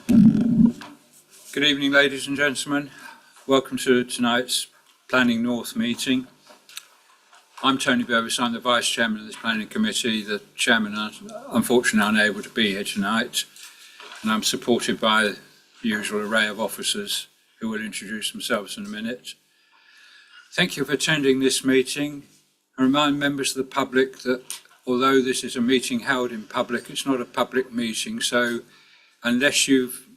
Good evening, ladies and gentlemen. Welcome to tonight's Planning North meeting. I'm Tony Bevis, I'm the Vice Chairman of this Planning Committee. The Chairman is unfortunately unable to be here tonight, and I'm supported by the usual array of officers who will introduce themselves in a minute. Thank you for attending this meeting. I remind members of the public that although this is a meeting held in public, it's not a public meeting, so unless you've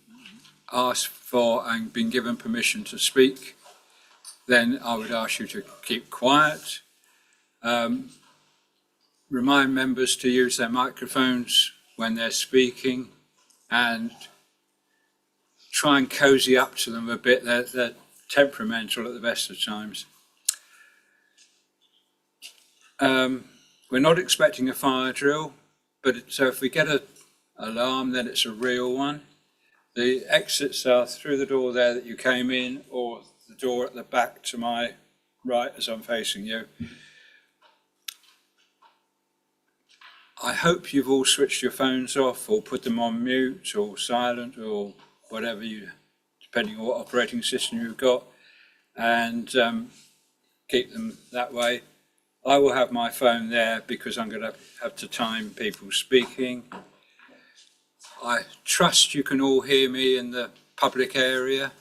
asked for and been given permission to speak, then I would ask you to keep quiet. Remind members to use their microphones when they're speaking and try and cozy up to them a bit. They're temperamental at the best of times. We're not expecting a fire drill, so if we get an alarm, then it's a real one. The exits are through the door there that you came in, or the door at the back to my right as I'm facing you. I hope you've all switched your phones off or put them on mute or silent or whatever depending on what operating system you've got, and keep them that way. I will have my phone there because I'm going to have to time people speaking. I trust you can all hear me in the public area.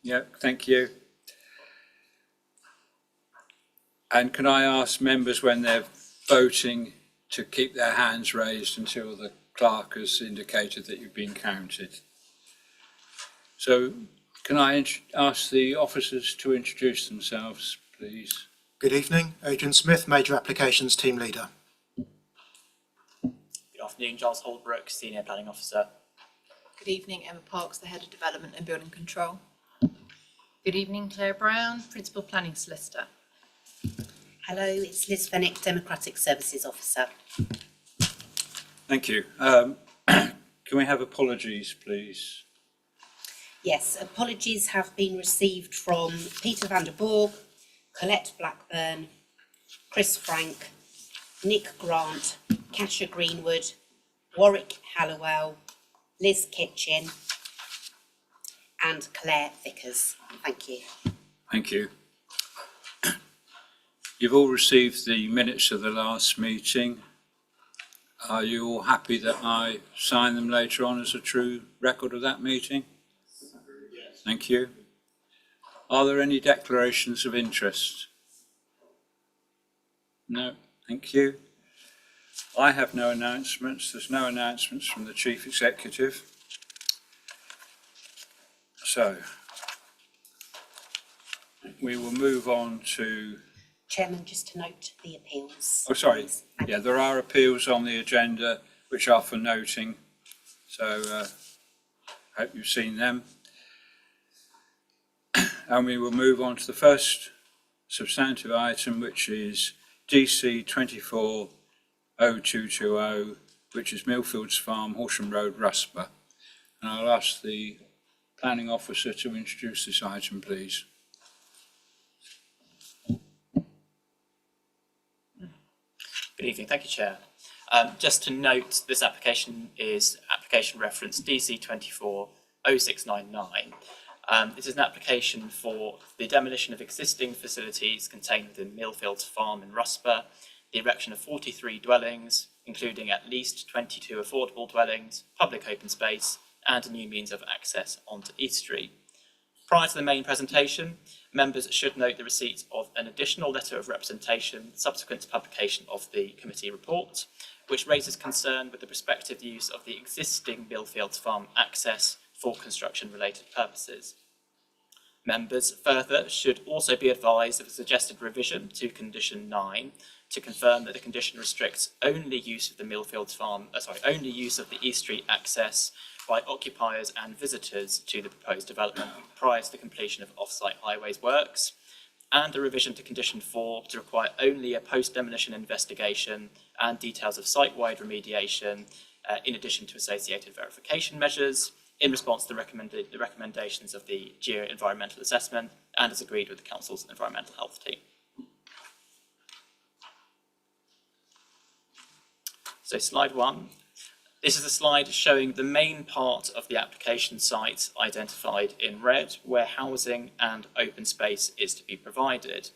Yep, thank you. And can I ask members when they're voting to keep their hands raised until the clerk has indicated that you've been counted? So can I ask the officers to introduce themselves, please? Good evening, Adrian Smith, Major Applications Team Leader. Good afternoon, Giles Holbrook, Senior Planning Officer. Good evening, Emma Parks, the Head of Development and Building Control. Good evening, Claire Brown, Principal Planning Solicitor. Hello, it's Liz Fennick, Democratic Services Officer. Thank you. Can we have apologies, please? Yes, apologies have been received from Peter van der Borg, Colette Blackburn, Chris Frank, Nick Grant, Kasia Greenwood, Warwick Hallowell, Liz Kitchen and Claire Vickers. Thank you. Thank you. You've all received the minutes of the last meeting. Are you all happy that I sign them later on as a true record of that meeting? Yes. Thank you. Are there any declarations of interest? No, thank you. I have no announcements. There's no announcements from the Chief Executive. So, we will move on to... Chairman, just to note the appeals. Oh, sorry. Please. Yeah, there are appeals on the agenda which are for noting. So, I hope you've seen them. And we will move on to the first substantive item, which is DC 240220, which is Millfields Farm, Horsham Road, Rusper. And I'll ask the planning officer to introduce this item, please. Good evening, thank you, Chair. Just to note, this application is application reference DC 240699. This is an application for the demolition of existing facilities contained within Millfields Farm in Rusper, the erection of 43 dwellings, including at least 22 affordable dwellings, public open space, and a new means of access onto East Street. Prior to the main presentation, members should note the receipt of an additional letter of representation subsequent to publication of the committee report, which raises concern with the prospective use of the existing Millfields Farm access for construction-related purposes. Members further should also be advised of a suggested revision to Condition 9 to confirm that the condition restricts only use of the Millfields Farm, only use of the East Street access by occupiers and visitors to the proposed development prior to the completion of off-site highways works, and a revision to Condition 4 to require only a post-demolition investigation and details of site-wide remediation, in addition to associated verification measures, in response to the recommendations of the Geo-Environmental Assessment and as agreed with the Council's Environmental Health Team. So slide 1. This is a slide showing the main part of the application site identified in red, where housing and open space is to be provided.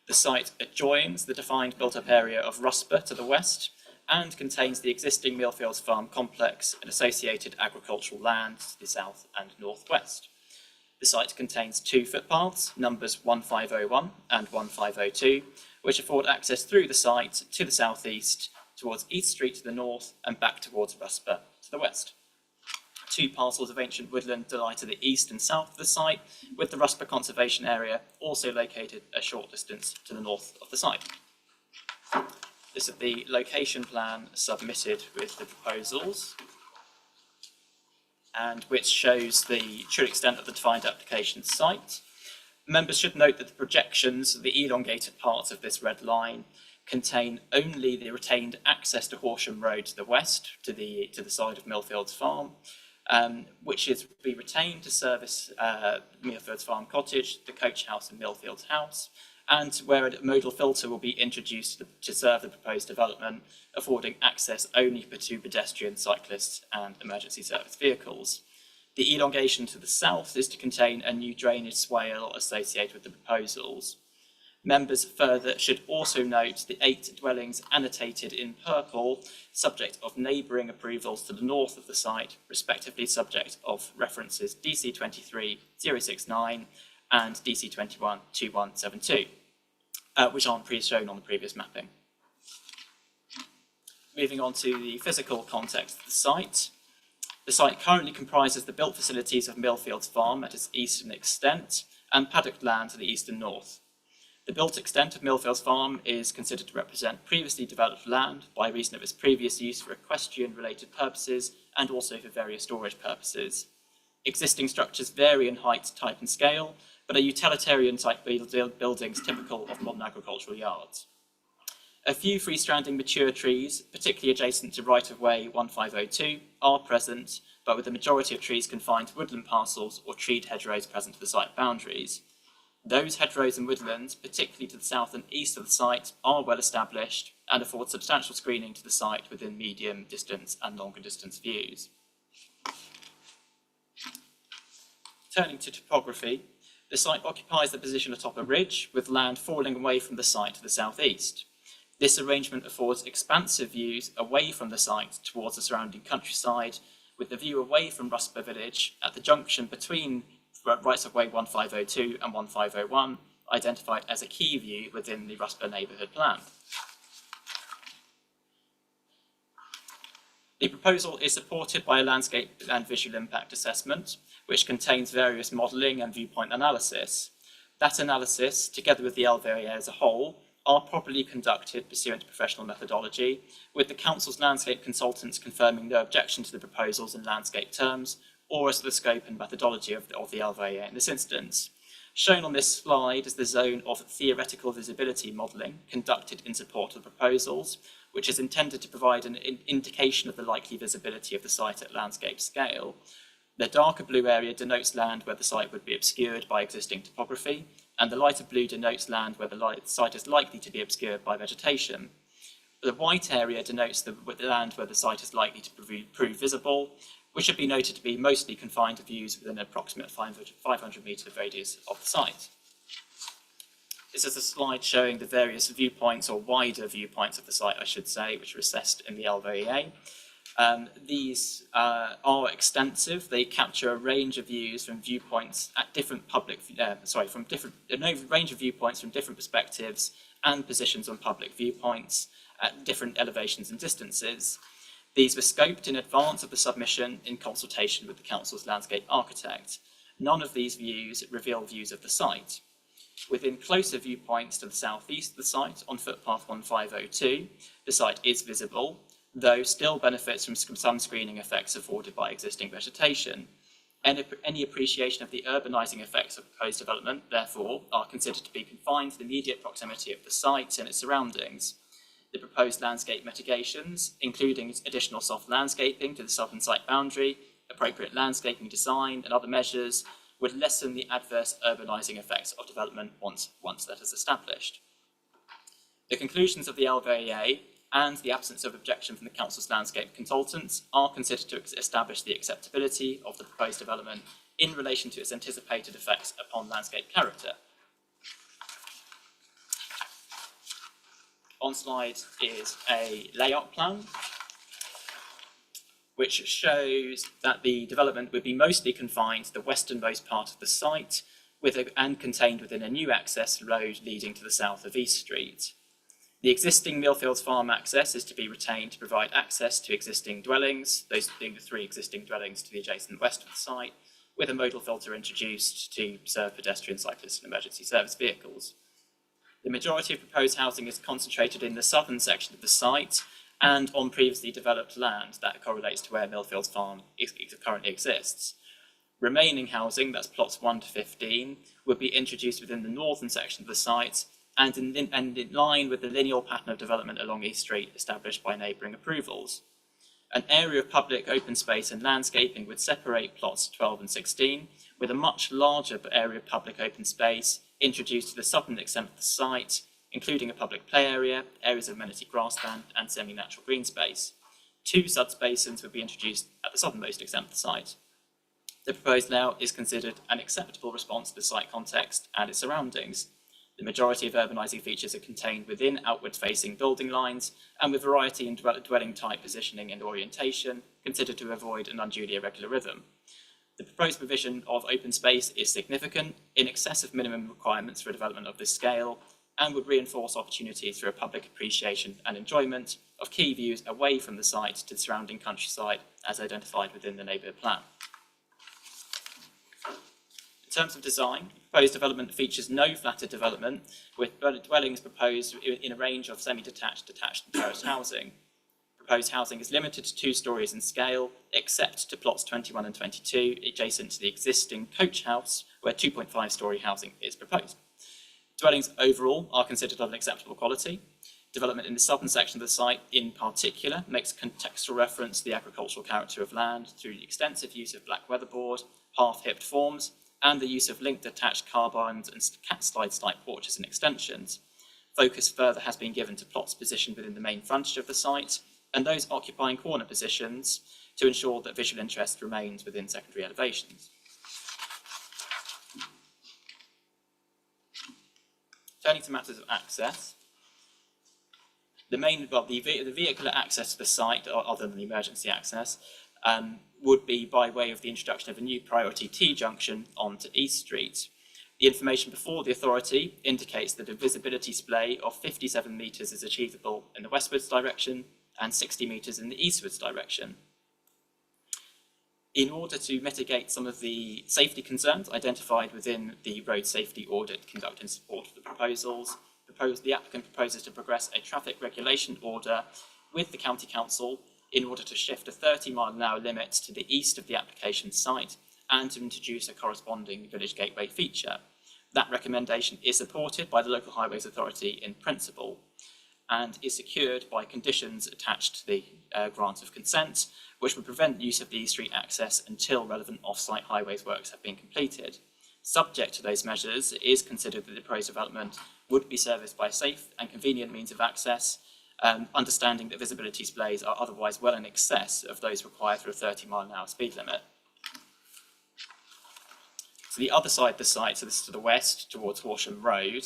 The site adjoins the defined built-up area of Rusper to the west and contains the existing Millfields Farm complex and associated agricultural land to the south and northwest. The site contains two footpaths, numbers 1501 and 1502, which afford access through the site to the southeast, towards East Street to the north, and back towards Rusper to the west. Two parcels of ancient woodland lie to the east and south of the site, with the Rusper Conservation Area also located a short distance to the north of the site. This is the location plan submitted with the proposals, and which shows the true extent of the defined application site. Members should note that the projections, the elongated parts of this red line, contain only the retained access to Horsham Road to the west, to the side of Millfields Farm, which is to be retained to service Millfields Farm Cottage, the Coach House and Millfields House, and where a modal filter will be introduced to serve the proposed development, affording access only to pedestrians, cyclists and emergency service vehicles. The elongation to the south is to contain a new drainage swale associated with the proposals. Members further should also note the 8 dwellings annotated in purple, subject of neighbouring approvals to the north of the site, respectively subject of references DC 23-069 and DC 21-2172, which aren't pre-shown on the previous mapping. Moving on to the physical context of the site. The site currently comprises the built facilities of Millfields Farm at its eastern extent and paddocked land to the east and north. The built extent of Millfields Farm is considered to represent previously developed land by reason of its previous use for equestrian-related purposes and also for various storage purposes. Existing structures vary in height, type and scale, but are utilitarian-type buildings typical of modern agricultural yards. A few freestanding mature trees, particularly adjacent to right-of-way 1502, are present, but with the majority of trees confined to woodland parcels or treed hedgerows present to the site boundaries. Those hedgerows and woodlands, particularly to the south and east of the site, are well established and afford substantial screening to the site within medium distance and longer distance views. Turning to topography, the site occupies the position atop a ridge, with land falling away from the site to the southeast. This arrangement affords expansive views away from the site towards the surrounding countryside, with the view away from Rusper village at the junction between rights-of-way 1502 and 1501, identified as a key view within the Rusper neighbourhood plan. The proposal is supported by a landscape and visual impact assessment, which contains various modelling and viewpoint analysis. That analysis, together with the LVA as a whole, are properly conducted pursuant to professional methodology, with the Council's landscape consultants confirming no objection to the proposals in landscape terms, or as to the scope and methodology of the LVA in this instance. Shown on this slide is the zone of theoretical visibility modelling conducted in support of the proposals, which is intended to provide an indication of the likely visibility of the site at landscape scale. The darker blue area denotes land where the site would be obscured by existing topography, and the lighter blue denotes land where the site is likely to be obscured by vegetation. The white area denotes the land where the site is likely to prove visible, which should be noted to be mostly confined to views within an approximate 500 metre radius of the site. This is a slide showing the various viewpoints, or wider viewpoints of the site, I should say, which are assessed in the LVA. These are extensive. They capture a range of views from viewpoints at different range of viewpoints from different perspectives and positions on public viewpoints at different elevations and distances. These were scoped in advance of the submission in consultation with the Council's landscape architect. None of these views reveal views of the site. Within closer viewpoints to the southeast of the site on footpath 1502, the site is visible, though still benefits from some screening effects afforded by existing vegetation. Any appreciation of the urbanising effects of proposed development, therefore, are considered to be confined to the immediate proximity of the site and its surroundings. The proposed landscape mitigations, including additional soft landscaping to the southern site boundary, appropriate landscaping design and other measures, would lessen the adverse urbanising effects of development once that is established. The conclusions of the LVA and the absence of objection from the council's landscape consultants are considered to establish the acceptability of the proposed development in relation to its anticipated effects upon landscape character. On slide is a layout plan, which shows that the development would be mostly confined to the westernmost part of the site and contained within a new access road leading to the south of East Street. The existing Millfields Farm access is to be retained to provide access to existing dwellings, those being the 3 existing dwellings to the adjacent west of the site, with a modal filter introduced to serve pedestrian, cyclist and emergency service vehicles. The majority of proposed housing is concentrated in the southern section of the site and on previously developed land that correlates to where Millfields Farm currently exists. Remaining housing, that's plots 1 to 15, would be introduced within the northern section of the site and in line with the lineal pattern of development along East Street established by neighbouring approvals. An area of public open space and landscaping would separate plots 12 and 16, with a much larger area of public open space introduced to the southern extent of the site, including a public play area, areas of amenity grassland and semi-natural green space. 2 such basins would be introduced at the southernmost extent of the site. The proposed layout is considered an acceptable response to the site context and its surroundings. The majority of urbanising features are contained within outward-facing building lines and with variety in dwelling type positioning and orientation, considered to avoid an unduly irregular rhythm. The proposed provision of open space is significant, in excess of minimum requirements for a development of this scale, and would reinforce opportunities for a public appreciation and enjoyment of key views away from the site to the surrounding countryside as identified within the neighbourhood plan. In terms of design, proposed development features no flatted development, with dwellings proposed in a range of semi-detached, detached and terraced housing. Proposed housing is limited to 2 storeys in scale, except to plots 21 and 22, adjacent to the existing coach house, where 2.5-storey housing is proposed. Dwellings overall are considered of an acceptable quality. Development in the southern section of the site, in particular, makes contextual reference to the agricultural character of land through the extensive use of black weatherboard, half-hipped forms, and the use of linked attached car barns and cat slide-type porches and extensions. Focus further has been given to plots positioned within the main frontage of the site, and those occupying corner positions to ensure that visual interest remains within secondary elevations. Turning to matters of access, the vehicular access to the site, other than the emergency access, would be by way of the introduction of a new priority T-junction onto East Street. The information before the authority indicates that a visibility splay of 57 metres is achievable in the westwards direction and 60 metres in the eastwards direction. In order to mitigate some of the safety concerns identified within the road safety audit conducted in support of the proposals, the applicant proposes to progress a traffic regulation order with the County Council in order to shift a 30-mile-an-hour limit to the east of the application site and to introduce a corresponding village gateway feature. That recommendation is supported by the Local Highways Authority in principle and is secured by conditions attached to the grant of consent, which would prevent use of the East Street access until relevant off-site highways works have been completed. Subject to those measures, it is considered that the proposed development would be serviced by a safe and convenient means of access, understanding that visibility displays are otherwise well in excess of those required for a 30-mile-an-hour speed limit. To the other side of the site, so this is to the west, towards Horsham Road,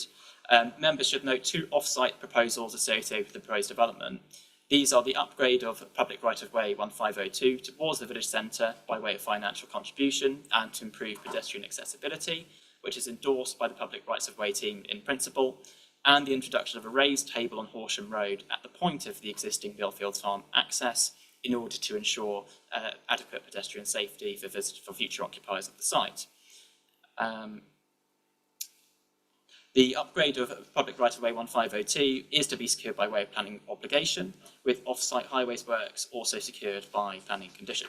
members should note 2 off-site proposals associated with the proposed development. These are the upgrade of public right-of-way 1502 towards the village centre by way of financial contribution and to improve pedestrian accessibility, which is endorsed by the public rights-of-way team in principle, and the introduction of a raised table on Horsham Road at the point of the existing Millfields Farm access in order to ensure adequate pedestrian safety for future occupiers of the site. The upgrade of public right-of-way 1502 is to be secured by way of planning obligation, with off-site highways works also secured by planning condition.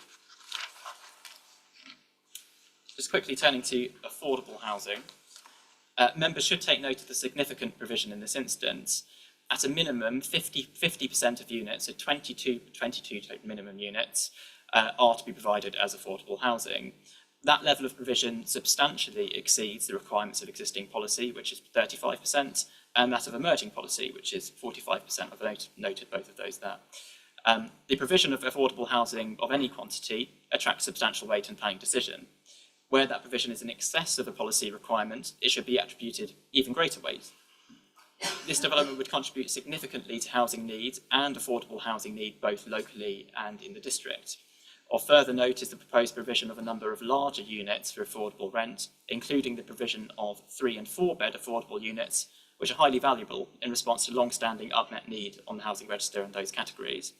Just quickly turning to affordable housing, members should take note of the significant provision in this instance. At a minimum, 50% of units, so 22 minimum units, are to be provided as affordable housing. That level of provision substantially exceeds the requirements of existing policy, which is 35%, and that of emerging policy, which is 45%. I've noted both of those there. The provision of affordable housing of any quantity attracts substantial weight in planning decision. Where that provision is in excess of a policy requirement, it should be attributed even greater weight. This development would contribute significantly to housing needs and affordable housing need both locally and in the district. Of further note is the proposed provision of a number of larger units for affordable rent, including the provision of 3 and 4 bed affordable units, which are highly valuable in response to long-standing unmet need on the housing register in those categories.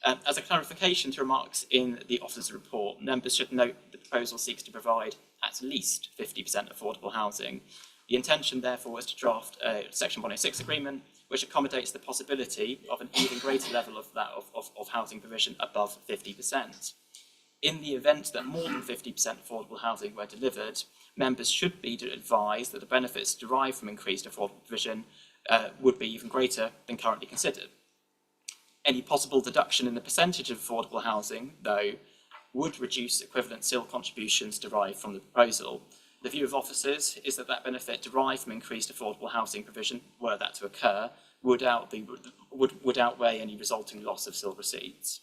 As a clarification to remarks in the officer's report, members should note the proposal seeks to provide at least 50% affordable housing. The intention, therefore, is to draft a Section 106 agreement which accommodates the possibility of an even greater level of that of housing provision above 50%. In the event that more than 50% affordable housing were delivered, members should be advised that the benefits derived from increased affordable provision would be even greater than currently considered. Any possible deduction in the percentage of affordable housing, though, would reduce equivalent CIL contributions derived from the proposal. The view of officers is that that benefit derived from increased affordable housing provision, were that to occur, would outweigh any resulting loss of CIL receipts.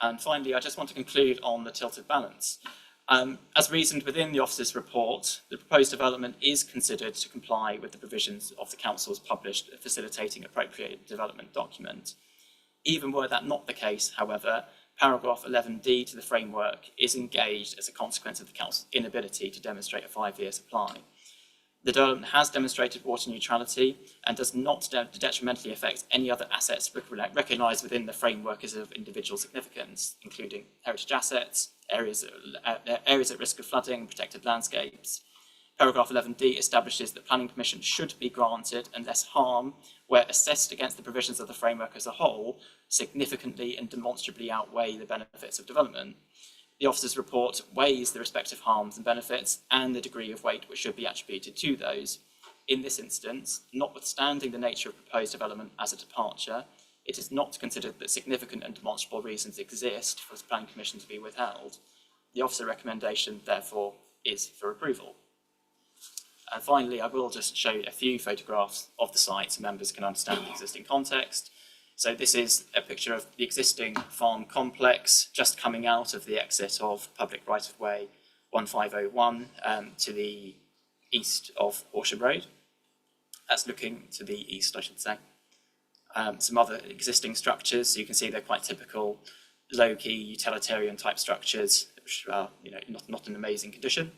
And finally, I just want to conclude on the tilted balance. As reasoned within the officer's report, the proposed development is considered to comply with the provisions of the Council's published Facilitating Appropriate Development document. Even were that not the case, however, paragraph 11D to the framework is engaged as a consequence of the Council's inability to demonstrate a 5-year supply. The development has demonstrated water neutrality and does not detrimentally affect any other assets recognised within the framework as of individual significance, including heritage assets, areas at risk of flooding, protected landscapes. Paragraph 11D establishes that planning permission should be granted unless harm, where assessed against the provisions of the framework as a whole, significantly and demonstrably outweigh the benefits of development. The officer's report weighs the respective harms and benefits and the degree of weight which should be attributed to those. In this instance, notwithstanding the nature of proposed development as a departure, it is not considered that significant and demonstrable reasons exist for the planning permission to be withheld. The officer recommendation, therefore, is for approval. And finally, I will just show a few photographs of the site so members can understand the existing context. So this is a picture of the existing farm complex just coming out of the exit of public right-of-way 1501 to the east of Horsham Road. That's looking to the east, I should say. Some other existing structures, so you can see they're quite typical low-key utilitarian type structures, which are not in amazing condition.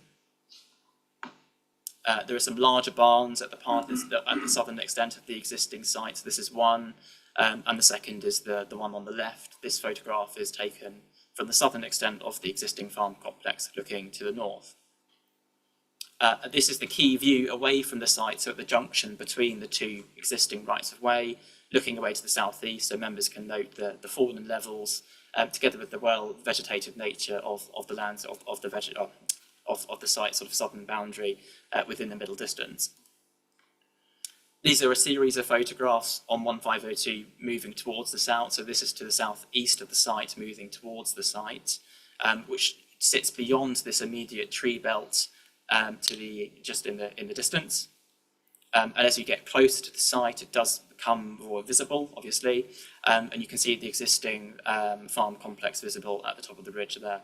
There are some larger barns at the southern extent of the existing site. So this is one, and the second is the one on the left. This photograph is taken from the southern extent of the existing farm complex, looking to the north. This is the key view away from the site, so at the junction between the two existing rights-of-way, looking away to the southeast, so members can note the fallen levels, together with the well-vegetated nature of the lands of the site's sort of southern boundary within the middle distance. These are a series of photographs on 1502 moving towards the south. So this is to the southeast of the site, moving towards the site, which sits beyond this immediate tree belt just in the distance. And as you get closer to the site, it does become more visible, obviously, and you can see the existing farm complex visible at the top of the ridge there.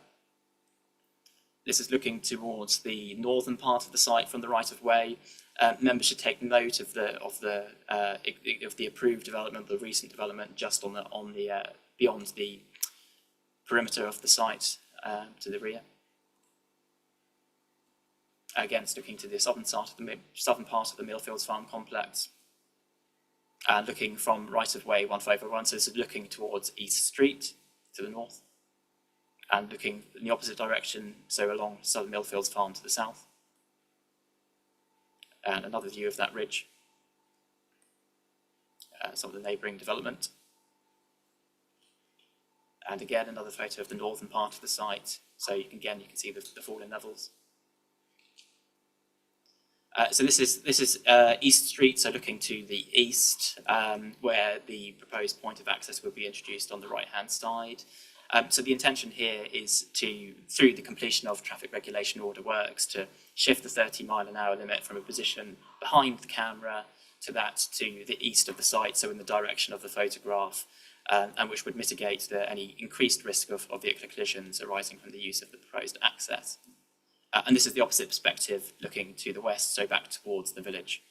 This is looking towards the northern part of the site from the right-of-way. Members should take note of the approved development, the recent development, just on the beyond the perimeter of the site to the rear. Again, it's looking to the southern part of the Millfields Farm complex. Looking from right-of-way 1501, so this is looking towards East Street to the north, and looking in the opposite direction, so along Southern Millfields Farm to the south. And another view of that ridge, some of the neighbouring development. And again, another photo of the northern part of the site, so you can see the fallen levels. So this is East Street, so looking to the east, where the proposed point of access would be introduced on the right-hand side. So the intention here is to, through the completion of traffic regulation order works, to shift the 30-mile-an-hour limit from a position behind the camera to the east of the site, so in the direction of the photograph, and which would mitigate any increased risk of vehicular collisions arising from the use of the proposed access. And this is the opposite perspective, looking to the west, so back towards the village.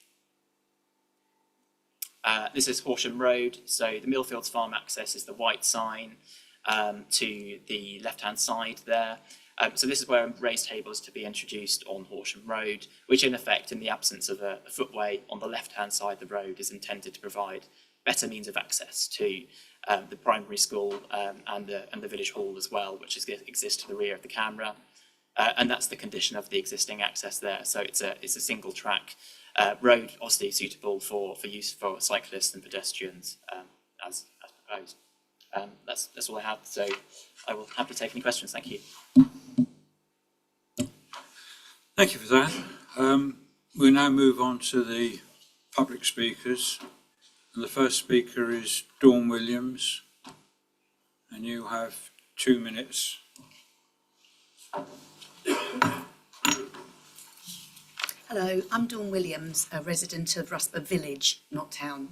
This is Horsham Road, so the Millfields Farm access is the white sign to the left-hand side there. So this is where a raised table is to be introduced on Horsham Road, which in effect, in the absence of a footway on the left-hand side of the road, is intended to provide better means of access to the primary school and the village hall as well, which exists to the rear of the camera. And that's the condition of the existing access there. So it's a single track road, obviously suitable for use for cyclists and pedestrians as proposed. That's all I have. So I will happily take any questions. Thank you. Thank you for that. We'll now move on to the public speakers. And the first speaker is Dawn Williams, and you have 2 minutes. Hello, I'm Dawn Williams, a resident of Rusper Village, not town.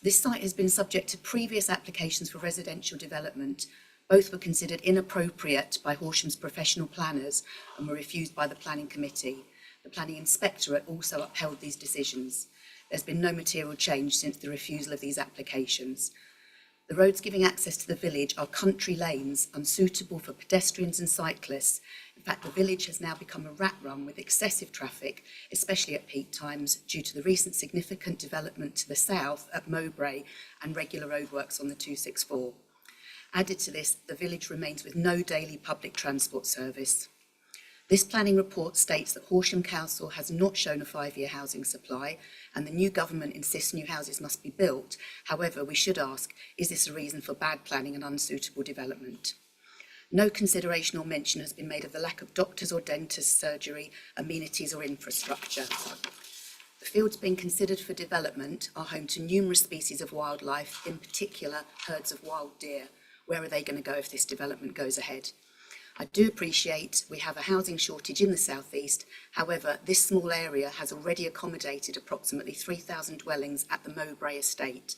This site has been subject to previous applications for residential development. Both were considered inappropriate by Horsham's professional planners and were refused by the planning committee. The planning inspectorate also upheld these decisions. There's been no material change since the refusal of these applications. The roads giving access to the village are country lanes, unsuitable for pedestrians and cyclists. In fact, the village has now become a rat run with excessive traffic, especially at peak times, due to the recent significant development to the south at Mowbray and regular roadworks on the 264. Added to this, the village remains with no daily public transport service. This planning report states that Horsham Council has not shown a 5-year housing supply and the new government insists new houses must be built. However, we should ask, is this a reason for bad planning and unsuitable development? No consideration or mention has been made of the lack of doctors or dentists, surgery, amenities or infrastructure. The fields being considered for development are home to numerous species of wildlife, in particular herds of wild deer. Where are they going to go if this development goes ahead? I do appreciate we have a housing shortage in the southeast. However, this small area has already accommodated approximately 3,000 dwellings at the Mowbray estate.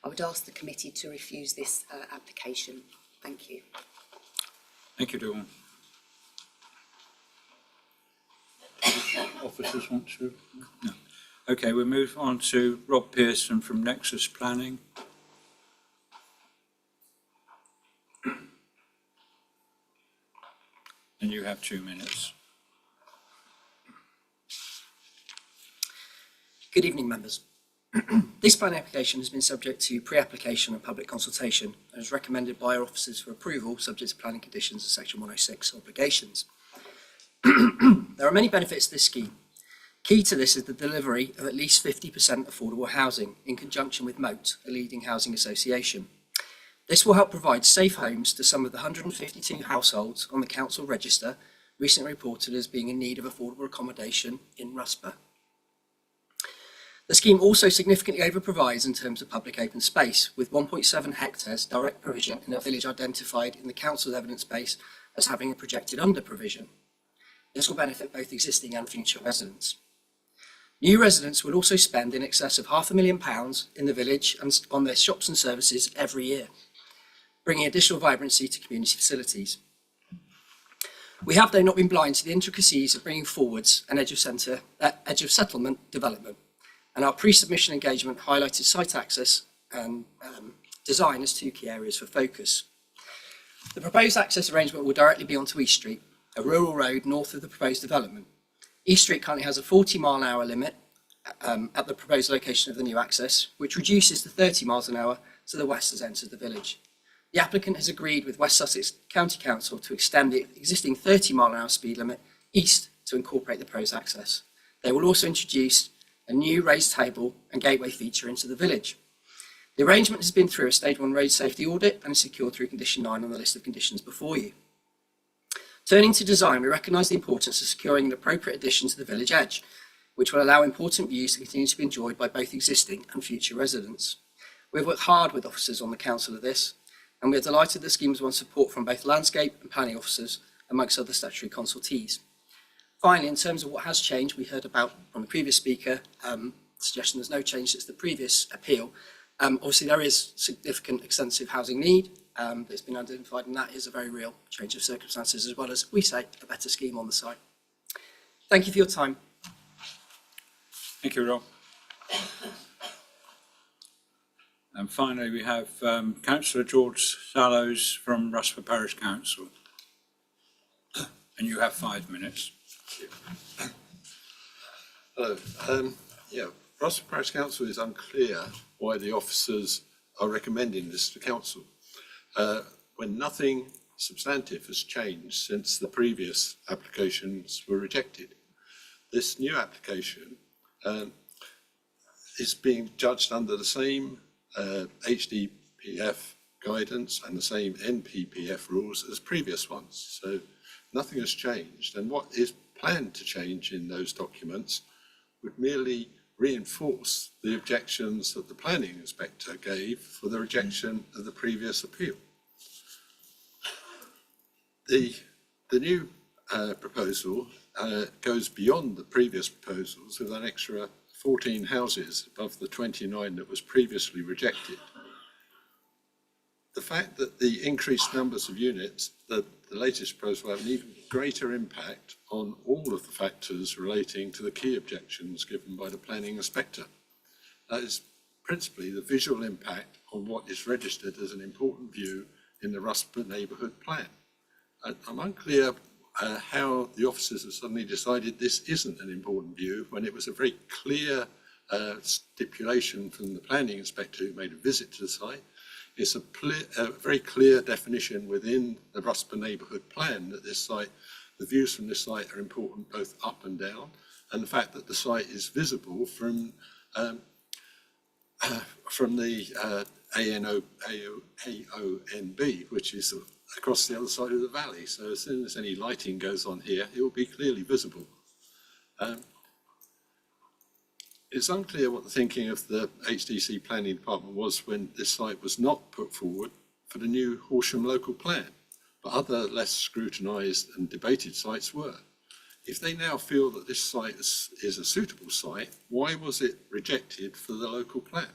I would ask the committee to refuse this application. Thank you. Thank you, Dawn. Officers want to? No. Okay, we'll move on to Rob Pearson from Nexus Planning. And you have 2 minutes. Good evening, members. This planning application has been subject to pre-application and public consultation and is recommended by our officers for approval subject to planning conditions of Section 106 obligations. There are many benefits to this scheme. Key to this is the delivery of at least 50% affordable housing in conjunction with Moat, a leading housing association. This will help provide safe homes to some of the 152 households on the council register recently reported as being in need of affordable accommodation in Rusper. The scheme also significantly overprovides in terms of public open space, with 1.7 hectares direct provision in a village identified in the council's evidence base as having a projected under provision. This will benefit both existing and future residents. New residents will also spend in excess of £500,000 in the village and on their shops and services every year, bringing additional vibrancy to community facilities. We have, though, not been blind to the intricacies of bringing forwards an edge of settlement development, and our pre-submission engagement highlighted site access and design as 2 key areas for focus. The proposed access arrangement will directly be onto East Street, a rural road north of the proposed development. East Street currently has a 40-mile-an-hour limit at the proposed location of the new access, which reduces to 30 miles an hour to the west as enters the village. The applicant has agreed with West Sussex County Council to extend the existing 30-mile-an-hour speed limit east to incorporate the proposed access. They will also introduce a new raised table and gateway feature into the village. The arrangement has been through a Stage 1 road safety audit and is secured through Condition 9 on the list of conditions before you. Turning to design, we recognise the importance of securing an appropriate addition to the village edge, which will allow important views to continue to be enjoyed by both existing and future residents. We've worked hard with officers on the council of this. and we are delighted the scheme has won support from both landscape and planning officers, amongst other statutory consultees. Finally, in terms of what has changed, we heard about from the previous speaker, suggestion there's no change since the previous appeal. Obviously, there is significant extensive housing need that's been identified, and that is a very real change of circumstances, as well as, we say, a better scheme on the site. Thank you for your time. Thank you, Rob. And finally, we have Councillor George Sallows from Rusper Parish Council. And you have 5 minutes. Hello. Rusper Parish Council is unclear why the officers are recommending this to council when nothing substantive has changed since the previous applications were rejected. This new application is being judged under the same HDPF guidance and the same NPPF rules as previous ones. So nothing has changed, and what is planned to change in those documents would merely reinforce the objections that the planning inspector gave for the rejection of the previous appeal. The new proposal goes beyond the previous proposals with an extra 14 houses above the 29 that was previously rejected. The fact that the increased numbers of units, the latest proposal will have an even greater impact on all of the factors relating to the key objections given by the planning inspector. That is principally the visual impact on what is registered as an important view in the Rusper neighbourhood plan. I'm unclear how the officers have suddenly decided this isn't an important view when it was a very clear stipulation from the planning inspector who made a visit to the site. It's a very clear definition within the Rusper neighbourhood plan that this site, the views from this site are important both up and down, and the fact that the site is visible from the AONB, which is across the other side of the valley. So as soon as any lighting goes on here, it will be clearly visible. It's unclear what the thinking of the HDC planning department was when this site was not put forward for the new Horsham local plan, but other less scrutinised and debated sites were. If they now feel that this site is a suitable site, why was it rejected for the local plan?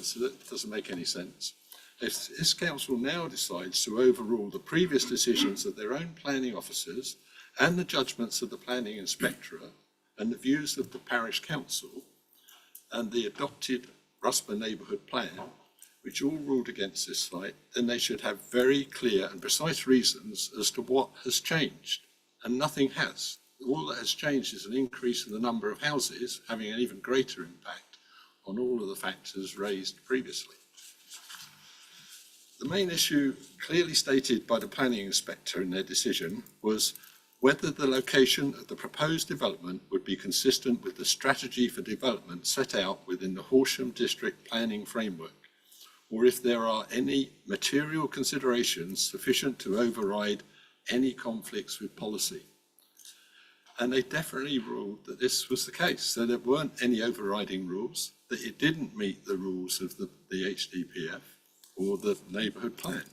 So that doesn't make any sense. If this council now decides to overrule the previous decisions of their own planning officers and the judgments of the planning inspectorate and the views of the parish council and the adopted Rusper neighbourhood plan, which all ruled against this site, then they should have very clear and precise reasons as to what has changed, and nothing has. All that has changed is an increase in the number of houses, having an even greater impact on all of the factors raised previously. The main issue clearly stated by the planning inspector in their decision was whether the location of the proposed development would be consistent with the strategy for development set out within the Horsham District Planning Framework, or if there are any material considerations sufficient to override any conflicts with policy. And they definitely ruled that this was the case, so there weren't any overriding rules, that it didn't meet the rules of the HDPF or the neighbourhood plan.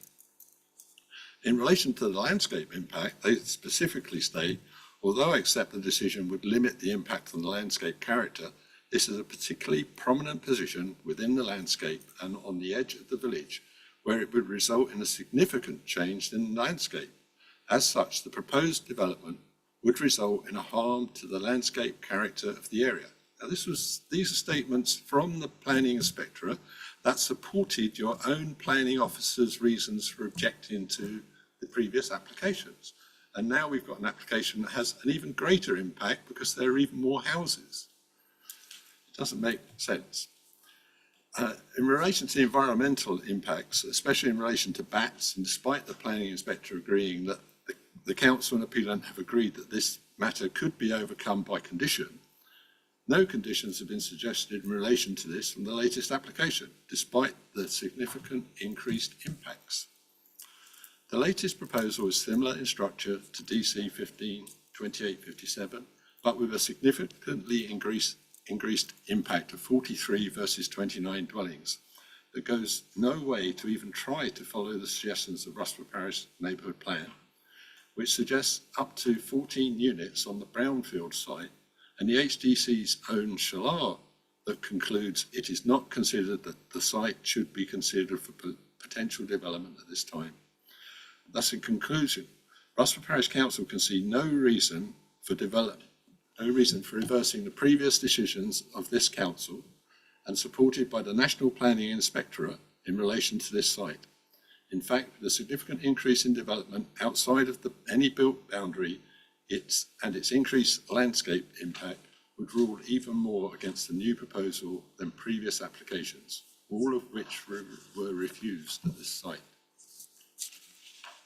In relation to the landscape impact, they specifically state, although I accept the decision would limit the impact on the landscape character, this is a particularly prominent position within the landscape and on the edge of the village, where it would result in a significant change in the landscape. As such, the proposed development would result in a harm to the landscape character of the area. Now, these are statements from the planning inspectorate that supported your own planning officer's reasons for objecting to the previous applications. And now we've got an application that has an even greater impact because there are even more houses. It doesn't make sense. In relation to the environmental impacts, especially in relation to bats, and despite the planning inspector agreeing that the council and appellant have agreed that this matter could be overcome by condition, no conditions have been suggested in relation to this from the latest application, despite the significant increased impacts. The latest proposal is similar in structure to DC 152857, but with a significantly increased impact of 43 versus 29 dwellings. that goes no way to even try to follow the suggestions of Russell Parish Neighbourhood Plan, which suggests up to 14 units on the brownfield site, and the HDC's own Shalar that concludes it is not considered that the site should be considered for potential development at this time. Thus, in conclusion, Russell Parish Council can see no reason for reversing the previous decisions of this council and supported by the National Planning Inspectorate in relation to this site. In fact, the significant increase in development outside of any built boundary and its increased landscape impact would rule even more against the new proposal than previous applications, all of which were refused at this site.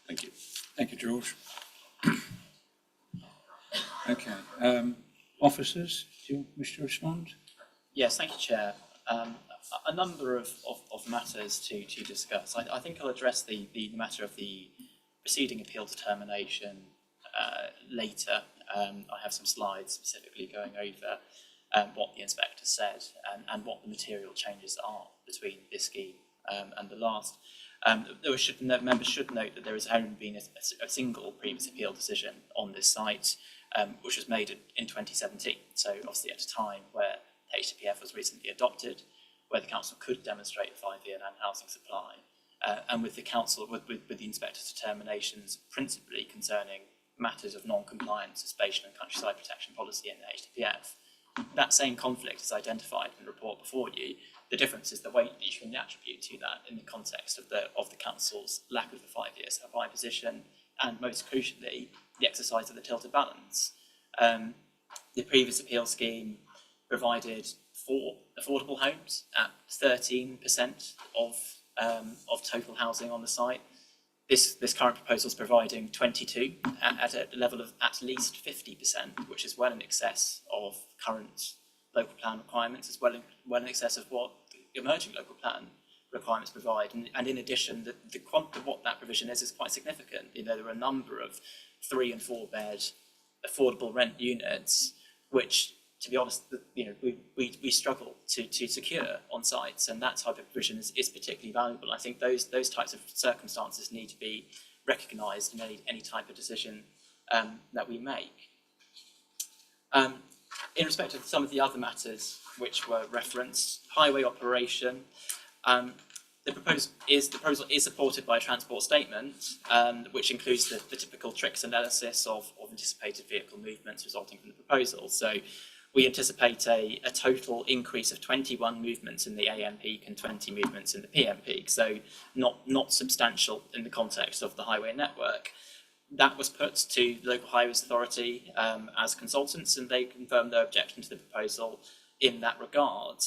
Thank you. Thank you, George. Okay, officers, do you wish to respond? Yes, thank you, Chair. A number of matters to discuss. I think I'll address the matter of the preceding appeal determination later. I have some slides specifically going over what the inspector said and what the material changes are between this scheme and the last. Members should note that there has only been a single previous appeal decision on this site, which was made in 2017. So obviously at a time where HTPF was recently adopted, where the council could demonstrate a 5-year land housing supply, and with the council, with the inspector's determinations principally concerning matters of non-compliance with spatial and countryside protection policy in the HTPF. That same conflict is identified in the report before you. The difference is the weight that you can attribute to that in the context of the council's lack of a 5-year supply position, and most crucially, the exercise of the tilted balance. The previous appeal scheme provided for affordable homes at 13% of total housing on the site. This current proposal is providing 22 at a level of at least 50%, which is well in excess of current local plan requirements, as well in excess of what the emerging local plan requirements provide. And in addition, the quantum of what that provision is quite significant. You know, there are a number of 3 and 4 bed affordable rent units, which, to be honest, you know, we struggle to secure on sites, and that type of provision is particularly valuable. I think those types of circumstances need to be recognised in any type of decision that we make. In respect of some of the other matters which were referenced, highway operation, the proposal is supported by a transport statement, which includes the typical tricks analysis of anticipated vehicle movements resulting from the proposal. So we anticipate a total increase of 21 movements in the AM peak and 20 movements in the PM peak, so not substantial in the context of the highway network. That was put to the Local Highways Authority as consultants, and they confirmed their objection to the proposal in that regard.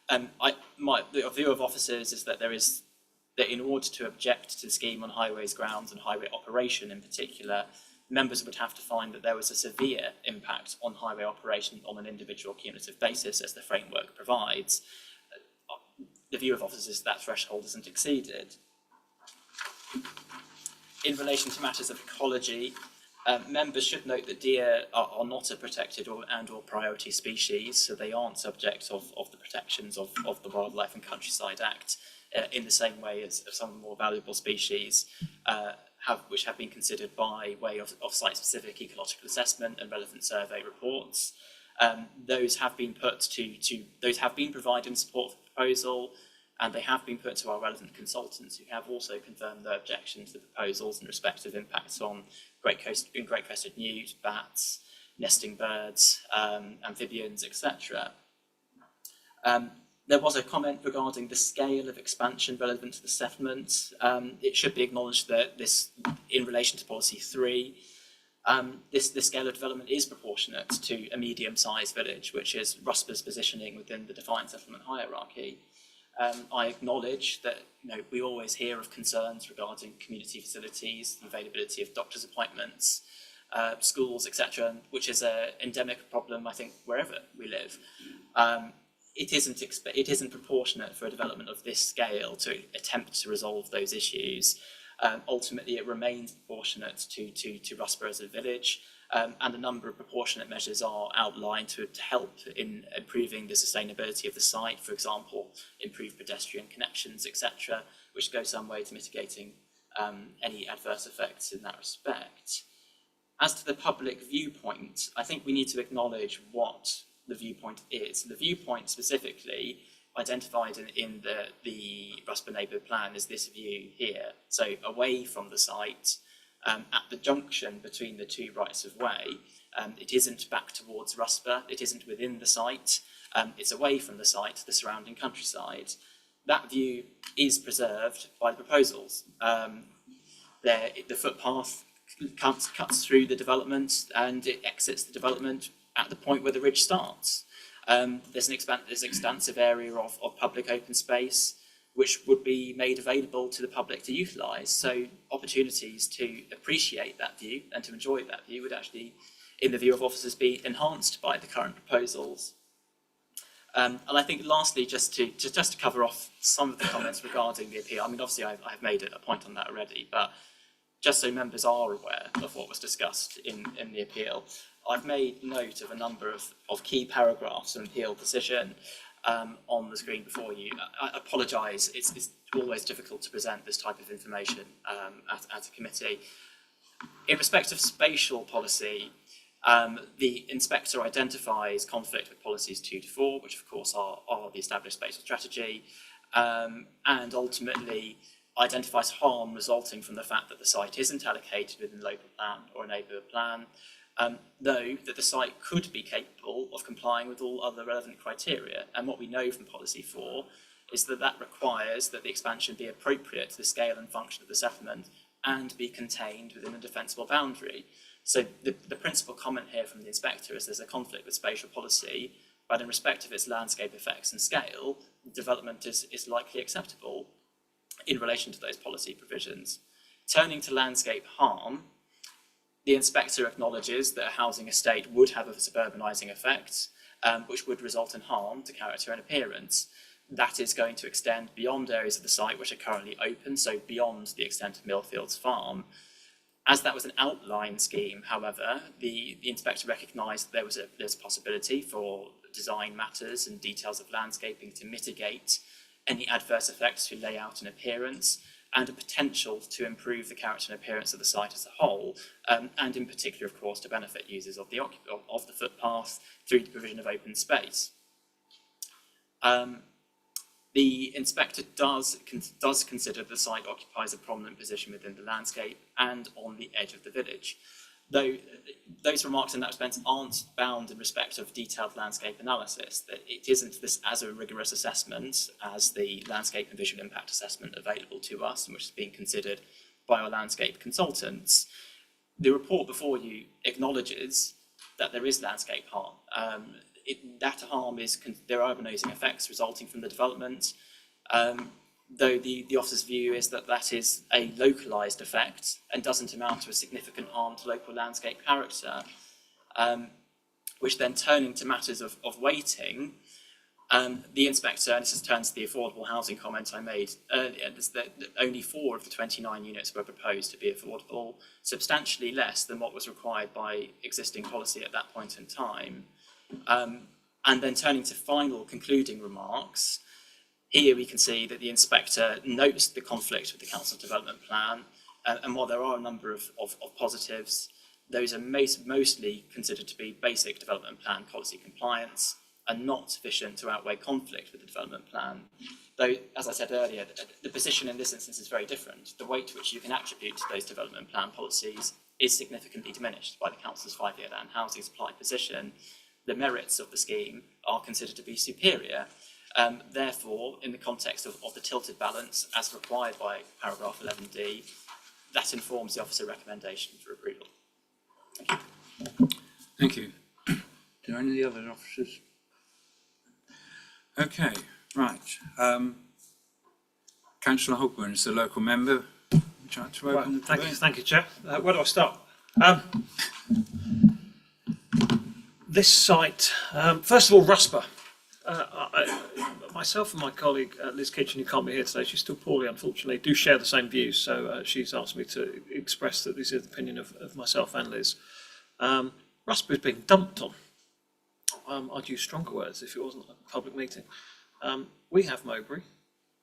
The view of officers is that that in order to object to the scheme on highways grounds and highway operation in particular, members would have to find that there was a severe impact on highway operation on an individual cumulative basis, as the framework provides. The view of officers is that threshold isn't exceeded. In relation to matters of ecology, members should note that deer are not a protected or priority species, so they aren't subject of the protections of the Wildlife and Countryside Act in the same way as some of the more valuable species which have been considered by way of site-specific ecological assessment and relevant survey reports. Those have been provided in support of the proposal, and they have been put to our relevant consultants, who have also confirmed their objection to the proposals in respect of impacts on great crested newt, bats, nesting birds, amphibians, etc. There was a comment regarding the scale of expansion relevant to the settlement. It should be acknowledged that this, in relation to Policy 3, this scale of development is proportionate to a medium-sized village, which is Rusper's positioning within the defined settlement hierarchy. I acknowledge that we always hear of concerns regarding community facilities, the availability of doctor's appointments, schools, etc., which is an endemic problem, I think, wherever we live. It isn't proportionate for a development of this scale to attempt to resolve those issues. Ultimately, it remains proportionate to Rusper as a village, and a number of proportionate measures are outlined to help in improving the sustainability of the site, for example, improved pedestrian connections, etc., which go some way to mitigating any adverse effects in that respect. As to the public viewpoint, I think we need to acknowledge what the viewpoint is. The viewpoint specifically identified in the Rusper neighbourhood plan is this view here. So away from the site, at the junction between the two rights of way, it isn't back towards Rusper, it isn't within the site, it's away from the site, the surrounding countryside. That view is preserved by the proposals. The footpath cuts through the development and it exits the development at the point where the ridge starts. There's an expansive area of public open space which would be made available to the public to utilise. So opportunities to appreciate that view and to enjoy that view would actually, in the view of officers, be enhanced by the current proposals. And I think lastly, just to cover off some of the comments regarding the appeal, I mean, obviously I've made a point on that already, but just so members are aware of what was discussed in the appeal, I've made note of a number of key paragraphs in the appeal decision on the screen before you. I apologise, it's always difficult to present this type of information at a committee. In respect of spatial policy, the inspector identifies conflict with policies 2 to 4, which of course are the established spatial strategy, and ultimately identifies harm resulting from the fact that the site isn't allocated within the local plan or a neighbourhood plan, though that the site could be capable of complying with all other relevant criteria. And what we know from policy 4 is that that requires that the expansion be appropriate to the scale and function of the settlement and be contained within a defensible boundary. So the principal comment here from the inspector is there's a conflict with spatial policy, but in respect of its landscape effects and scale, development is likely acceptable in relation to those policy provisions. Turning to landscape harm, the inspector acknowledges that a housing estate would have a suburbanising effect, which would result in harm to character and appearance. That is going to extend beyond areas of the site which are currently open, so beyond the extent of Millfields Farm. As that was an outline scheme, however, the inspector recognised that there's a possibility for design matters and details of landscaping to mitigate any adverse effects to layout and appearance, and a potential to improve the character and appearance of the site as a whole, and in particular, of course, to benefit users of the footpath through the provision of open space. The inspector does consider the site occupies a prominent position within the landscape and on the edge of the village, though those remarks in that respect aren't bound in respect of detailed landscape analysis, that it isn't this as a rigorous assessment as the landscape and visual impact assessment available to us and which is being considered by our landscape consultants. The report before you acknowledges that there is landscape harm. That harm is, there are urbanising effects resulting from the development, though the officer's view is that that is a localised effect and doesn't amount to a significant harm to local landscape character, which then turning to matters of weighting, the inspector, and this turns to the affordable housing comment I made earlier, is that only 4 of the 29 units were proposed to be affordable, substantially less than what was required by existing policy at that point in time. And then turning to final concluding remarks, here we can see that the inspector notes the conflict with the council development plan, and while there are a number of positives, those are mostly considered to be basic development plan policy compliance and not sufficient to outweigh conflict with the development plan. Though, as I said earlier, the position in this instance is very different. The weight which you can attribute to those development plan policies is significantly diminished by the council's 5-year land housing supply position. The merits of the scheme are considered to be superior. Therefore, in the context of the tilted balance, as required by paragraph 11D, that informs the officer recommendation for approval. Thank you. Thank you. Do any of the other officers? Okay, right. Councillor Hogburn is the local member. Would you like to open the debate? Thank you, Chair. Where do I start? This site, first of all, Rusper. Myself and my colleague Liz Kitchen, who can't be here today, she's still poorly, unfortunately, do share the same views. So she's asked me to express that this is the opinion of myself and Liz. Rusper is being dumped on. I'd use stronger words if it wasn't a public meeting. We have Mowbray,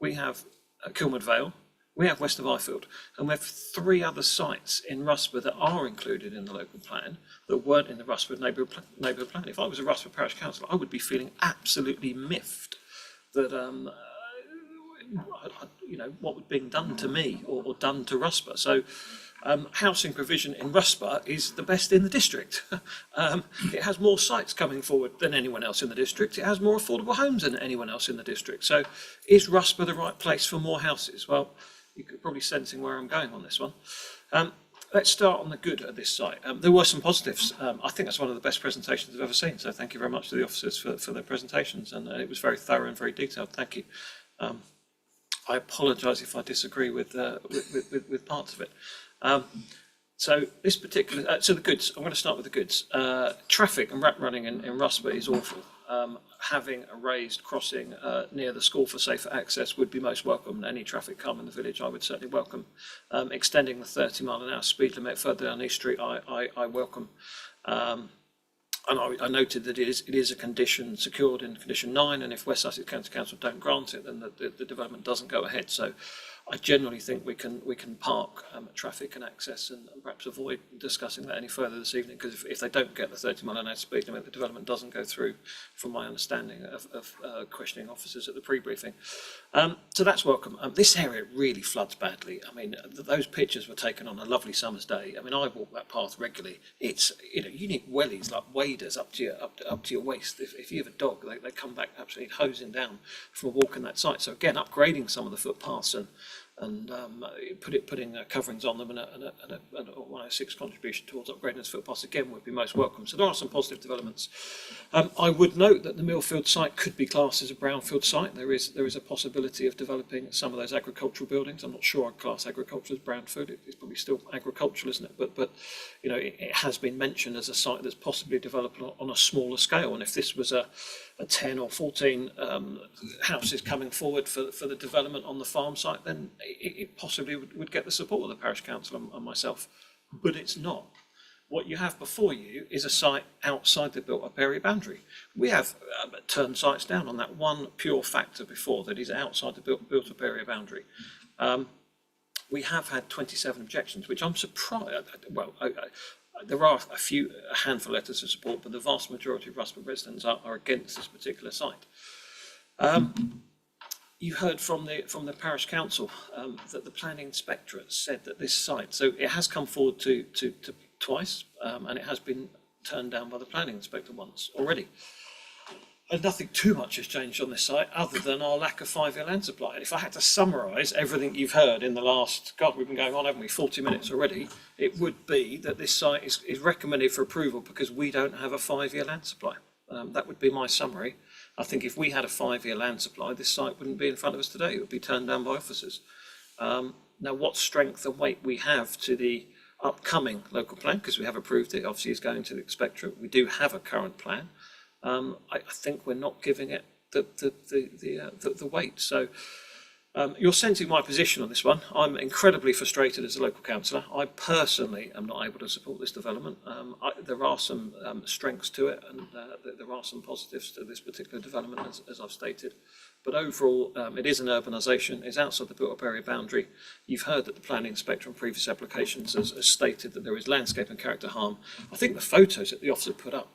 we have Kilmwood Vale, we have West of Ifield, and we have 3 other sites in Rusper that are included in the local plan that weren't in the Rusper neighbourhood plan. If I was a Rusper Parish Councillor, I would be feeling absolutely miffed that what was being done to me or done to Rusper. So housing provision in Rusper is the best in the district. It has more sites coming forward than anyone else in the district. It has more affordable homes than anyone else in the district. So is Rusper the right place for more houses? Well, you're probably sensing where I'm going on this one. Let's start on the good at this site. There were some positives. I think that's one of the best presentations I've ever seen. So thank you very much to the officers for their presentations. And it was very thorough and very detailed. Thank you. I apologise if I disagree with parts of it. So this particular, so the goods, I'm going to start with the goods. Traffic and rat running in Rusper is awful. Having a raised crossing near the school for safer access would be most welcome. Any traffic calm in the village I would certainly welcome. Extending the 30-mile-an-hour speed limit further down East Street I welcome. And I noted that it is a condition secured in condition 9, and if West Sussex County Council don't grant it, then the development doesn't go ahead. So I generally think we can park traffic and access and perhaps avoid discussing that any further this evening, because if they don't get the 30-mile-an-hour speed limit, the development doesn't go through, from my understanding of questioning officers at the pre-briefing. So that's welcome. This area really floods badly. I mean, those pictures were taken on a lovely summer's day. I mean, I walk that path regularly. It's, you need wellies like waders up to your waist. If you have a dog, they come back absolutely hosing down from a walk in that site. So again, upgrading some of the footpaths and putting coverings on them and a 106 contribution towards upgrading those footpaths again would be most welcome. So there are some positive developments. I would note that the Millfield site could be classed as a brownfield site. There is a possibility of developing some of those agricultural buildings. I'm not sure I'd class agriculture as brownfield. It's probably still agricultural, isn't it? But it has been mentioned as a site that's possibly developed on a smaller scale. And if this was a 10 or 14 houses coming forward for the development on the farm site, then it possibly would get the support of the parish council and myself, but it's not. What you have before you is a site outside the built-up area boundary. We have turned sites down on that one pure factor before, that is outside the built-up area boundary. We have had 27 objections, which I'm surprised. Well, there are a handful of letters of support, but the vast majority of Rusper residents are against this particular site. You heard from the parish council that the planning inspectorate said that this site, so it has come forward to twice, and it has been turned down by the planning inspector once already. And nothing too much has changed on this site other than our lack of 5-year land supply. And if I had to summarise everything you've heard in the last, God, we've been going on, haven't we, 40 minutes already, it would be that this site is recommended for approval because we don't have a 5-year land supply. That would be my summary. I think if we had a 5-year land supply, this site wouldn't be in front of us today. It would be turned down by officers. Now, what strength and weight we have to the upcoming local plan, because we have approved it, obviously is going to the inspectorate. We do have a current plan. I think we're not giving it the weight. So you're sensing my position on this one. I'm incredibly frustrated as a local councillor. I personally am not able to support this development. There are some strengths to it, and there are some positives to this particular development, as I've stated. But overall, it is an urbanisation. It's outside the built-up area boundary. You've heard that the planning inspector on previous applications has stated that there is landscape and character harm. I think the photos that the officer put up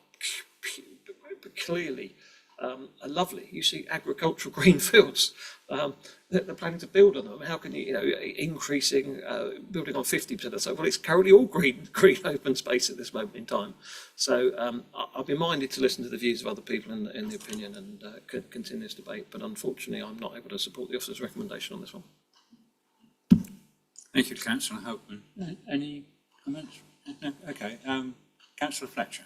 clearly are lovely. You see agricultural green fields. They're planning to build on them. How can increasing building on 50% of the site? Well, it's currently all green open space at this moment in time. So I'll be minded to listen to the views of other people in the opinion and continue this debate. But unfortunately, I'm not able to support the officer's recommendation on this one. Thank you, Councillor Hopman. Any comments? No? Okay. Councillor Fletcher.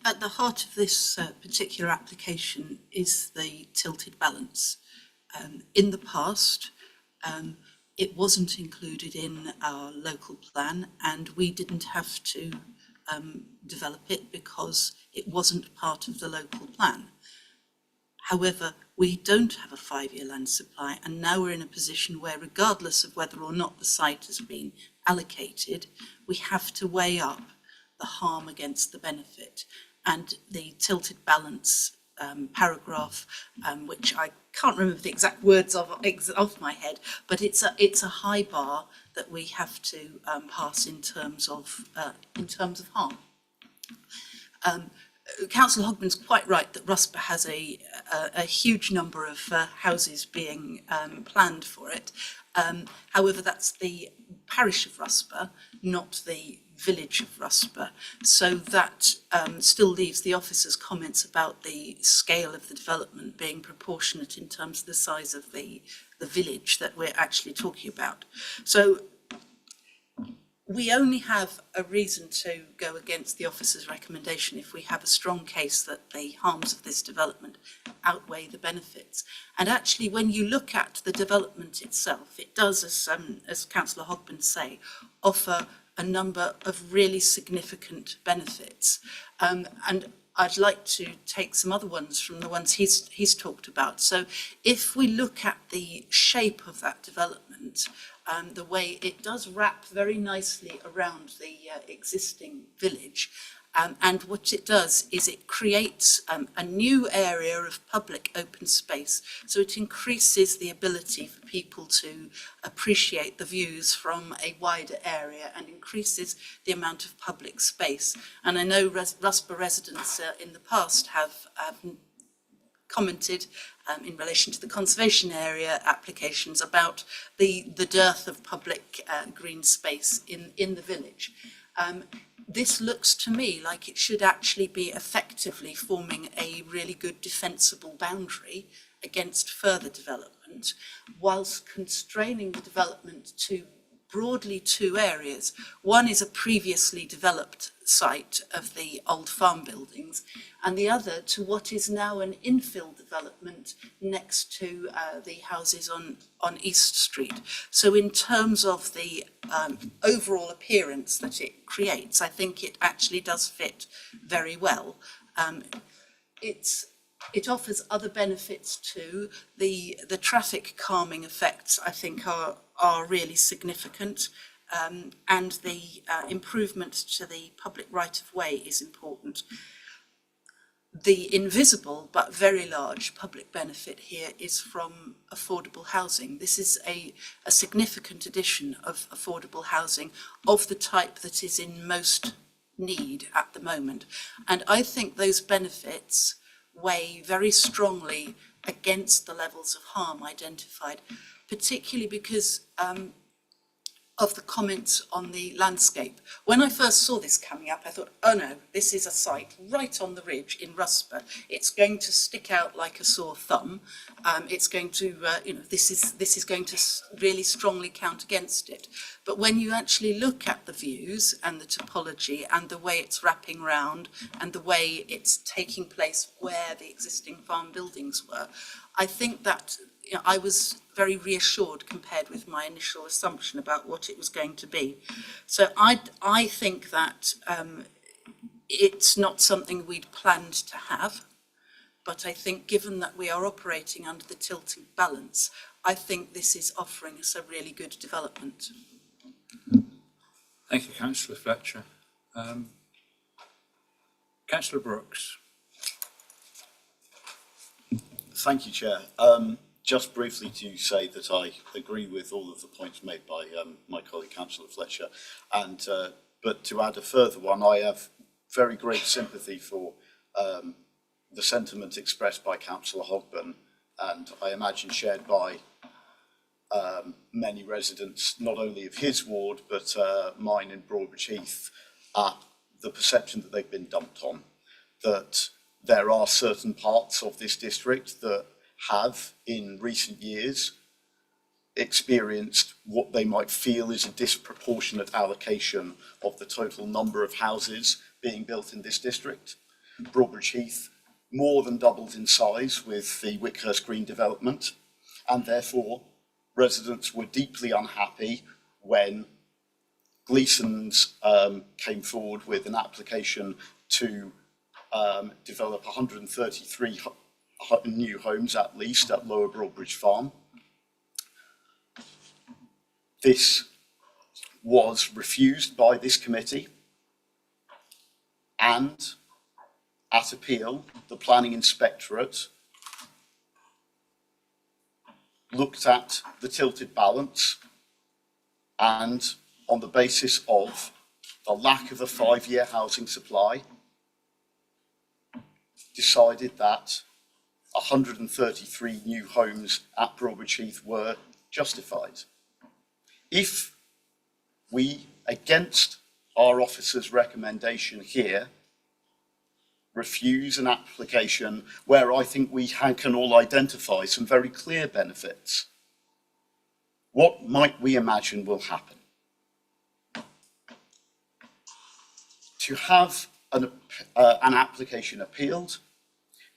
At the heart of this particular application is the tilted balance. In the past, it wasn't included in our local plan, and we didn't have to develop it because it wasn't part of the local plan. However, we don't have a 5-year land supply, and now we're in a position where, regardless of whether or not the site has been allocated, we have to weigh up the harm against the benefit. And the tilted balance paragraph, which I can't remember the exact words off my head, but it's a high bar that we have to pass in terms of harm. Councillor Hogman's quite right that Rusper has a huge number of houses being planned for it. However, that's the parish of Rusper, not the village of Rusper. So that still leaves the officer's comments about the scale of the development being proportionate in terms of the size of the village that we're actually talking about. So we only have a reason to go against the officer's recommendation if we have a strong case that the harms of this development outweigh the benefits. And actually, when you look at the development itself, it does, as Councillor Hogman say, offer a number of really significant benefits. And I'd like to take some other ones from the ones he's talked about. So if we look at the shape of that development, the way it does wrap very nicely around the existing village, and what it does is it creates a new area of public open space. So it increases the ability for people to appreciate the views from a wider area and increases the amount of public space. And I know Rusper residents in the past have commented in relation to the conservation area applications about the dearth of public green space in the village. This looks to me like it should actually be effectively forming a really good defensible boundary against further development, whilst constraining the development to broadly two areas. One is a previously developed site of the old farm buildings, and the other to what is now an infill development next to the houses on East Street. So in terms of the overall appearance that it creates, I think it actually does fit very well. It offers other benefits too. The traffic calming effects, I think, are really significant, and the improvement to the public right of way is important. The invisible but very large public benefit here is from affordable housing. This is a significant addition of affordable housing of the type that is in most need at the moment. And I think those benefits weigh very strongly against the levels of harm identified, particularly because of the comments on the landscape. When I first saw this coming up, I thought, oh no, this is a site right on the ridge in Rusper. It's going to stick out like a sore thumb. It's going to, this is going to really strongly count against it. But when you actually look at the views and the topology and the way it's wrapping round and the way it's taking place where the existing farm buildings were, I think that I was very reassured compared with my initial assumption about what it was going to be. So I think that it's not something we'd planned to have, but I think given that we are operating under the tilting balance, I think this is offering us a really good development. Thank you, Councillor Fletcher. Councillor Brooks. Thank you, Chair. Just briefly to say that I agree with all of the points made by my colleague Councillor Fletcher, and but to add a further one, I have very great sympathy for the sentiment expressed by Councillor Hogben, and I imagine shared by many residents, not only of his ward, but mine in Broadbridge Heath, at the perception that they've been dumped on, that there are certain parts of this district that have in recent years experienced what they might feel is a disproportionate allocation of the total number of houses being built in this district. Broadbridge Heath more than doubled in size with the Wickhurst Green development, and therefore residents were deeply unhappy when Gleeson's came forward with an application to develop 133 new homes at least at Lower Broadbridge Farm. This was refused by this committee, and at appeal, the Planning Inspectorate looked at the tilted balance and, on the basis of the lack of a 5-year housing supply, decided that 133 new homes at Broadbridge Heath were justified. If we, against our officer's recommendation here, refuse an application where I think we can all identify some very clear benefits, what might we imagine will happen? To have an application appealed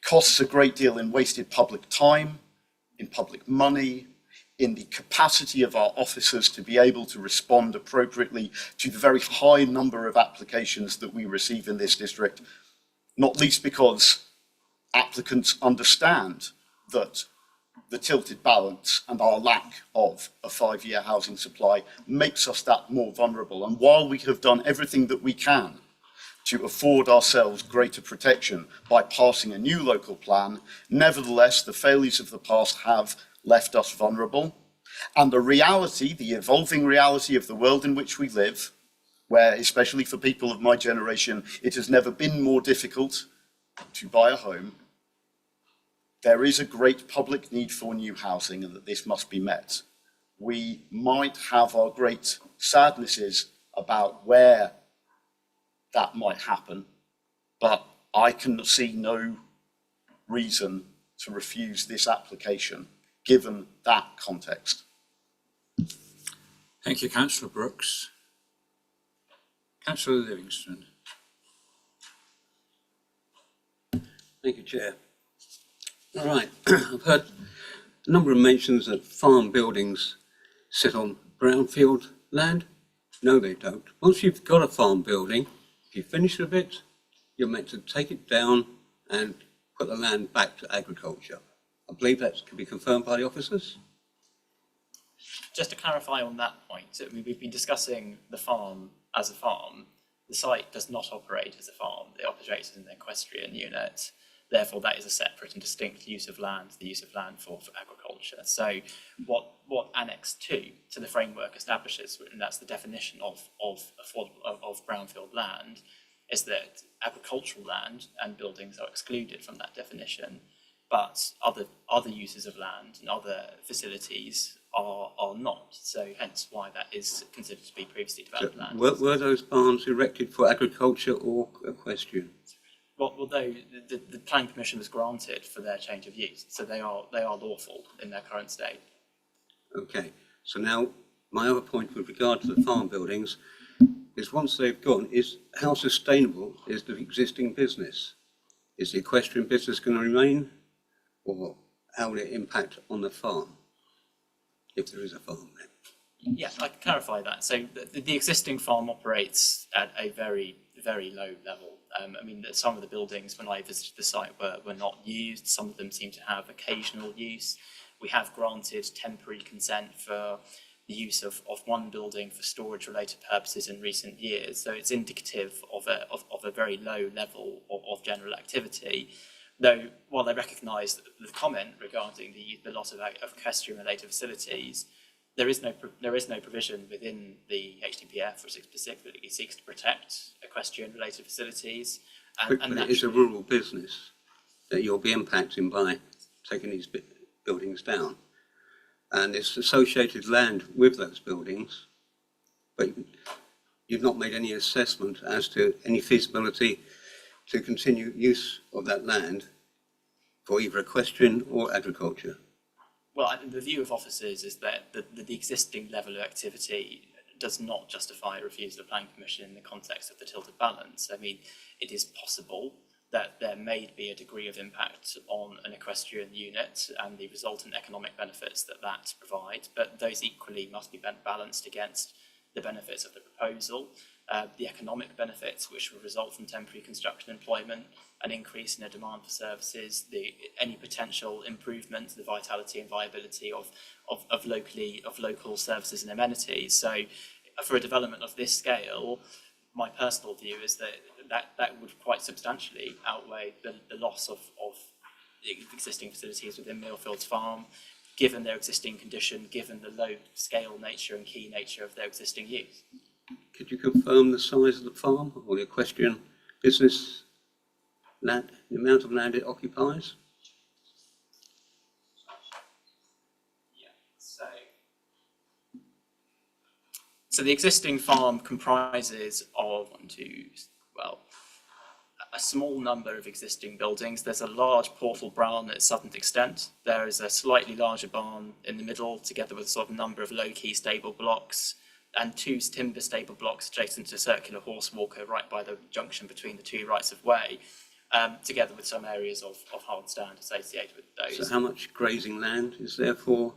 costs a great deal in wasted public time, in public money, in the capacity of our officers to be able to respond appropriately to the very high number of applications that we receive in this district, not least because applicants understand that the tilted balance and our lack of a 5-year housing supply makes us that more vulnerable. And while we have done everything that we can to afford ourselves greater protection by passing a new local plan, nevertheless, the failures of the past have left us vulnerable. And the reality, the evolving reality of the world in which we live, where, especially for people of my generation, it has never been more difficult to buy a home, there is a great public need for new housing and that this must be met. We might have our great sadnesses about where that might happen, but I can see no reason to refuse this application given that context. Thank you, Councillor Brooks. Councillor Livingston. Thank you, Chair. All right, I've heard a number of mentions that farm buildings sit on brownfield land. No, they don't. Once you've got a farm building, if you finish a bit, you're meant to take it down and put the land back to agriculture. I believe that can be confirmed by the officers. Just to clarify on that point, we've been discussing the farm as a farm. The site does not operate as a farm. It operates as an equestrian unit. Therefore, that is a separate and distinct use of land, the use of land for agriculture. So what Annex 2 to the framework establishes, and that's the definition of brownfield land, is that agricultural land and buildings are excluded from that definition, but other uses of land and other facilities are not. So hence why that is considered to be previously developed land. Were those barns erected for agriculture or equestrian? Well, although the planning permission was granted for their change of use, so they are lawful in their current state. Okay, so now my other point with regard to the farm buildings is once they've gone, is how sustainable is the existing business? Is the equestrian business going to remain, or how will it impact on the farm, if there is a farm there? Yeah, I can clarify that. So the existing farm operates at a very, very low level. I mean, some of the buildings when I visited the site were not used. Some of them seem to have occasional use. We have granted temporary consent for the use of one building for storage related purposes in recent years. So it's indicative of a very low level of general activity. Though, while I recognise the comment regarding the loss of equestrian related facilities, there is no provision within the HDPF which specifically seeks to protect equestrian related facilities. But it is a rural business that you'll be impacting by taking these buildings down. And it's associated land with those buildings, but you've not made any assessment as to any feasibility to continue use of that land for either equestrian or agriculture. Well, the view of officers is that the existing level of activity does not justify a refusal of planning permission in the context of the tilted balance. I mean, it is possible that there may be a degree of impact on an equestrian unit and the resultant economic benefits that provides, but those equally must be balanced against the benefits of the proposal. the economic benefits which would result from temporary construction employment, an increase in the demand for services, any potential improvement to the vitality and viability of local services and amenities. So for a development of this scale, my personal view is that would quite substantially outweigh the loss of the existing facilities within Millfields Farm, given their existing condition, given the low scale nature and key nature of their existing use. Could you confirm the size of the farm or the equestrian business land, the amount of land it occupies? So the existing farm comprises of a small number of existing buildings. There's a large portal barn at its southern extent. There is a slightly larger barn in the middle, together with a sort of number of low-key stable blocks, and 2 timber stable blocks adjacent to a circular horse walker right by the junction between the 2 rights of way, together with some areas of hard stand associated with those. So how much grazing land is there for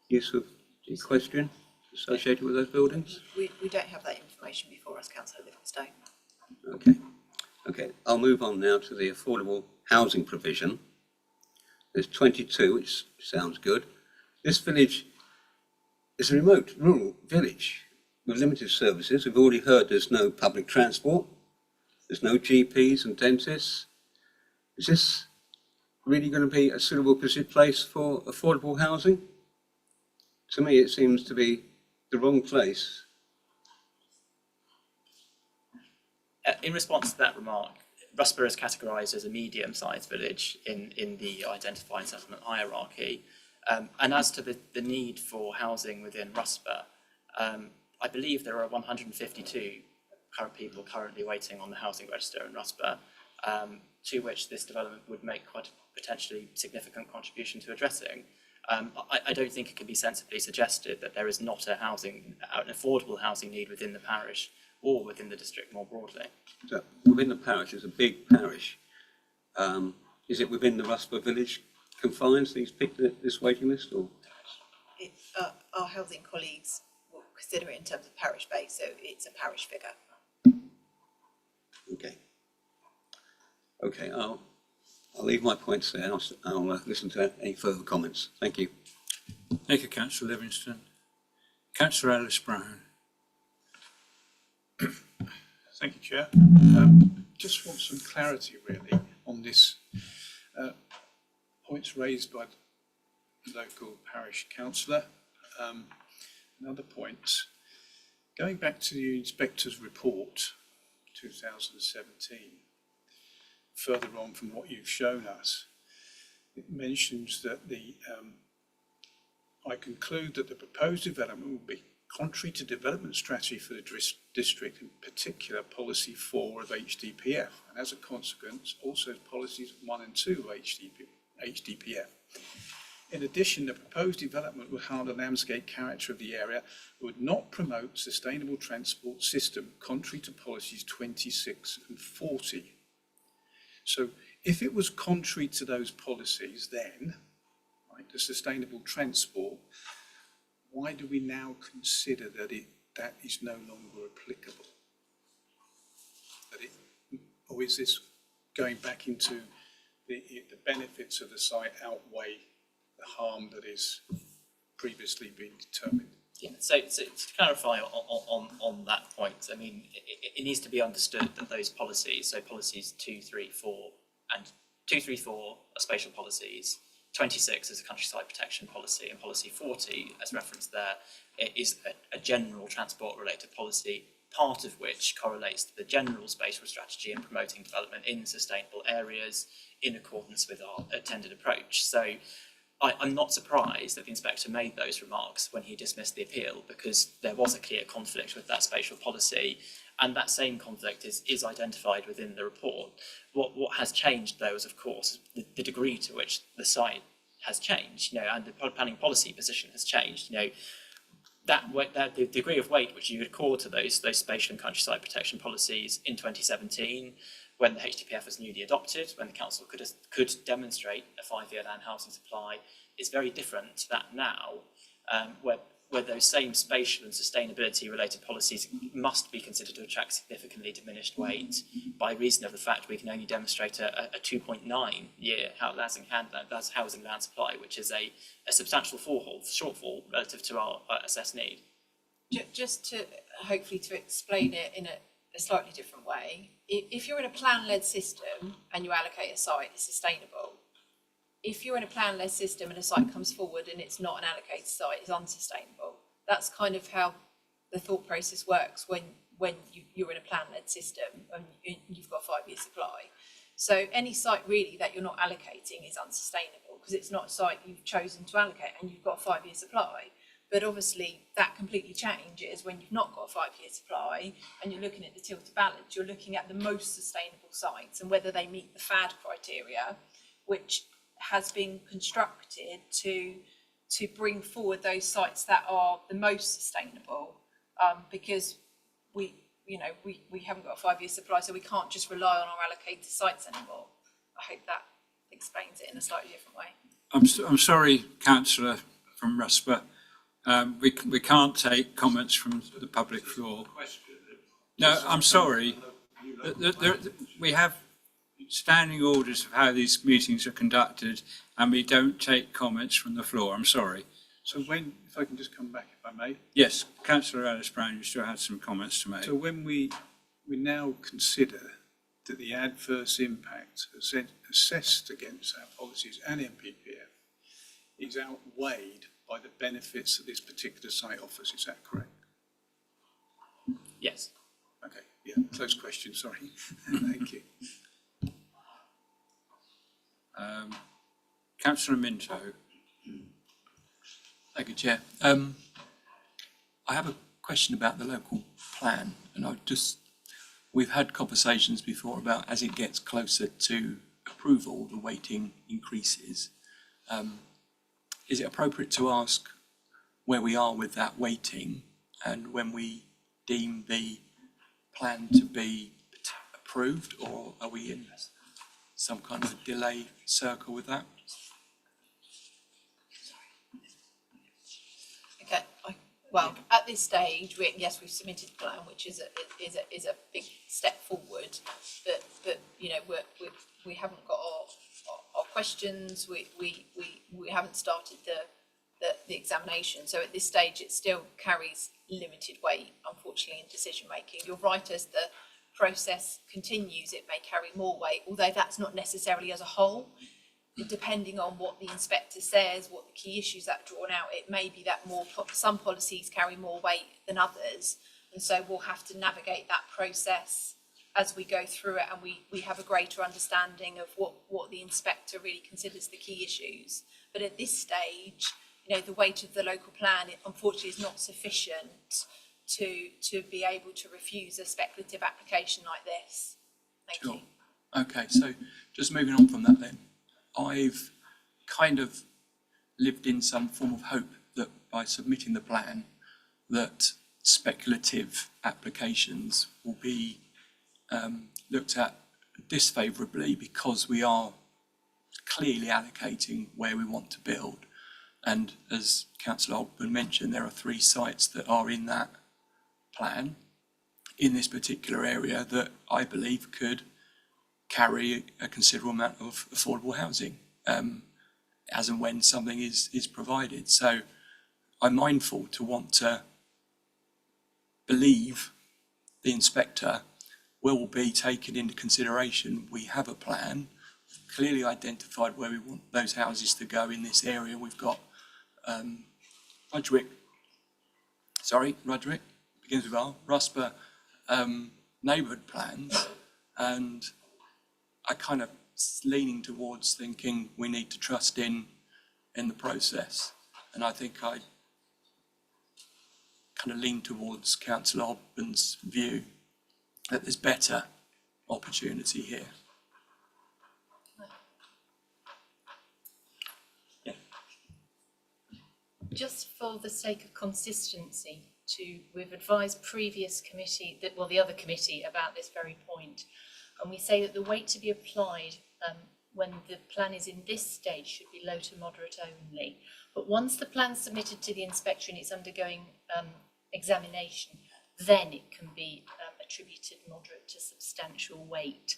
use of equestrian associated with those buildings? We don't have that information before us, Councillor Livingstone. Okay. Okay, I'll move on now to the affordable housing provision. There's 22, which sounds good. This village is a remote rural village with limited services. We've already heard there's no public transport, there's no GPs and dentists. Is this really going to be a suitable place for affordable housing? To me, it seems to be the wrong place. In response to that remark, Rusper is categorised as a medium-sized village in the identified settlement hierarchy. And as to the need for housing within Rusper, I believe there are 152 people currently waiting on the housing register in Rusper, to which this development would make quite a potentially significant contribution to addressing. I don't think it can be sensibly suggested that there is not an affordable housing need within the parish or within the district more broadly. So within the parish, it's a big parish. Is it within the Rusper village confines this waiting list, or? Our housing colleagues will consider it in terms of parish base, so it's a parish figure. Okay. Okay, I'll leave my points there. I'll listen to any further comments. Thank you. Thank you, Councillor Livingston. Councillor Alice Brown. Thank you, Chair. Just want some clarity, really, on this points raised by the local parish councillor. Another point, going back to the inspector's report, 2017, further on from what you've shown us, it mentions that I conclude that the proposed development will be contrary to development strategy for the district, in particular policy 4 of HDPF, and as a consequence also policies 1 and 2 of HDPF. In addition, the proposed development will harm the landscape character of the area, would not promote sustainable transport system contrary to policies 26 and 40. So if it was contrary to those policies then, right, the sustainable transport, why do we now consider that is no longer applicable? Or is this going back into the benefits of the site outweigh the harm that is previously been determined? Yeah, so to clarify on that point, I mean, it needs to be understood that those policies, so policies 2, 3, 4, and 2, 3, 4 are spatial policies, 26 is a countryside protection policy, and policy 40, as referenced there, is a general transport related policy, part of which correlates to the general spatial strategy in promoting development in sustainable areas in accordance with our intended approach. So I'm not surprised that the inspector made those remarks when he dismissed the appeal, because there was a clear conflict with that spatial policy, and that same conflict is identified within the report. What has changed, though, is, of course, the degree to which the site has changed, and the planning policy position has changed. That the degree of weight which you would accord to those spatial and countryside protection policies in 2017, when the HDPF was newly adopted, when the council could demonstrate a 5-year land housing supply, is very different to that now, whether those same spatial and sustainability related policies must be considered to attract significantly diminished weight by reason of the fact we can only demonstrate a 2.9 year housing land supply, which is a substantial shortfall relative to our assessed need. Just to hopefully to explain it in a slightly different way, if you're in a plan-led system and you allocate a site, it's sustainable. If you're in a plan-led system and a site comes forward and it's not an allocated site, it's unsustainable. That's kind of how the thought process works when you're in a plan-led system and you've got a 5-year supply. So any site really that you're not allocating is unsustainable because it's not a site you've chosen to allocate and you've got a 5-year supply. But obviously that completely changes when you've not got a 5-year supply and you're looking at the tilted balance. You're looking at the most sustainable sites and whether they meet the FAD criteria, which has been constructed to bring forward those sites that are the most sustainable, because we haven't got a 5-year supply, so we can't just rely on our allocated sites anymore. I hope that explains it in a slightly different way. I'm sorry, councillor from Rusper. We can't take comments from the public floor. No, I'm sorry. We have standing orders of how these meetings are conducted and we don't take comments from the floor. I'm sorry. So if I can just come back, if I may. Yes, councillor Alice Brown, you still had some comments to make. So when we now consider that the adverse impact assessed against our policies and MPPF is outweighed by the benefits that this particular site offers, is that correct? Yes. Okay, yeah, close question, sorry. Thank you. Councillor Minto. Thank you, Chair. I have a question about the local plan, and we've had conversations before about as it gets closer to approval, the weighting increases. Is it appropriate to ask where we are with that weighting and when we deem the plan to be approved, or are we in some kind of delay circle with that? Okay. Well, at this stage, we've submitted the plan, which is a big step forward. But we haven't got our questions. We haven't started the examination. So at this stage, it still carries limited weight, unfortunately, in decision making. You're right, as the process continues, it may carry more weight, although that's not necessarily as a whole. Depending on what the inspector says, what the key issues that are drawn out, it may be that some policies carry more weight than others, and so we'll have to navigate that process as we go through it, and we have a greater understanding of what the inspector really considers the key issues. But at this stage, the weight of the local plan, unfortunately, is not sufficient to be able to refuse a speculative application like this. Thank you. Okay, so just moving on from that then. I've kind of lived in some form of hope that by submitting the plan that speculative applications will be looked at disfavourably because we are clearly allocating where we want to build. And as Councillor Ogburn mentioned, there are 3 sites that are in that plan in this particular area that I believe could carry a considerable amount of affordable housing as and when something is provided. So I'm mindful to want to believe the inspector will be taken into consideration. We have a plan, clearly identified where we want those houses to go in this area. We've got Rudgwick, begins with R, Rusper neighbourhood plans, and I kind of leaning towards thinking we need to trust in the process. And I think I kind of lean towards Councillor Hobbin's view that there's better opportunity here. Yeah. Just for the sake of consistency, we've advised previous committee, the other committee about this very point. And we say that the weight to be applied when the plan is in this stage should be low to moderate only. But once the plan's submitted to the inspector and it's undergoing examination, then it can be attributed moderate to substantial weight.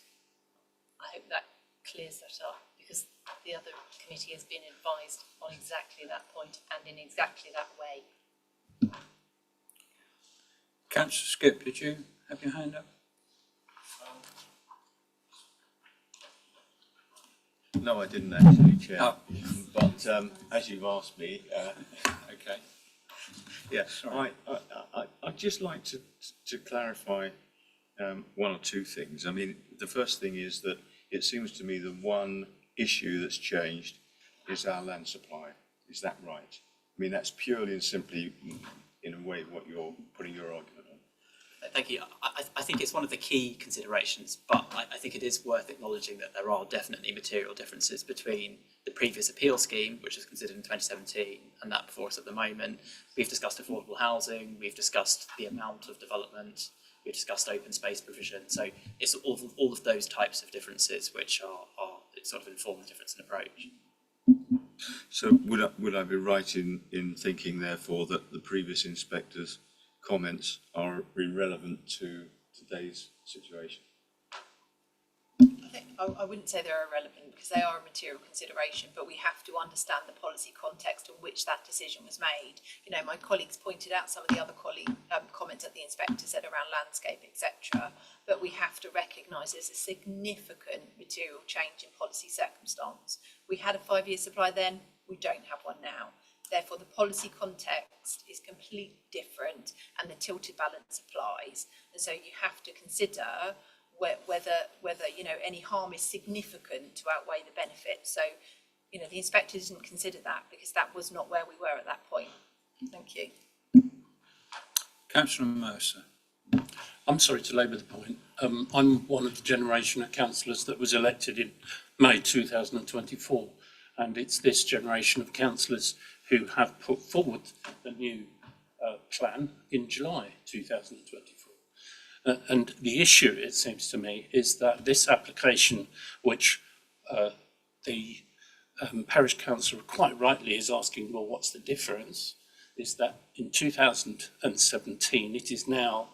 I hope that clears that up, because the other committee has been advised on exactly that point and in exactly that way. Councillor Skip, did you have your hand up? No, I didn't actually, Chair. Oh. But as you've asked me, Okay. yeah, Sorry. I'd just like to clarify one or two things. I mean, the first thing is that it seems to me the one issue that's changed is our land supply. Is that right? I mean, that's purely and simply, in a way, what you're putting your argument on. Thank you. I think it's one of the key considerations, but I think it is worth acknowledging that there are definitely material differences between the previous appeal scheme, which was considered in 2017, and that before us at the moment. We've discussed affordable housing, we've discussed the amount of development, we've discussed open space provision. So it's all of those types of differences which are sort of inform the difference in approach. So would I be right in thinking, therefore, that the previous inspector's comments are irrelevant to today's situation? I wouldn't say they're irrelevant, because they are a material consideration, but we have to understand the policy context in which that decision was made. You know, my colleagues pointed out some of the other comments that the inspector said around landscape, etc. But we have to recognise there's a significant material change in policy circumstance. We had a 5-year supply then, we don't have one now. Therefore, the policy context is completely different and the tilted balance applies. And so you have to consider whether you know, any harm is significant to outweigh the benefit. So, you know, the inspector didn't consider that because that was not where we were at that point. Thank you. Councillor Mercer. I'm sorry to labour the point. I'm one of the generation of councillors that was elected in May 2024, and it's this generation of councillors who have put forward the new plan in July 2024. And the issue, it seems to me, is that this application, which the parish council quite rightly is asking, well, what's the difference, is that in 2017, it is now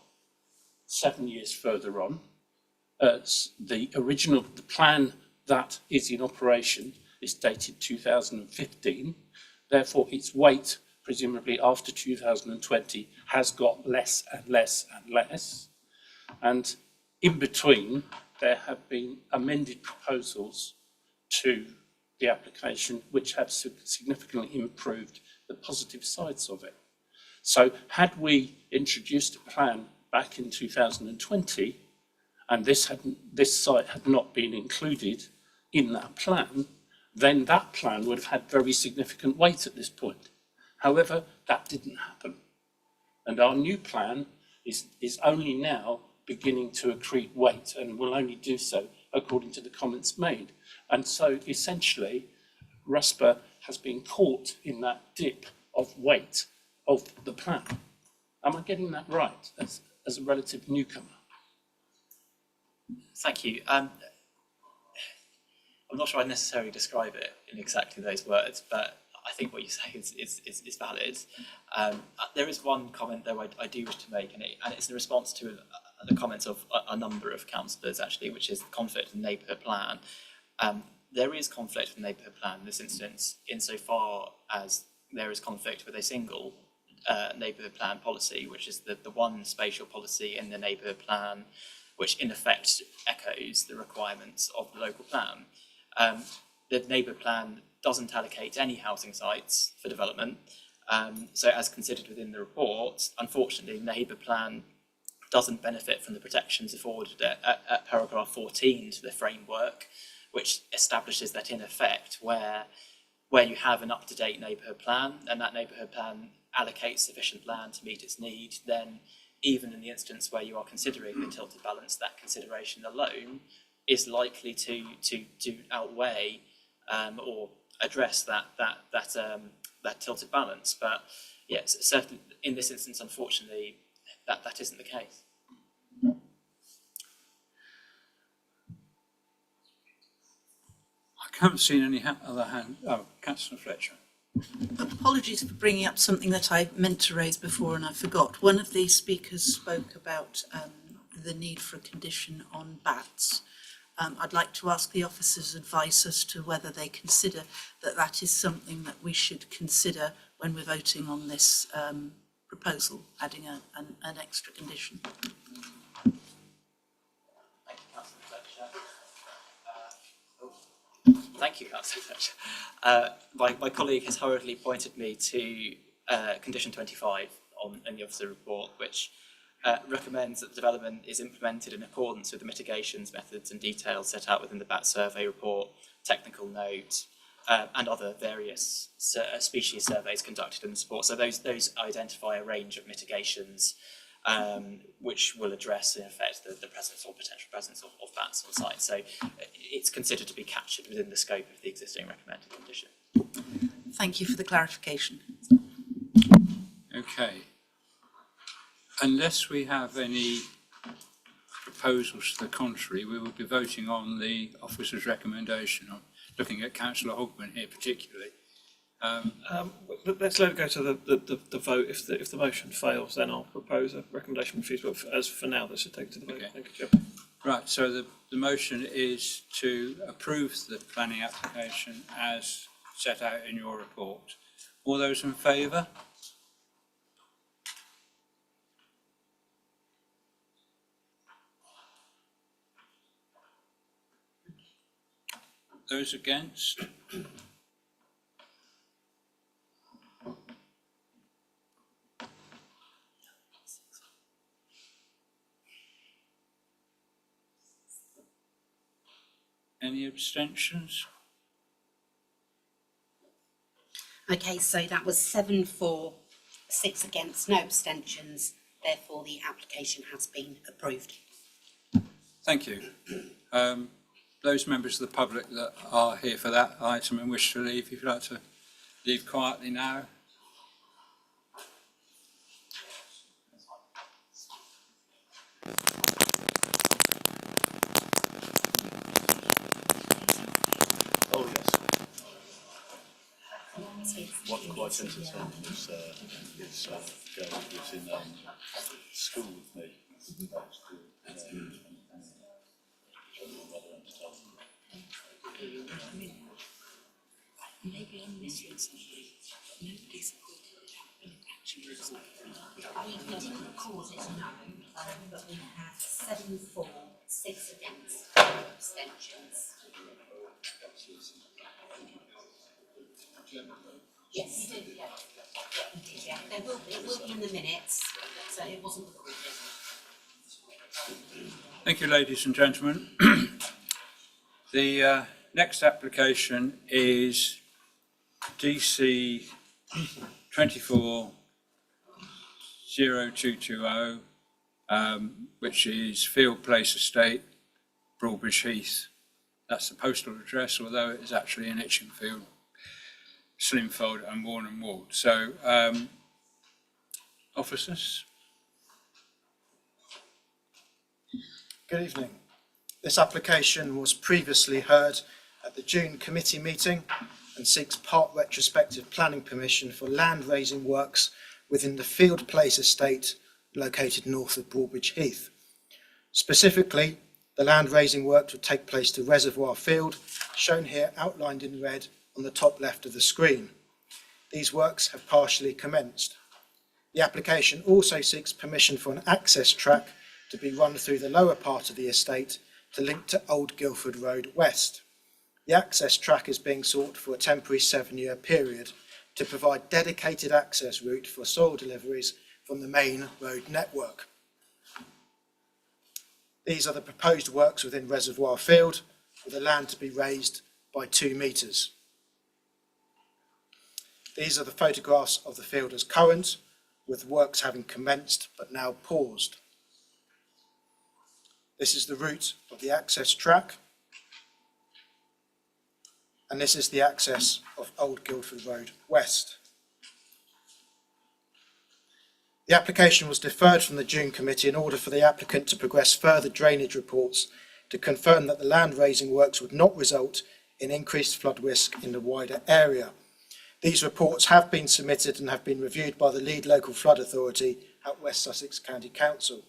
7 years further on. The plan that is in operation is dated 2015. Therefore, its weight, presumably after 2020, has got less and less and less. And in between, there have been amended proposals to the application which have significantly improved the positive sides of it. So had we introduced a plan back in 2020 and this site had not been included in that plan, then that plan would have had very significant weight at this point. However, that didn't happen. And our new plan is only now beginning to accrete weight and will only do so according to the comments made. And so essentially, RUSPA has been caught in that dip of weight of the plan. Am I getting that right as a relative newcomer? Thank you. I'm not sure I'd necessarily describe it in exactly those words, but I think what you say is valid. There is one comment though I do wish to make, and it's in response to the comments of a number of councillors actually, which is conflict with the neighbourhood plan. There is conflict with the neighbourhood plan in this instance, insofar as there is conflict with a single neighbourhood plan policy, which is the one spatial policy in the neighbourhood plan, which in effect echoes the requirements of the local plan. The neighbourhood plan doesn't allocate any housing sites for development. So as considered within the report, unfortunately, the neighbourhood plan doesn't benefit from the protections afforded at paragraph 14 to the framework, which establishes that in effect where you have an up-to-date neighbourhood plan and that neighbourhood plan allocates sufficient land to meet its need, then even in the instance where you are considering the tilted balance, that consideration alone is likely to outweigh or address that tilted balance. But yes, certainly in this instance, unfortunately, that isn't the case. haven't seen any other hand. Oh, Councillor Fletcher. Apologies for bringing up something that I meant to raise before and I forgot. One of the speakers spoke about the need for a condition on bats. I'd like to ask the officers' advice as to whether they consider that that is something that we should consider when we're voting on this proposal, adding an extra condition. Thank you, Councillor Fletcher. My colleague has hurriedly pointed me to condition 25 in the officer report, which recommends that the development is implemented in accordance with the mitigations, methods and details set out within the BAT survey report, technical note, and other various species surveys conducted in the support. So those identify a range of mitigations which will address, in effect, the presence or potential presence of bats on site. So it's considered to be captured within the scope of the existing recommended condition. Thank you for the clarification. Okay. Unless we have any proposals to the contrary, we will be voting on the officer's recommendation. I'm looking at Councillor Hogman here particularly. Let's let it go to the vote. If the motion fails, then I'll propose a recommendation for feasibility. But as for now, let's just take it to the vote. Okay. Thank you, Chair. Right, so the motion is to approve the planning application as set out in your report. All those in favour? Those against? Any abstentions? Okay, so that was 7 for, 6 against, no abstentions. Therefore, the application has been approved. Thank you. Those members of the public that are here for that item and wish to leave, if you'd like to leave quietly now. Oh, yes. What quite entertained was his girl who was in school with me. Maybe I'm missing something. Nobody's we didn't record it, no, but we had 7 for, 6 against, no abstentions. Yes, you did, yeah. Yeah, you did, yeah. It will be in the minutes, so it wasn't recorded. Thank you, ladies and gentlemen. The next application is DC 240220, which is Field Place Estate, Broadbridge Heath. That's the postal address, although it is actually in Itchingfield, Slimfold and Warnham Ward. So, officers. Good evening. This application was previously heard at the June committee meeting and seeks part retrospective planning permission for land raising works within the Field Place estate located north of Broadbridge Heath. Specifically, the land raising work would take place to Reservoir Field, shown here outlined in red on the top left of the screen. These works have partially commenced. The application also seeks permission for an access track to be run through the lower part of the estate to link to Old Guildford Road West. The access track is being sought for a temporary 7-year period to provide dedicated access route for soil deliveries from the main road network. These are the proposed works within Reservoir Field, with the land to be raised by 2 metres. These are the photographs of the field as current, with works having commenced but now paused. This is the route of the access track, and this is the access of Old Guildford Road West. The application was deferred from the June committee in order for the applicant to progress further drainage reports to confirm that the land raising works would not result in increased flood risk in the wider area. These reports have been submitted and have been reviewed by the lead local flood authority at West Sussex County Council.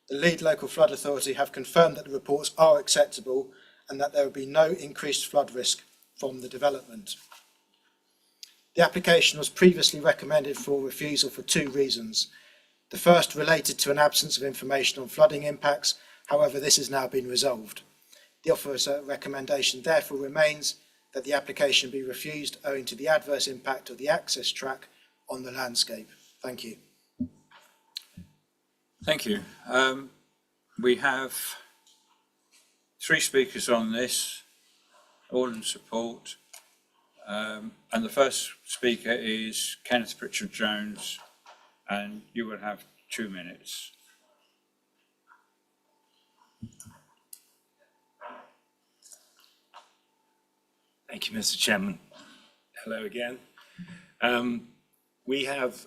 The lead local flood authority have confirmed that the reports are acceptable and that there will be no increased flood risk from the development. The application was previously recommended for refusal for two reasons. The first related to an absence of information on flooding impacts. However, this has now been resolved. The offerer's recommendation therefore remains that the application be refused owing to the adverse impact of the access track on the landscape. Thank you. Thank you. We have 3 speakers on this, all in support. And the first speaker is Kenneth Pritchard-Jones, and you will have 2 minutes. Thank you, Mr. Chairman. Hello again. We have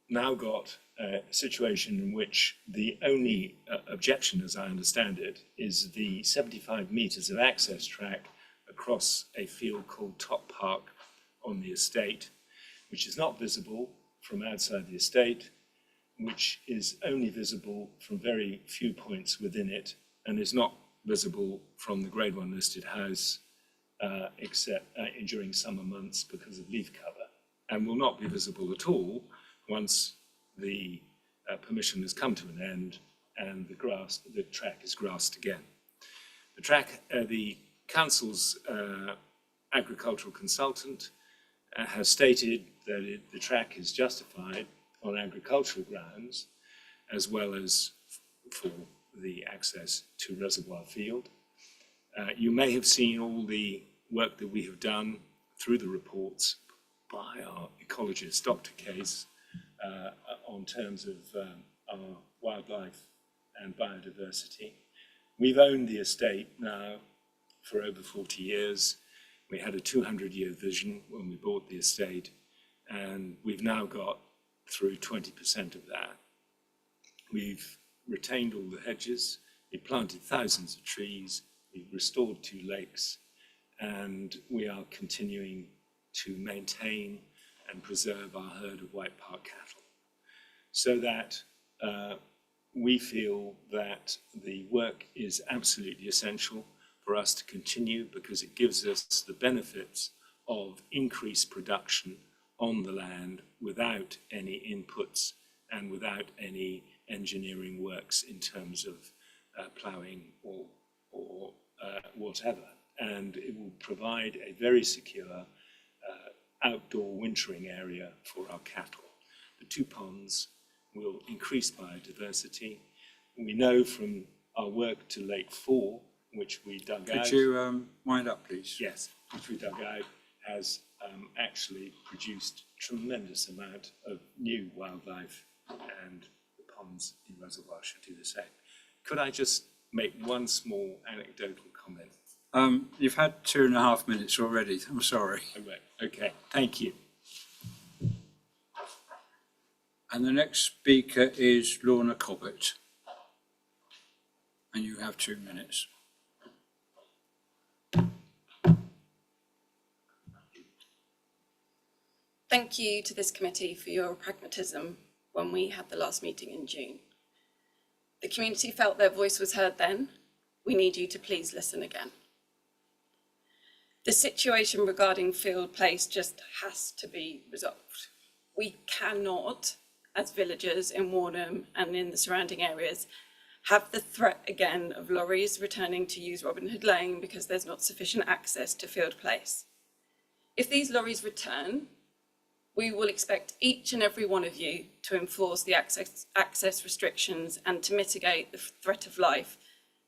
now got a situation in which the only objection, as I understand it, is the 75 metres of access track across a field called Top Park on the estate, which is not visible from outside the estate, which is only visible from very few points within it, and is not visible from the Grade 1 listed house except during summer months because of leaf cover, and will not be visible at all once the permission has come to an end and the track is grassed again. The council's agricultural consultant has stated that the track is justified on agricultural grounds as well as for the access to Reservoir Field. You may have seen all the work that we have done through the reports by our ecologist, Dr. Case, on terms of our wildlife and biodiversity. We've owned the estate now for over 40 years. We had a 200-year vision when we bought the estate, and we've now got through 20% of that. We've retained all the hedges, we've planted thousands of trees, we've restored 2 lakes, and we are continuing to maintain and preserve our herd of white park cattle. So that we feel that the work is absolutely essential for us to continue because it gives us the benefits of increased production on the land without any inputs and without any engineering works in terms of ploughing or whatever. And it will provide a very secure outdoor wintering area for our cattle. The 2 ponds will increase biodiversity. We know from our work to Lake 4, which we dug out. Could you wind up, please? Yes, which we dug out, has actually produced tremendous amount of new wildlife, and the ponds in Reservoir should do the same. Could I just make one small anecdotal comment? You've had 2.5 minutes already. I'm sorry. Oh, right. Okay, thank you. And the next speaker is Lorna Cobbett. And you have 2 minutes. Thank you to this committee for your pragmatism when we had the last meeting in June. The community felt their voice was heard then. We need you to please listen again. The situation regarding Field Place just has to be resolved. We cannot, as villagers in Horsham and in the surrounding areas, have the threat again of lorries returning to use Robin Hood Lane because there's not sufficient access to Field Place. If these lorries return, we will expect each and every one of you to enforce the access restrictions and to mitigate the threat of life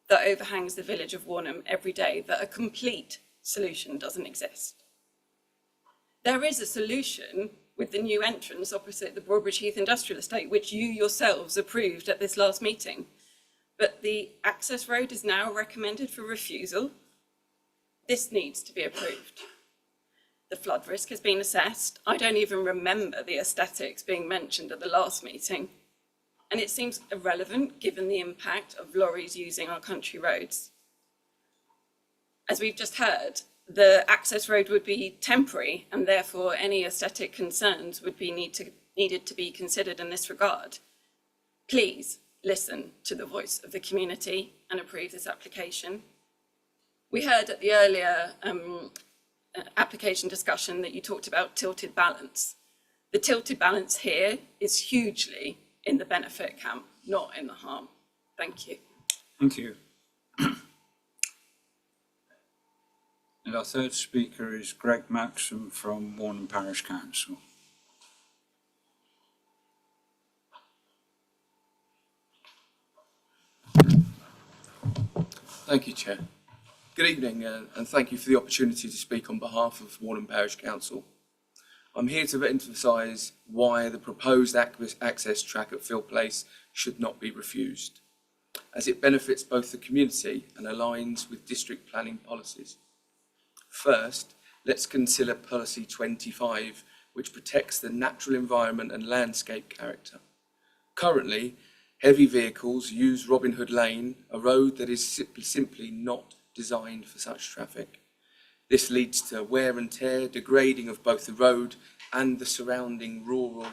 that overhangs the village of Horsham every day, that a complete solution doesn't exist. There is a solution with the new entrance opposite the Broadbridge Heath Industrial Estate, which you yourselves approved at this last meeting. But the access road is now recommended for refusal. This needs to be approved. The flood risk has been assessed. I don't even remember the aesthetics being mentioned at the last meeting. And it seems irrelevant given the impact of lorries using our country roads. As we've just heard, the access road would be temporary and therefore any aesthetic concerns would be needed to be considered in this regard. Please listen to the voice of the community and approve this application. We heard at the earlier application discussion that you talked about tilted balance. The tilted balance here is hugely in the benefit camp, not in the harm. Thank you. Thank you. And our third speaker is Greg Maxim from Warnham Parish Council. Thank you, Chair. Good evening, and thank you for the opportunity to speak on behalf of Warnham Parish Council. I'm here to emphasise why the proposed access track at Field Place should not be refused, as it benefits both the community and aligns with district planning policies. First, let's consider Policy 25, which protects the natural environment and landscape character. Currently, heavy vehicles use Robin Hood Lane, a road that is simply not designed for such traffic. This leads to wear and tear, degrading of both the road and the surrounding rural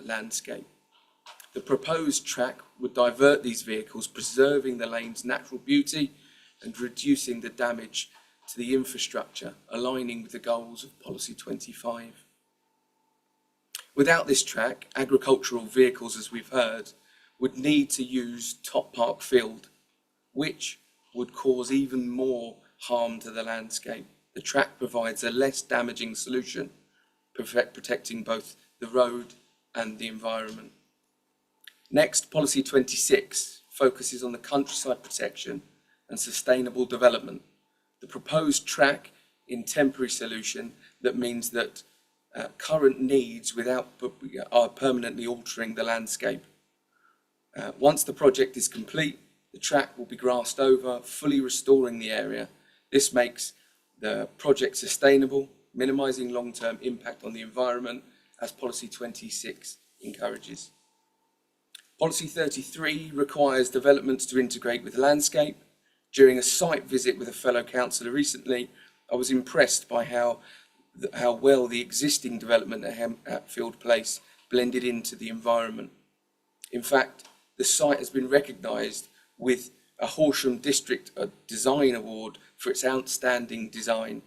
landscape. The proposed track would divert these vehicles, preserving the lane's natural beauty and reducing the damage to the infrastructure, aligning with the goals of Policy 25. Without this track, agricultural vehicles, as we've heard, would need to use Top Park Field, which would cause even more harm to the landscape. The track provides a less damaging solution, protecting both the road and the environment. Next, Policy 26 focuses on the countryside protection and sustainable development. The proposed track in temporary solution that means that current needs are permanently altering the landscape. Once the project is complete, the track will be grassed over, fully restoring the area. This makes the project sustainable, minimising long-term impact on the environment, as Policy 26 encourages. Policy 33 requires developments to integrate with landscape. During a site visit with a fellow councillor recently, I was impressed by how well the existing development at Field Place blended into the environment. In fact, the site has been recognised with a Horsham District Design Award for its outstanding design.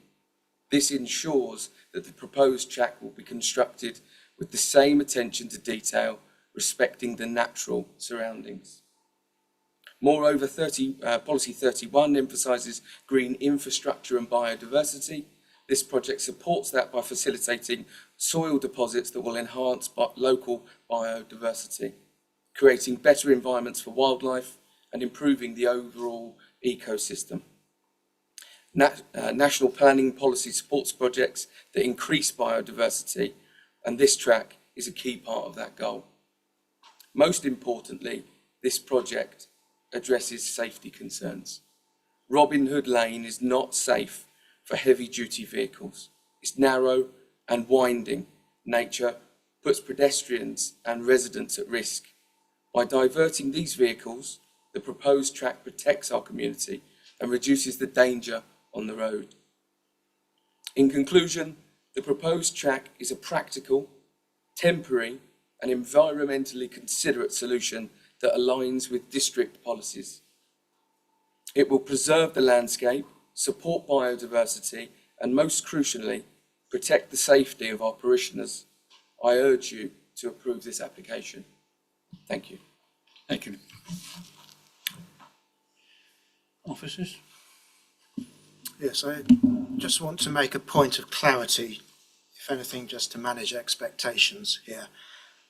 This ensures that the proposed track will be constructed with the same attention to detail, respecting the natural surroundings. Moreover, Policy 31 emphasises green infrastructure and biodiversity. This project supports that by facilitating soil deposits that will enhance local biodiversity, creating better environments for wildlife and improving the overall ecosystem. National planning policy supports projects that increase biodiversity, and this track is a key part of that goal. Most importantly, this project addresses safety concerns. Robin Hood Lane is not safe for heavy-duty vehicles. Its narrow and winding nature puts pedestrians and residents at risk. By diverting these vehicles, the proposed track protects our community and reduces the danger on the road. In conclusion, the proposed track is a practical, temporary and environmentally considerate solution that aligns with district policies. It will preserve the landscape, support biodiversity and, most crucially, protect the safety of our parishioners. I urge you to approve this application. Thank you. Thank you. Officers? Yes, I just want to make a point of clarity, if anything, just to manage expectations here.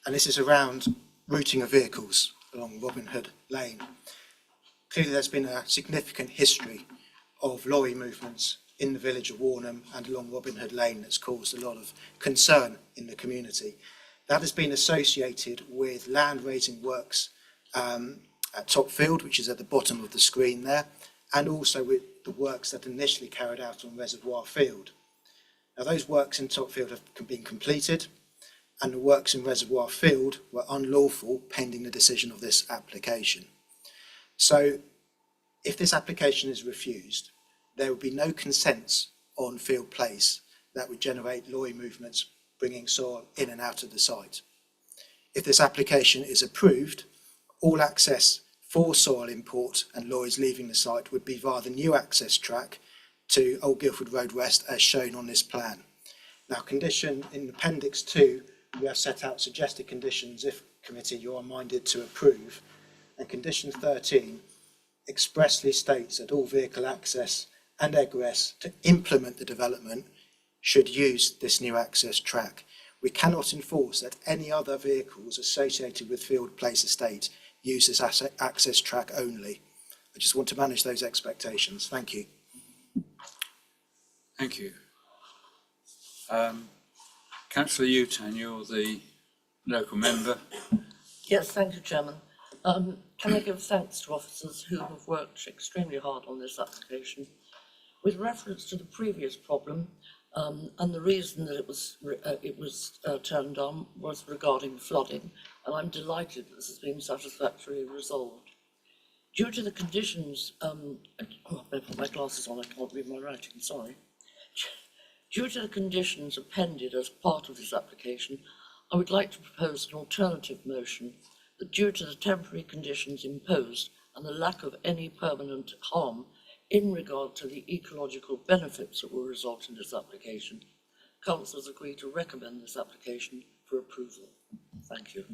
And this is around routing of vehicles along Robin Hood Lane. Clearly there's been a significant history of lorry movements in the village of Warnham and along Robin Hood Lane that's caused a lot of concern in the community. That has been associated with land raising works at Topfield, which is at the bottom of the screen there, and also with the works that initially carried out on Reservoir Field. Now those works in Topfield have been completed, and the works in Reservoir Field were unlawful pending the decision of this application. So if this application is refused, there would be no consents on Field Place that would generate lorry movements bringing soil in and out of the site. If this application is approved, all access for soil import and lorries leaving the site would be via the new access track to Old Guildford Road West as shown on this plan. Now, condition in Appendix 2, we have set out suggested conditions if committee you are minded to approve, and condition 13 expressly states that all vehicle access and egress to implement the development should use this new access track. We cannot enforce that any other vehicles associated with Field Place Estate use this access track only. I just want to manage those expectations. Thank you. Thank you. Councillor Utan, you're the local member. Yes, thank you, Chairman. Can I give thanks to officers who have worked extremely hard on this application? With reference to the previous problem, and the reason that it was turned on was regarding flooding, and I'm delighted that this has been satisfactorily resolved. Due to the conditions, I better put my glasses on, I can't read my writing, sorry. Due to the conditions appended as part of this application, I would like to propose an alternative motion that due to the temporary conditions imposed and the lack of any permanent harm in regard to the ecological benefits that will result in this application, councillors agree to recommend this application for approval. Thank you.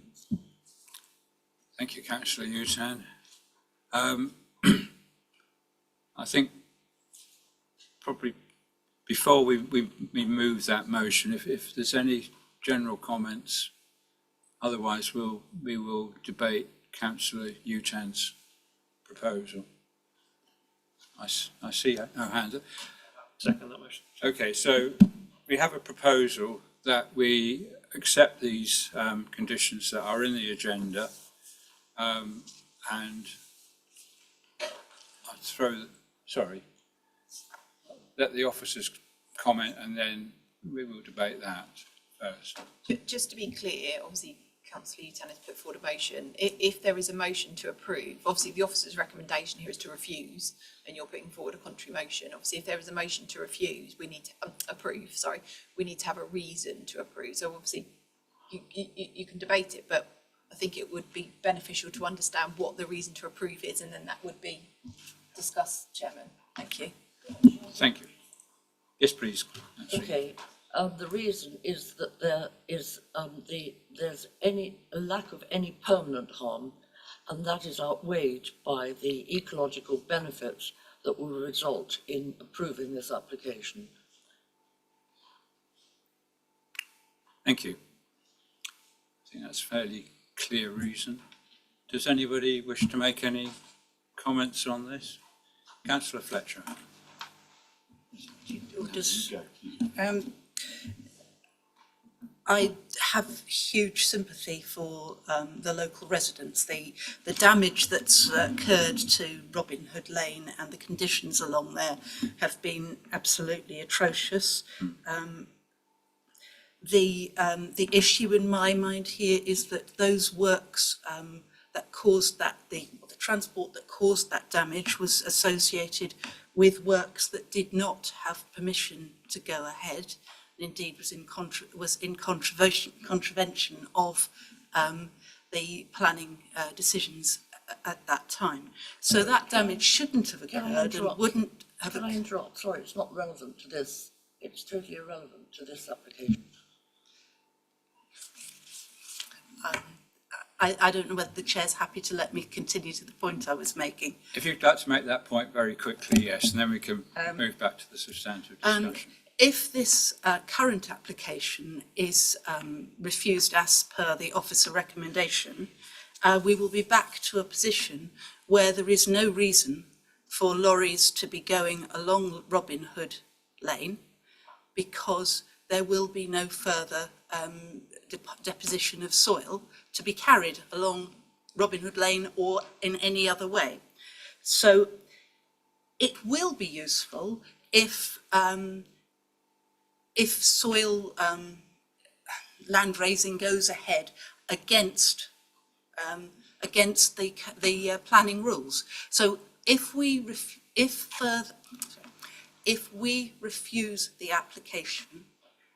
Thank you, Councillor Utan. I think probably before we move that motion, if there's any general comments, otherwise we will debate Councillor Utan's proposal. I see no hand up. Second that motion. Okay, so we have a proposal that we accept these conditions that are in the agenda, and let the officers comment and then we will debate that first. Just to be clear, obviously Councillor Utan has put forward a motion. If there is a motion to approve, obviously the officer's recommendation here is to refuse, and you're putting forward a contrary motion. Obviously, if there is a motion to refuse, we need to approve. Sorry, we need to have a reason to approve. So obviously, you can debate it, but I think it would be beneficial to understand what the reason to approve is, and then that would be discussed, Chairman. Thank you. Thank you. Yes, please. Okay. The reason is that there is there's a lack of any permanent harm, and that is outweighed by the ecological benefits that will result in approving this application. Thank you. I think that's a fairly clear reason. Does anybody wish to make any comments on this? Councillor Fletcher. I have huge sympathy for the local residents. The damage that's occurred to Robin Hood Lane and the conditions along there have been absolutely atrocious. The issue in my mind here is that those works that caused that, the transport that caused that damage was associated with works that did not have permission to go ahead, and indeed was in contravention of the planning decisions at that time. So that damage shouldn't have occurred and wouldn't have. Can I interrupt? Sorry, it's not relevant to this. It's totally irrelevant to this application. I don't know whether the chair's happy to let me continue to the point I was making. If you'd like to make that point very quickly, yes, and then we can move back to the substantive discussion. If this current application is refused as per the officer recommendation, we will be back to a position where there is no reason for lorries to be going along Robin Hood Lane, because there will be no further deposition of soil to be carried along Robin Hood Lane or in any other way. So it will be useful if soil land raising goes ahead against the planning rules. So if if we refuse the application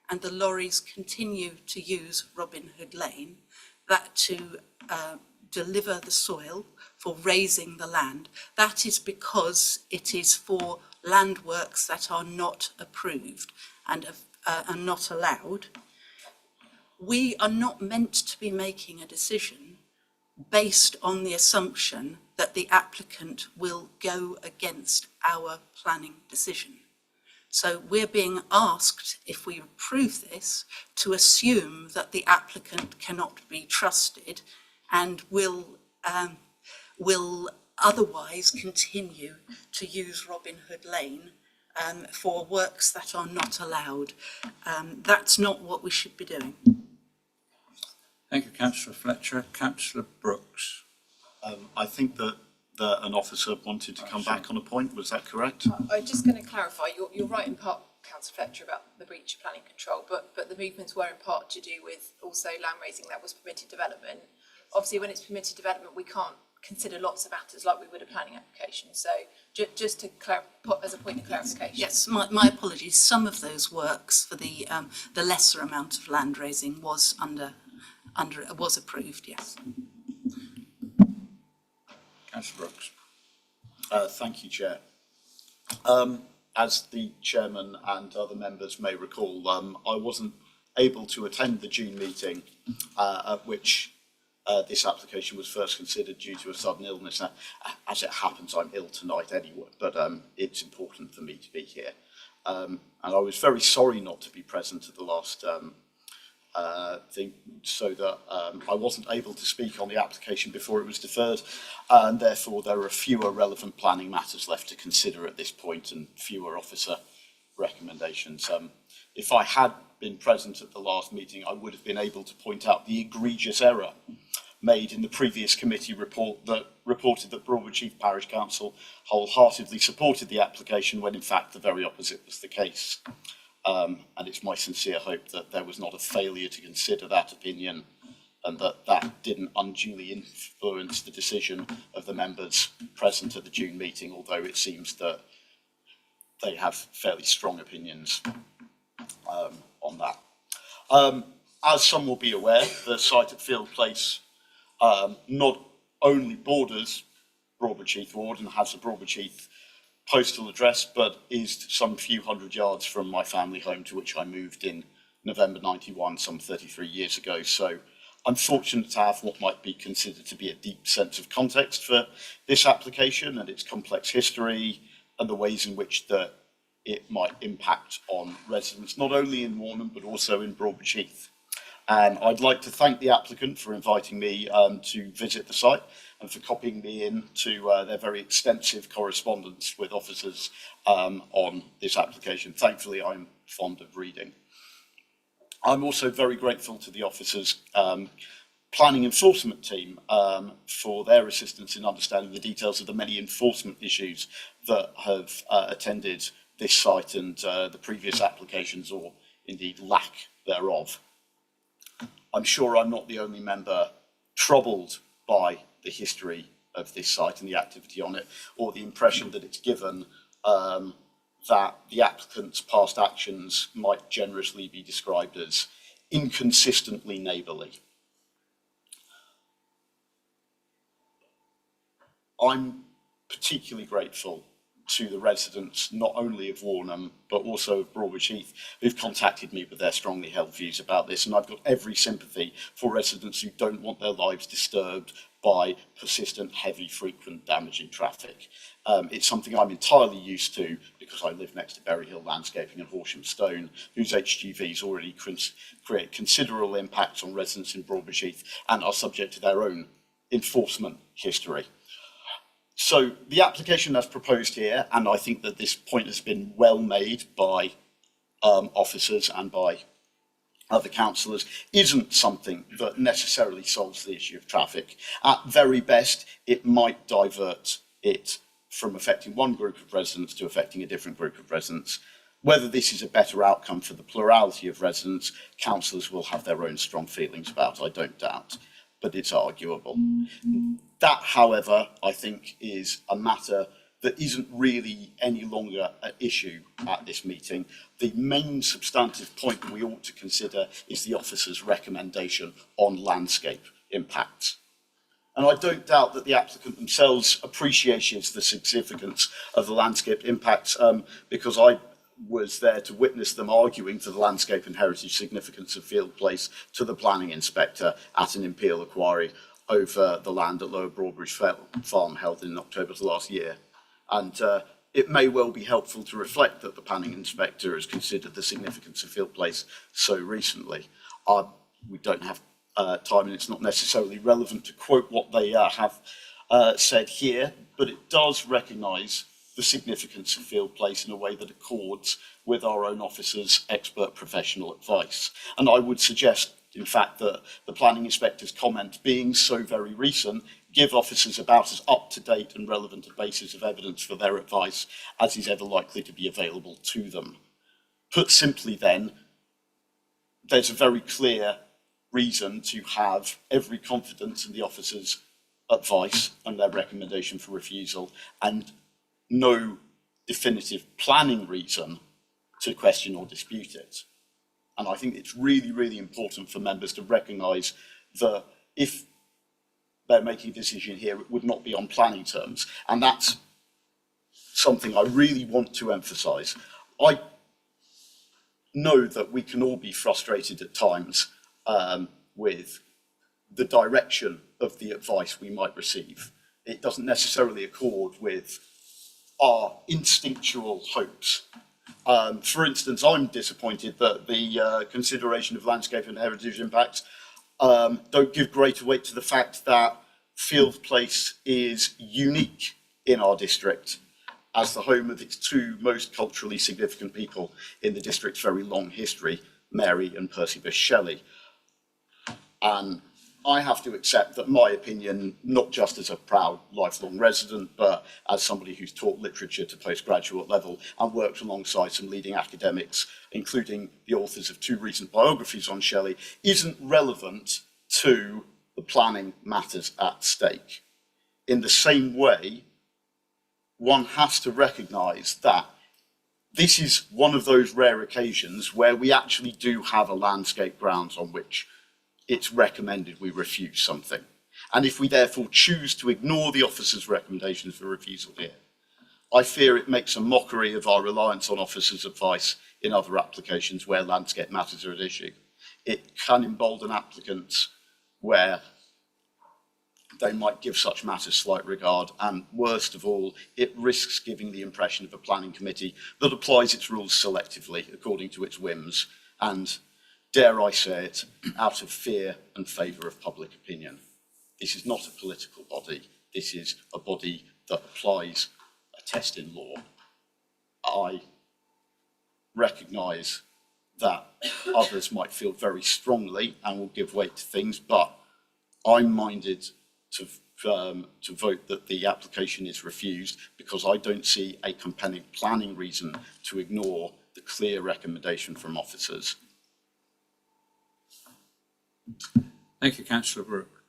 and the lorries continue to use Robin Hood Lane, that to deliver the soil for raising the land, that is because it is for land works that are not approved and are not allowed. We are not meant to be making a decision based on the assumption that the applicant will go against our planning decision. So we're being asked, if we approve this, to assume that the applicant cannot be trusted and will otherwise continue to use Robin Hood Lane for works that are not allowed. That's not what we should be doing. Thank you, Councillor Fletcher. Councillor Brooks. I think that an officer wanted to come back on a point. Was that correct? I'm just going to clarify, you're right in part, Councillor Fletcher, about the breach of planning control, but the movements were in part to do with also land raising that was permitted development. Obviously, when it's permitted development, we can't consider lots of matters like we would a planning application. So just to put as a point of clarification. Yes, my apologies. Some of those works for the lesser amount of land raising was was approved. Yes. Councillor Brooks. Thank you, Chair. As the Chairman and other members may recall, I wasn't able to attend the June meeting at which this application was first considered due to a sudden illness. Now, as it happens, I'm ill tonight anyway, but it's important for me to be here. And I was very sorry not to be present at the last thing, so that I wasn't able to speak on the application before it was deferred, and therefore there are fewer relevant planning matters left to consider at this point and fewer officer recommendations. If I had been present at the last meeting, I would have been able to point out the egregious error made in the previous committee report that reported that Broadwood Chief Parish Council wholeheartedly supported the application when in fact the very opposite was the case. And it's my sincere hope that there was not a failure to consider that opinion and that that didn't unduly influence the decision of the members present at the June meeting, although it seems that they have fairly strong opinions on that. As some will be aware, the site at Field Place not only borders Broadwood Heath Ward and has a Broadwood Heath postal address, but is some few hundred yards from my family home, to which I moved in November 91, some 33 years ago. So I'm fortunate to have what might be considered to be a deep sense of context for this application and its complex history and the ways in which it might impact on residents, not only in Warnham, but also in Broadwood Heath. And I'd like to thank the applicant for inviting me to visit the site and for copying me in to their very extensive correspondence with officers on this application. Thankfully, I'm fond of reading. I'm also very grateful to the officers' planning enforcement team for their assistance in understanding the details of the many enforcement issues that have attended this site and the previous applications, or indeed lack thereof. I'm sure I'm not the only member troubled by the history of this site and the activity on it, or the impression that it's given that the applicant's past actions might generously be described as inconsistently neighbourly. I'm particularly grateful to the residents, not only of Warnham, but also of Broadwood Heath, who've contacted me with their strongly held views about this. And I've got every sympathy for residents who don't want their lives disturbed by persistent, heavy, frequent damaging traffic. It's something I'm entirely used to because I live next to Berry Hill Landscaping and Horsham Stone, whose HGVs already create considerable impacts on residents in Broadwood Heath and are subject to their own enforcement history. So the application as proposed here, and I think that this point has been well made by officers and by other councillors, isn't something that necessarily solves the issue of traffic. At very best, it might divert it from affecting one group of residents to affecting a different group of residents. Whether this is a better outcome for the plurality of residents, councillors will have their own strong feelings about, I don't doubt, but it's arguable. That, however, I think is a matter that isn't really any longer an issue at this meeting. The main substantive point that we ought to consider is the officer's recommendation on landscape impacts. And I don't doubt that the applicant themselves appreciates the significance of the landscape impacts, because I was there to witness them arguing for the landscape and heritage significance of Field Place to the planning inspector at an Imperial Inquiry over the land at Lower Broadbridge Farm held in October of last year. And it may well be helpful to reflect that the planning inspector has considered the significance of Field Place so recently. We don't have time, and it's not necessarily relevant to quote what they have said here, but it does recognise the significance of Field Place in a way that accords with our own officers' expert professional advice. And I would suggest, in fact, that the planning inspector's comment, being so very recent, give officers about as up-to-date and relevant a basis of evidence for their advice as is ever likely to be available to them. Put simply then, there's a very clear reason to have every confidence in the officer's advice and their recommendation for refusal, and no definitive planning reason to question or dispute it. And I think it's really, really important for members to recognise that if they're making a decision here, it would not be on planning terms. And that's something I really want to emphasise. I know that we can all be frustrated at times with the direction of the advice we might receive. It doesn't necessarily accord with our instinctual hopes. For instance, I'm disappointed that the consideration of landscape and heritage impacts don't give greater weight to the fact that Field Place is unique in our district as the home of its two most culturally significant people in the district's very long history, Mary and Percy Bysshe Shelley. And I have to accept that my opinion, not just as a proud lifelong resident, but as somebody who's taught literature to postgraduate level and worked alongside some leading academics, including the authors of 2 recent biographies on Shelley, isn't relevant to the planning matters at stake. In the same way, one has to recognise that this is one of those rare occasions where we actually do have a landscape grounds on which it's recommended we refuse something. And if we therefore choose to ignore the officer's recommendations for refusal here, I fear it makes a mockery of our reliance on officers' advice in other applications where landscape matters are at issue. It can embolden applicants where they might give such matters slight regard, and worst of all, it risks giving the impression of a planning committee that applies its rules selectively according to its whims, and dare I say it, out of fear and favour of public opinion. This is not a political body. This is a body that applies a test in law. I recognise that others might feel very strongly and will give weight to things, but I'm minded to vote that the application is refused because I don't see a compelling planning reason to ignore the clear recommendation from officers. Thank you, Councillor Brooke.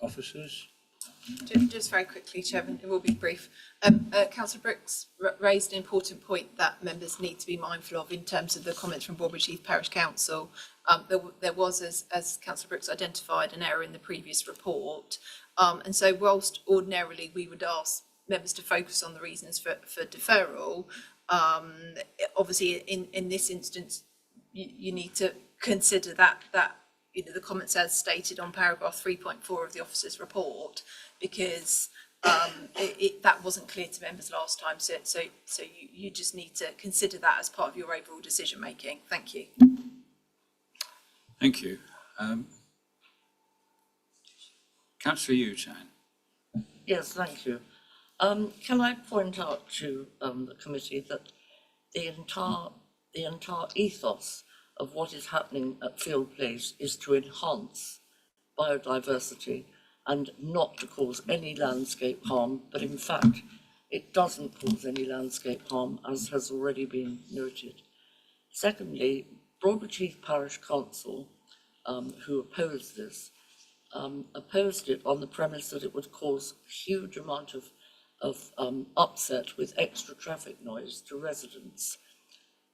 Officers? Just very quickly, Chairman, it will be brief. Councillor Brooks raised an important point that members need to be mindful of in terms of the comments from Broadbridge Heath Parish Council. There was, as Councillor Brooks identified, an error in the previous report. And so whilst ordinarily we would ask members to focus on the reasons for deferral, obviously in this instance, you need to consider that the comments as stated on paragraph 3.4 of the officer's report, because that wasn't clear to members last time. So you just need to consider that as part of your overall decision making. Thank you. Thank you. Councillor Utan. Yes, thank you. Can I point out to the committee that the entire ethos of what is happening at Field Place is to enhance biodiversity and not to cause any landscape harm, but in fact it doesn't cause any landscape harm, as has already been noted. Secondly, Broadbridge Heath Parish Council, who opposed this, opposed it on the premise that it would cause a huge amount of upset with extra traffic noise to residents.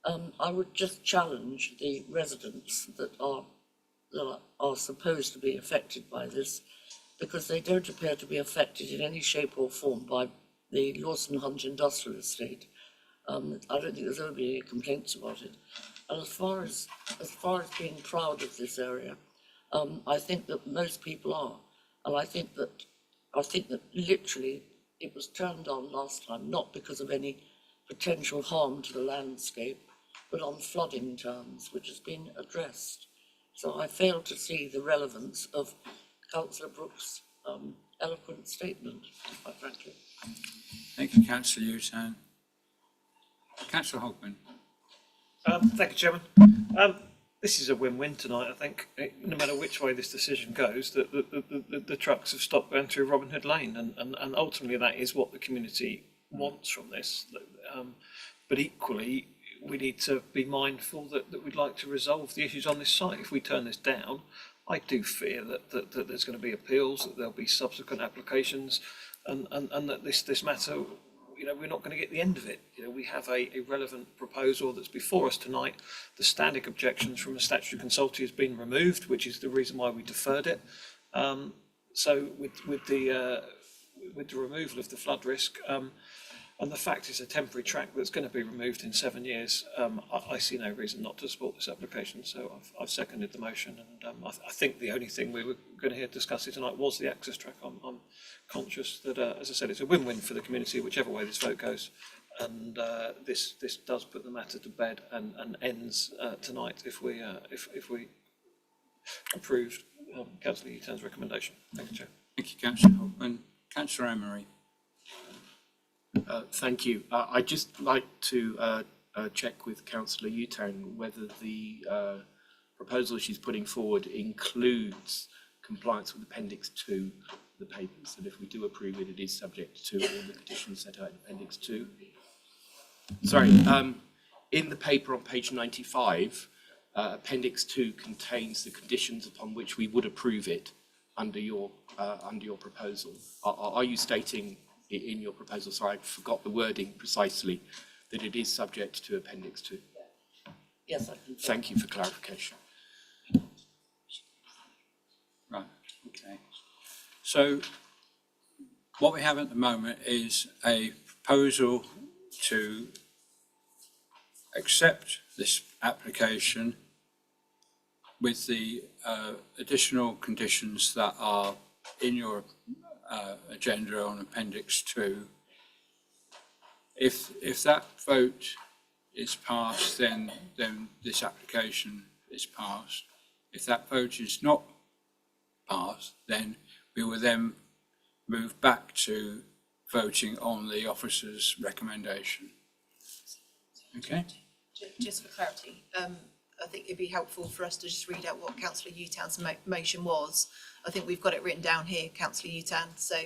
I would just challenge the residents that are supposed to be affected by this, because they don't appear to be affected in any shape or form by the Lawson Hunt Industrial Estate. I don't think there's ever been any complaints about it. And as far as being proud of this area, I think that most people are, and I think that literally it was turned on last time, not because of any potential harm to the landscape, but on flooding terms, which has been addressed. So I fail to see the relevance of Councillor Brooks' eloquent statement, quite frankly. Thank you, Councillor Utan. Councillor Hogman. Thank you, Chairman. This is a win-win tonight, I think. No matter which way this decision goes, the trucks have stopped going through Robin Hood Lane, and ultimately that is what the community wants from this. But equally, we need to be mindful that we'd like to resolve the issues on this site. If we turn this down, I do fear that there's going to be appeals, that there'll be subsequent applications, and that this matter, we're not going to get the end of it. We have a relevant proposal that's before us tonight. The standing objections from the statutory consultancy has been removed, which is the reason why we deferred it. So with the removal of the flood risk, and the fact it's a temporary track that's going to be removed in 7 years, I see no reason not to support this application. So I've seconded the motion, and I think the only thing we were going to hear discussed tonight was the access track. I'm conscious that, as I said, it's a win-win for the community, whichever way this vote goes. And this does put the matter to bed and ends tonight if we approve Councillor Utan's recommendation. Thank you, Chair. Thank you, Councillor Hogman. Councillor Emery. Thank you. I'd just like to check with Councillor Utan whether the proposal she's putting forward includes compliance with Appendix 2 of the papers, and if we do approve it, it is subject to all the conditions set out in Appendix 2. Sorry, in the paper on page 95, Appendix 2 contains the conditions upon which we would approve it under your proposal. Are you stating in your proposal, sorry, I forgot the wording precisely, that it is subject to Appendix 2? Yes, I can. Thank you for clarification. Right, okay. So what we have at the moment is a proposal to accept this application with the additional conditions that are in your agenda on Appendix 2. If that vote is passed, then this application is passed. If that vote is not passed, then we will then move back to voting on the officer's recommendation. Okay? Just for clarity, I think it'd be helpful for us to just read out what Councillor Utan's motion was. I think we've got it written down here, Councillor Utan, so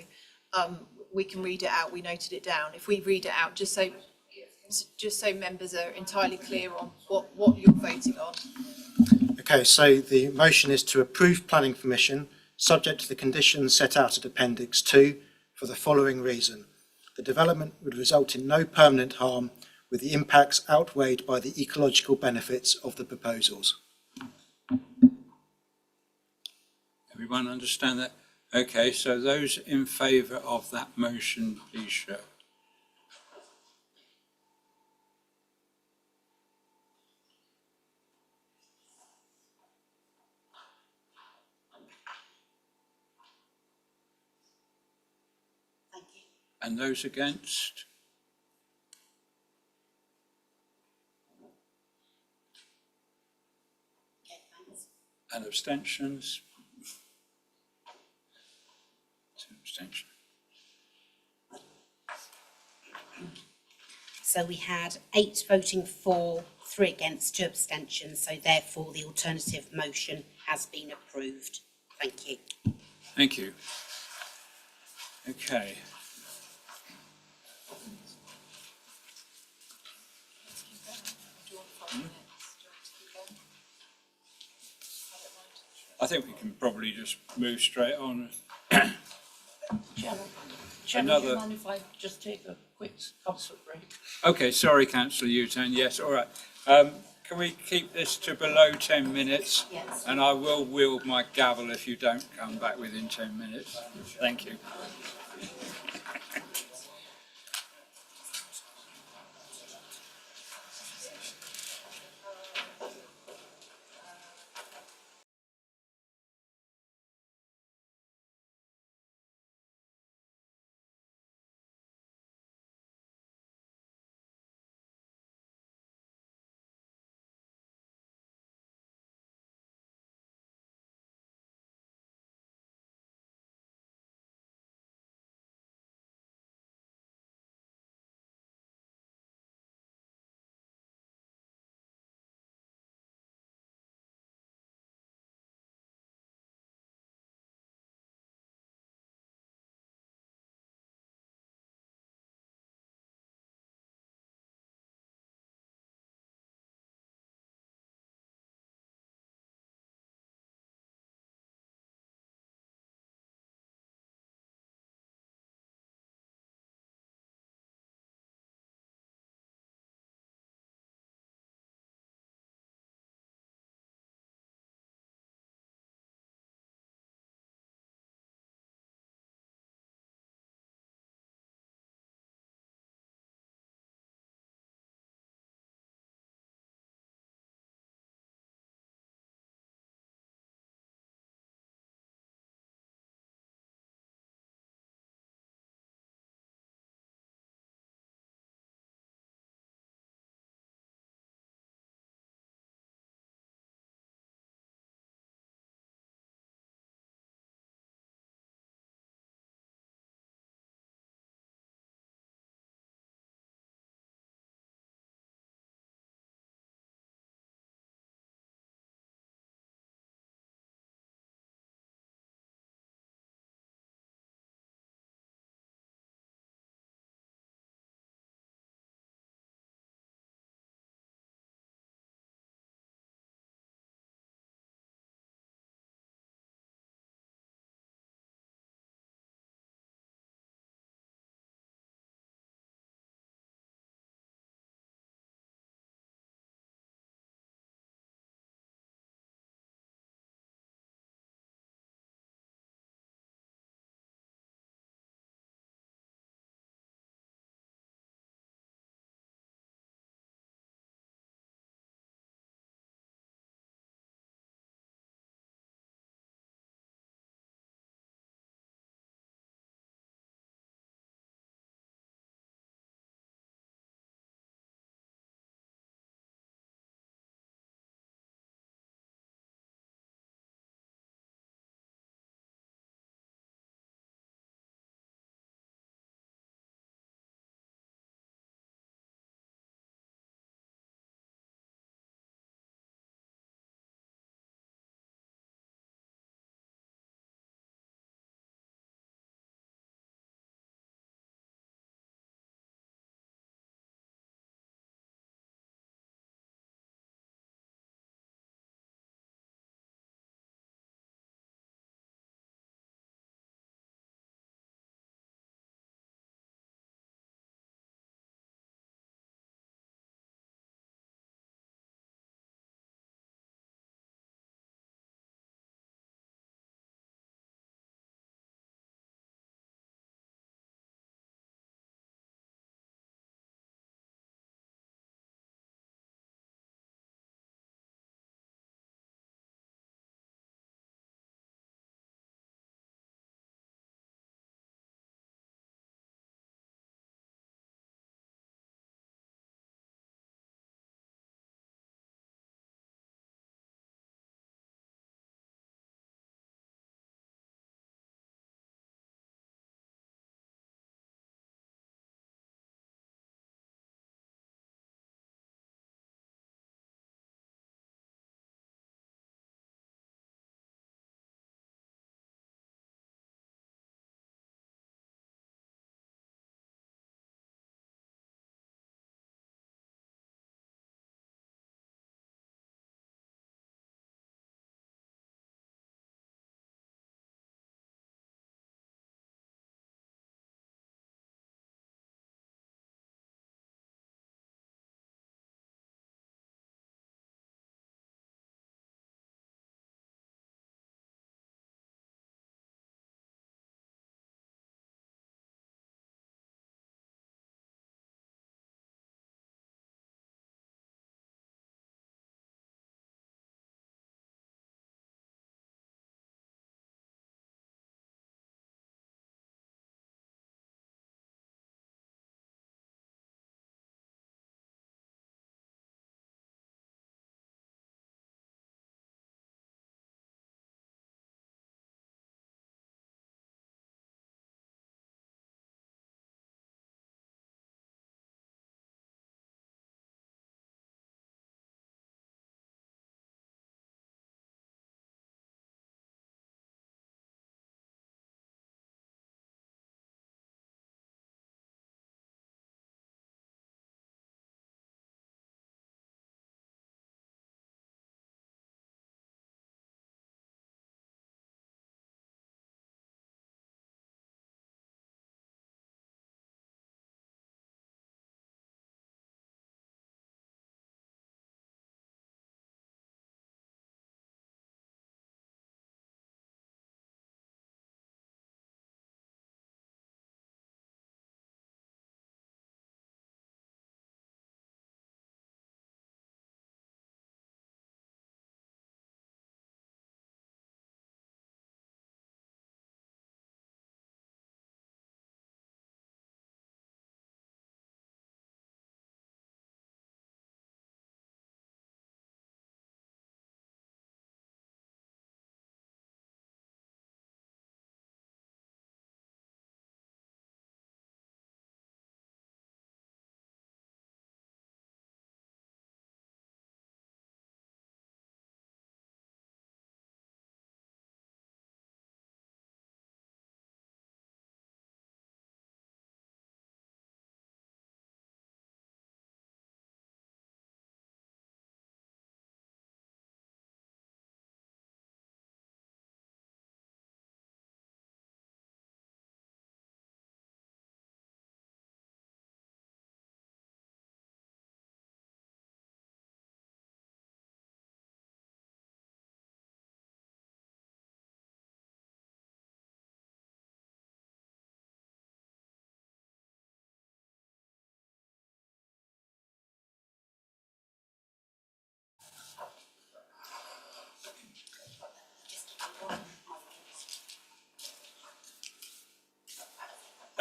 we can read it out. We noted it down. If we read it out, just so members are entirely clear on what you're voting on. Okay, so the motion is to approve planning permission subject to the conditions set out at Appendix 2 for the following reason. The development would result in no permanent harm, with the impacts outweighed by the ecological benefits of the proposals. Everyone understand that? Okay, so those in favour of that motion, please show. Thank you. And those against? Okay, thanks. And abstentions? 2 abstentions. So we had 8 voting for, 3 against, 2 abstentions, so therefore the alternative motion has been approved. Thank you. Thank you. Okay. I think we can probably just move straight on. Chairman, do you Another- mind if I just take a quick comfort break? Okay, sorry, councillor Utain. Yes, all right. Can we keep this to below 10 minutes? Yes. And I will wield my gavel if you don't come back within 10 minutes. Thank you.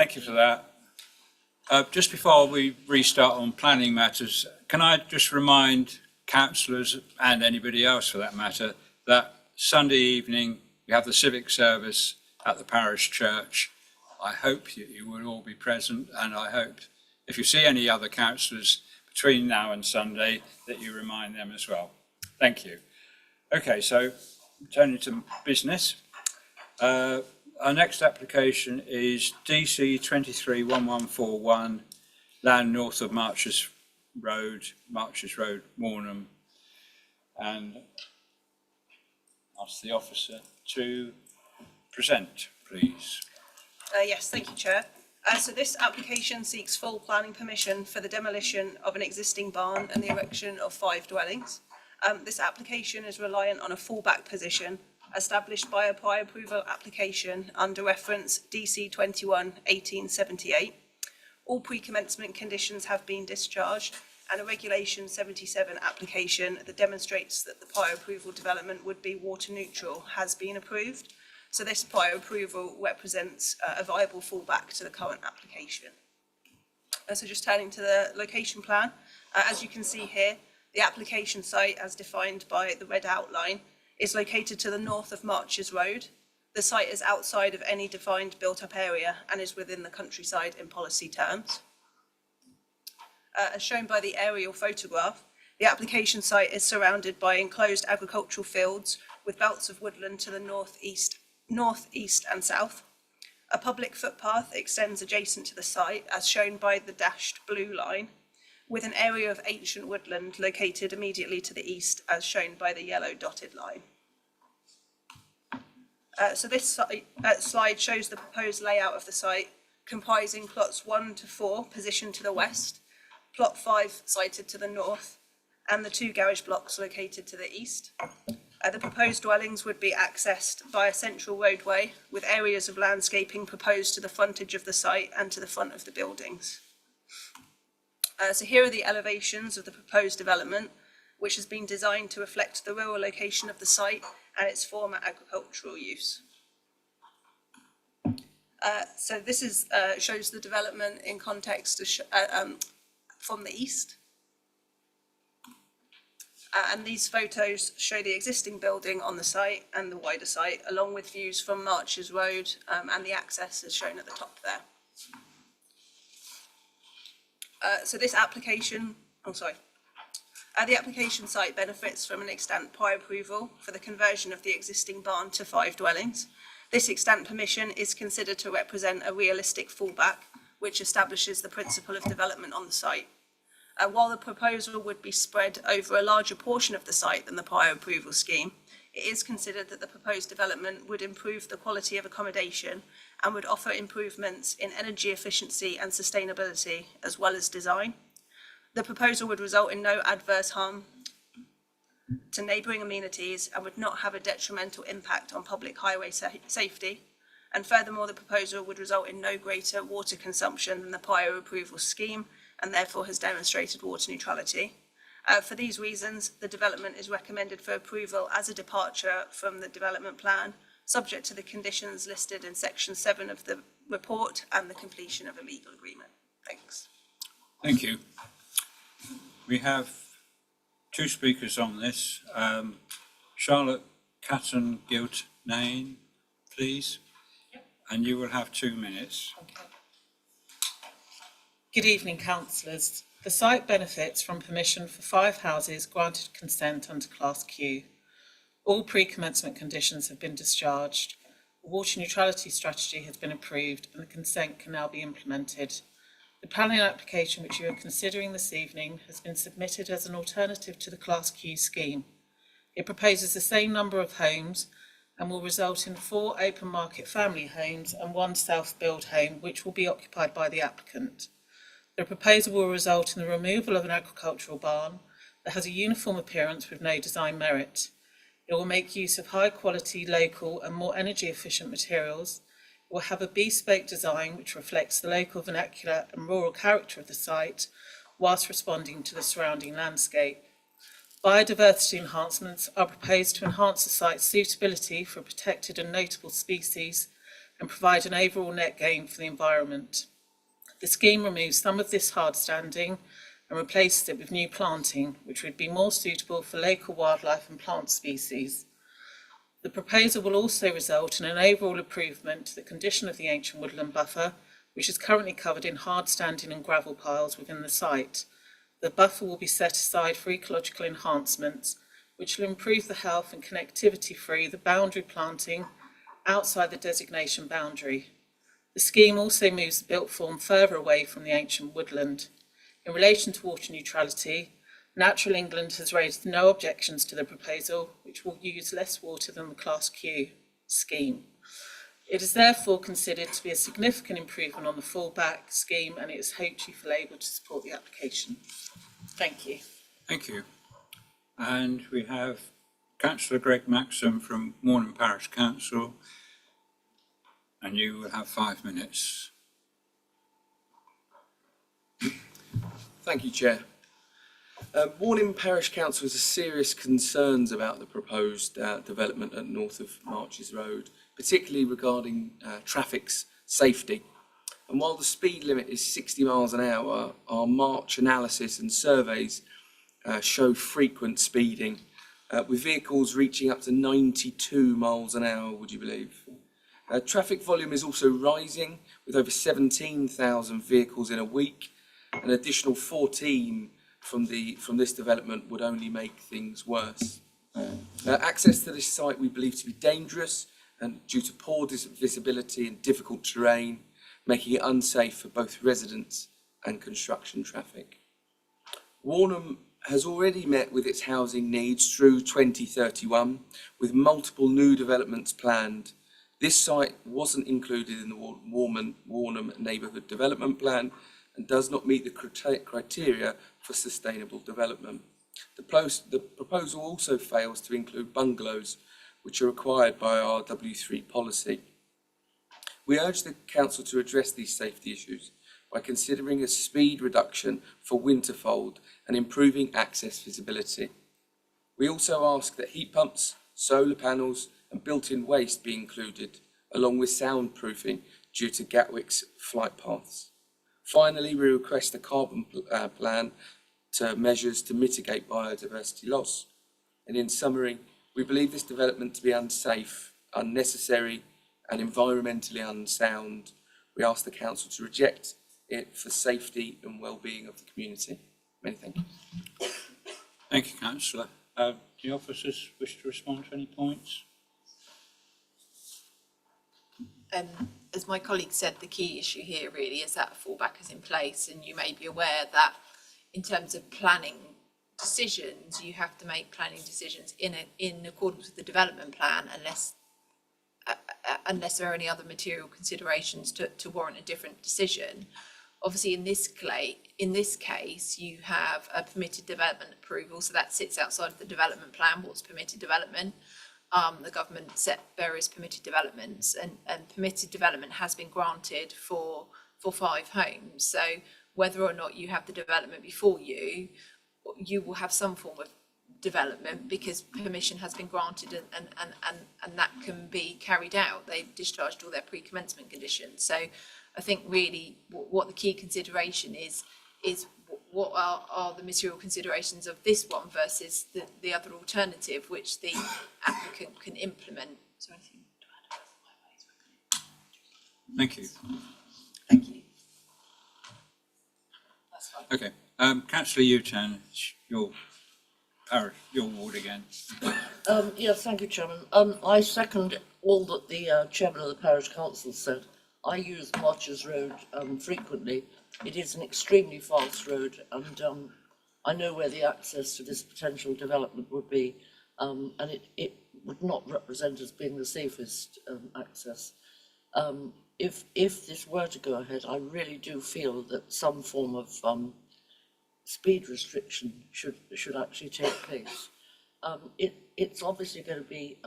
Thank you for that. Just before we restart on planning matters, can I just remind councillors and anybody else for that matter that Sunday evening we have the civic service at the parish church. I hope you will all be present, and I hope if you see any other councillors between now and Sunday that you remind them as well. Thank you. Okay, so turning to business. Our next application is DC 231141, land north of Marches Road, Warnham. And ask the officer to present, please. Yes, thank you, Chair. So this application seeks full planning permission for the demolition of an existing barn and the erection of 5 dwellings. This application is reliant on a fallback position established by a prior approval application under reference DC 21/1878. All pre-commencement conditions have been discharged, and a Regulation 77 application that demonstrates that the prior approval development would be water neutral has been approved. So this prior approval represents a viable fallback to the current application. So just turning to the location plan, as you can see here, the application site as defined by the red outline is located to the north of Marches Road. The site is outside of any defined built-up area and is within the countryside in policy terms. As shown by the aerial photograph, the application site is surrounded by enclosed agricultural fields with belts of woodland to the northeast and south. A public footpath extends adjacent to the site, as shown by the dashed blue line, with an area of ancient woodland located immediately to the east, as shown by the yellow dotted line. So this slide shows the proposed layout of the site, comprising plots 1 to 4 positioned to the west, plot 5 sited to the north, and the 2 garage blocks located to the east. The proposed dwellings would be accessed by a central roadway, with areas of landscaping proposed to the frontage of the site and to the front of the buildings. So here are the elevations of the proposed development, which has been designed to reflect the rural location of the site and its former agricultural use. So this shows the development in context from the east. And these photos show the existing building on the site and the wider site, along with views from Marches Road and the access is shown at the top there. So this application, the application site benefits from an extant prior approval for the conversion of the existing barn to 5 dwellings. This extant permission is considered to represent a realistic fallback, which establishes the principle of development on the site. While the proposal would be spread over a larger portion of the site than the prior approval scheme, it is considered that the proposed development would improve the quality of accommodation and would offer improvements in energy efficiency and sustainability, as well as design. The proposal would result in no adverse harm to neighbouring amenities and would not have a detrimental impact on public highway safety. And furthermore, the proposal would result in no greater water consumption than the prior approval scheme, and therefore has demonstrated water neutrality. For these reasons, the development is recommended for approval as a departure from the development plan, subject to the conditions listed in section 7 of the report and the completion of a legal agreement. Thanks. Thank you. We have 2 speakers on this. Charlotte Catton-Gilt-Nain, please. Yep. And you will have 2 minutes. Okay. Good evening, councillors. The site benefits from permission for 5 houses granted consent under Class Q. All pre-commencement conditions have been discharged. A water neutrality strategy has been approved and the consent can now be implemented. The planning application which you are considering this evening has been submitted as an alternative to the Class Q scheme. It proposes the same number of homes and will result in 4 open market family homes and 1 self-build home which will be occupied by the applicant. The proposal will result in the removal of an agricultural barn that has a uniform appearance with no design merit. It will make use of high quality, local and more energy efficient materials. It will have a bespoke design which reflects the local vernacular and rural character of the site whilst responding to the surrounding landscape. Biodiversity enhancements are proposed to enhance the site's suitability for protected and notable species and provide an overall net gain for the environment. The scheme removes some of this hard standing and replaces it with new planting, which would be more suitable for local wildlife and plant species. The proposal will also result in an overall improvement to the condition of the ancient woodland buffer, which is currently covered in hard standing and gravel piles within the site. The buffer will be set aside for ecological enhancements, which will improve the health and connectivity through the boundary planting outside the designation boundary. The scheme also moves the built form further away from the ancient woodland. In relation to water neutrality, Natural England has raised no objections to the proposal, which will use less water than the Class Q scheme. It is therefore considered to be a significant improvement on the fallback scheme, and it is hoped you feel able to support the application. Thank you. Thank you. And we have Councillor Greg Maxim from Warnham Parish Council, and you will have 5 minutes. Thank you, Chair. Warnham Parish Council has serious concerns about the proposed development at north of Marches Road, particularly regarding traffic's safety. And while the speed limit is 60 miles an hour, our March analysis and surveys show frequent speeding, with vehicles reaching up to 92 miles an hour, would you believe? Traffic volume is also rising, with over 17,000 vehicles in a week. An additional 14 from this development would only make things worse. Access to this site we believe to be dangerous and due to poor visibility and difficult terrain, making it unsafe for both residents and construction traffic. Warnham has already met with its housing needs through 2031, with multiple new developments planned. This site wasn't included in the Warnham Neighbourhood Development Plan and does not meet the criteria for sustainable development. The proposal also fails to include bungalows, which are required by our W3 policy. We urge the Council to address these safety issues by considering a speed reduction for Winterfold and improving access visibility. We also ask that heat pumps, solar panels and built-in waste be included, along with soundproofing due to Gatwick's flight paths. Finally, we request a carbon plan to measures to mitigate biodiversity loss. And in summary, we believe this development to be unsafe, unnecessary and environmentally unsound. We ask the Council to reject it for safety and well-being of the community. Many thank you. Thank you, Councillor. Do the officers wish to respond to any points? As my colleague said, the key issue here really is that a fallback is in place, and you may be aware that in terms of planning decisions, you have to make planning decisions in accordance with the development plan, unless there are any other material considerations to warrant a different decision. Obviously, in this case, you have a permitted development approval, so that sits outside of the development plan. What's permitted development? The government set various permitted developments, and permitted development has been granted for 5 homes. So whether or not you have the development before you, you will have some form of development because permission has been granted and that can be carried out. They've discharged all their pre-commencement conditions. So I think really what the key consideration is what are the material considerations of this one versus the other alternative which the applicant can implement. Is there anything to add? Thank you. Thank you. That's fine. Okay, Councillor Utan, your ward again. Yes, thank you, Chairman. I second all that the Chairman of the Parish Council said. I use Marches Road frequently. It is an extremely fast road, and I know where the access to this potential development would be, and it would not represent as being the safest access. If this were to go ahead, I really do feel that some form of speed restriction should actually take place. It's obviously going to be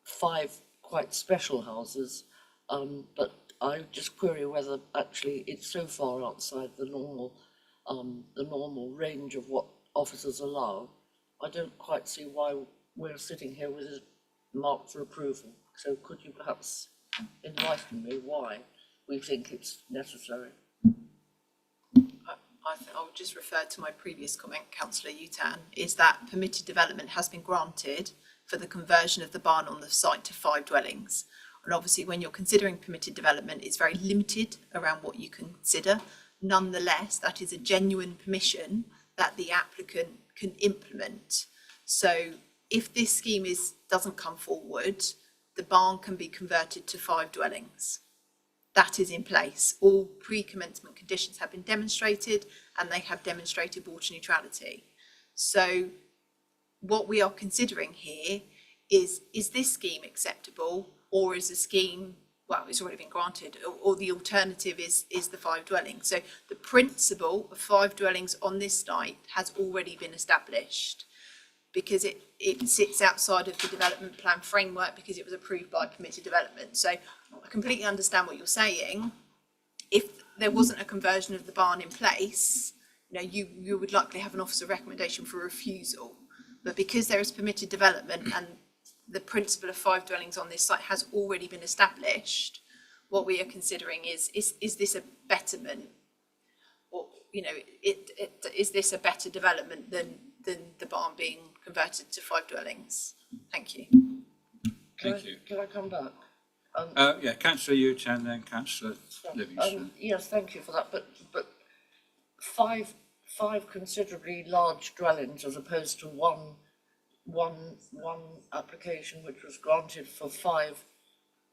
5 quite special houses, but I just query whether actually it's so far outside the normal range of what officers allow. I don't quite see why we're sitting here with it marked for approval. So could you perhaps enlighten me why we think it's necessary. I would just refer to my previous comment, Councillor Utan, is that permitted development has been granted for the conversion of the barn on the site to 5 dwellings. And obviously when you're considering permitted development, it's very limited around what you can consider. Nonetheless, that is a genuine permission that the applicant can implement. So if this scheme doesn't come forward, the barn can be converted to 5 dwellings. That is in place. All pre-commencement conditions have been demonstrated and they have demonstrated water neutrality. So what we are considering here is this scheme acceptable, or is the scheme, well, it's already been granted, or the alternative is the 5 dwellings. So the principle of 5 dwellings on this site has already been established because it sits outside of the development plan framework because it was approved by permitted development. So I completely understand what you're saying. If there wasn't a conversion of the barn in place, you would likely have an officer recommendation for refusal. But because there is permitted development and the principle of 5 dwellings on this site has already been established, what we are considering is this a betterment? Or, is this a better development than the barn being converted to 5 dwellings? Thank you. Thank you. Can I come back? Yeah, Councillor Utan, then Councillor Livingston. Yes, thank you for that, but five considerably large dwellings as opposed to one application which was granted for 5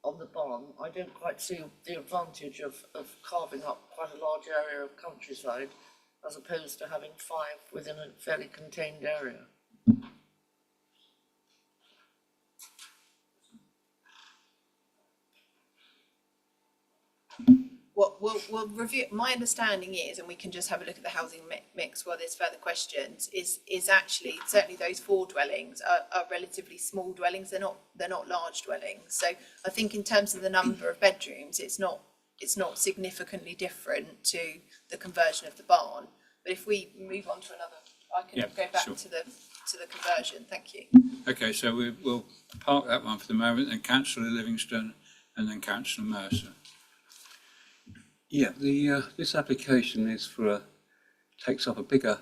on the barn. I don't quite see the advantage of carving up quite a large area of countryside as opposed to having 5 within a fairly contained area. We'll review. My understanding is, and we can just have a look at the housing mix while there's further questions, is actually certainly those 4 dwellings are relatively small dwellings. They're not large dwellings. So I think in terms of the number of bedrooms, it's not significantly different to the conversion of the barn. But if we move on to another, I can go back to the conversion. Thank you. Okay, so we'll park that one for the moment, then Councillor Livingston and then Councillor Mercer. Yeah, this application is takes up a bigger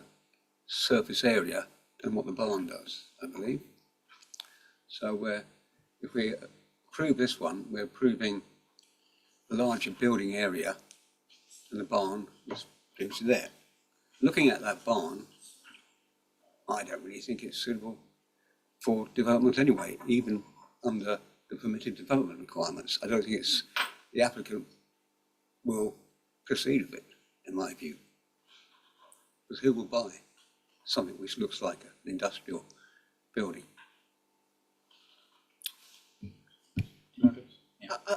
surface area than what the barn does, I believe. So if we approve this one, we're approving a larger building area than the barn was previously there. Looking at that barn, I don't really think it's suitable for development anyway, even under the permitted development requirements. I don't think the applicant will proceed with it, in my view. Because who will buy something which looks like an industrial building?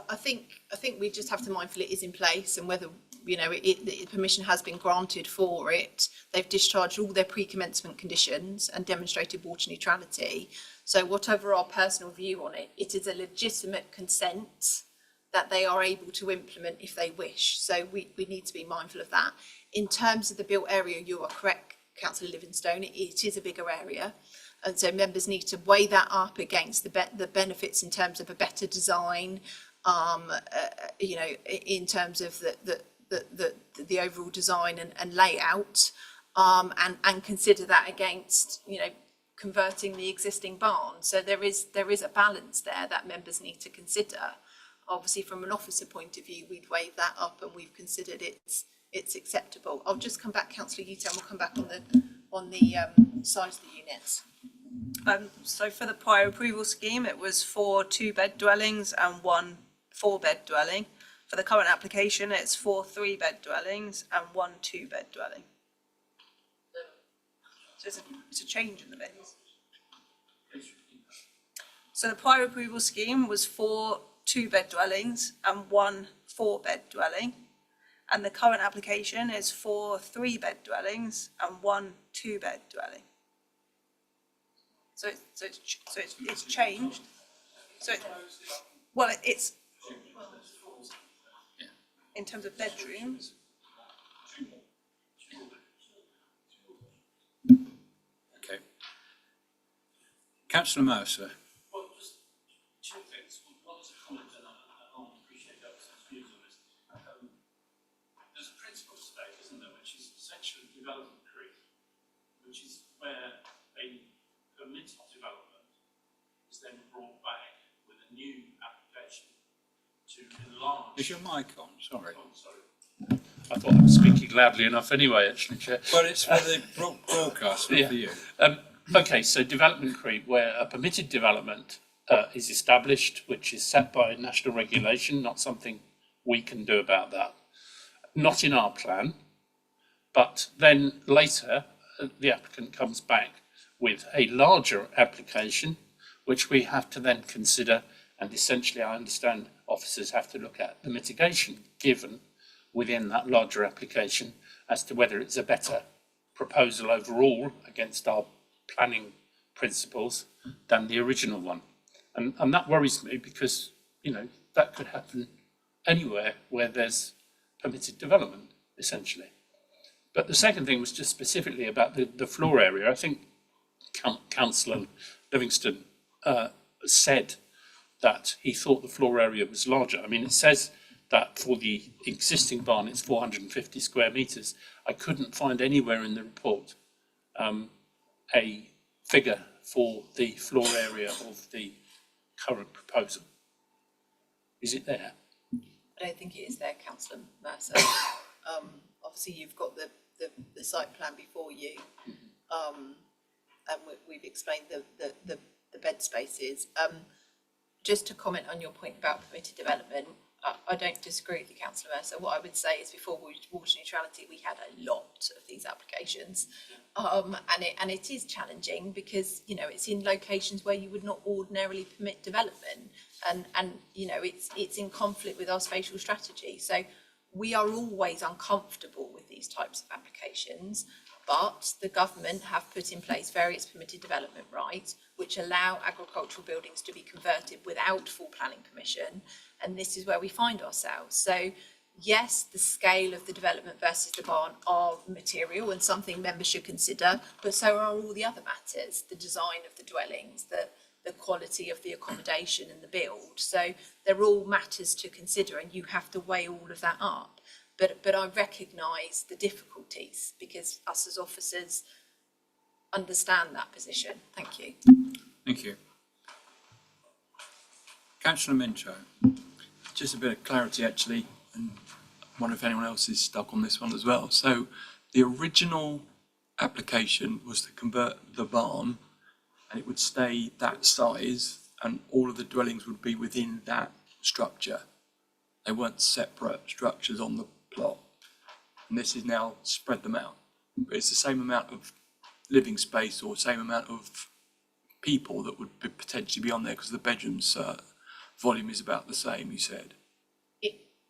I think we just have to be mindful it is in place, and whether the permission has been granted for it. They've discharged all their pre-commencement conditions and demonstrated water neutrality. So whatever our personal view on it, it is a legitimate consent that they are able to implement if they wish. So we need to be mindful of that. In terms of the built area, you are correct, Councillor Livingstone, it is a bigger area. And so members need to weigh that up against the benefits in terms of a better design, in terms of the overall design and layout, and consider that against, converting the existing barn. So there is a balance there that members need to consider. Obviously, from an officer point of view, we'd weigh that up and we've considered it's acceptable. I'll just come back, Councillor Utan, we'll come back on the size of the units. So for the prior approval scheme, it was 4 2-bed dwellings and 1 4-bed dwelling. For the current application, it's 4 3-bed dwellings and 1 2-bed dwelling. So it's a change in the mix. So the prior approval scheme was 4 2-bed dwellings and 1 4-bed dwelling, and the current application is 4 3-bed dwellings and 1 2-bed dwelling. So it's changed. So it's in terms of bedrooms. Okay. Councillor Mercer. Well, just 2 things. One is a comment and can't appreciate Elton's views on this. There's a principle state, isn't there, which is essentially development creep, which is where a permitted development is then brought back with a new application to enlarge. Is your mic on? Sorry. Oh, sorry. I thought I was speaking loudly enough anyway, actually, Chair. Well, it's for the broadcast, not for you. Okay, so development creep, where a permitted development is established, which is set by national regulation, not something we can do about that. Not in our plan, but then later the applicant comes back with a larger application, which we have to then consider, and essentially I understand officers have to look at the mitigation given within that larger application as to whether it's a better proposal overall against our planning principles than the original one. And that worries me because, you know, that could happen anywhere where there's permitted development, essentially. But the second thing was just specifically about the floor area. I think Councillor Livingston said that he thought the floor area was larger. I mean, it says that for the existing barn it's 450 square metres. I couldn't find anywhere in the report a figure for the floor area of the current proposal. Is it there? I don't think it is there, Councillor Mercer. Obviously, you've got the site plan before you, and we've explained the bed spaces. Just to comment on your point about permitted development, I don't disagree with you, Councillor Mercer. What I would say is before water neutrality, we had a lot of these applications, and it is challenging because, you know, it's in locations where you would not ordinarily permit development, and you know, it's in conflict with our spatial strategy. So we are always uncomfortable with these types of applications, but the government have put in place various permitted development rights which allow agricultural buildings to be converted without full planning permission, and this is where we find ourselves. So yes, the scale of the development versus the barn are material and something members should consider, but so are all the other matters, the design of the dwellings, the quality of the accommodation and the build. So they're all matters to consider, and you have to weigh all of that up. But I recognise the difficulties because us as officers understand that position. Thank you. Thank you. Councillor Minto. Just a bit of clarity actually, and I wonder if anyone else is stuck on this one as well. So the original application was to convert the barn and it would stay that size and all of the dwellings would be within that structure. They weren't separate structures on the plot. And this is now spread them out. But it's the same amount of living space or same amount of people that would potentially be on there because the bedrooms volume is about the same, you said.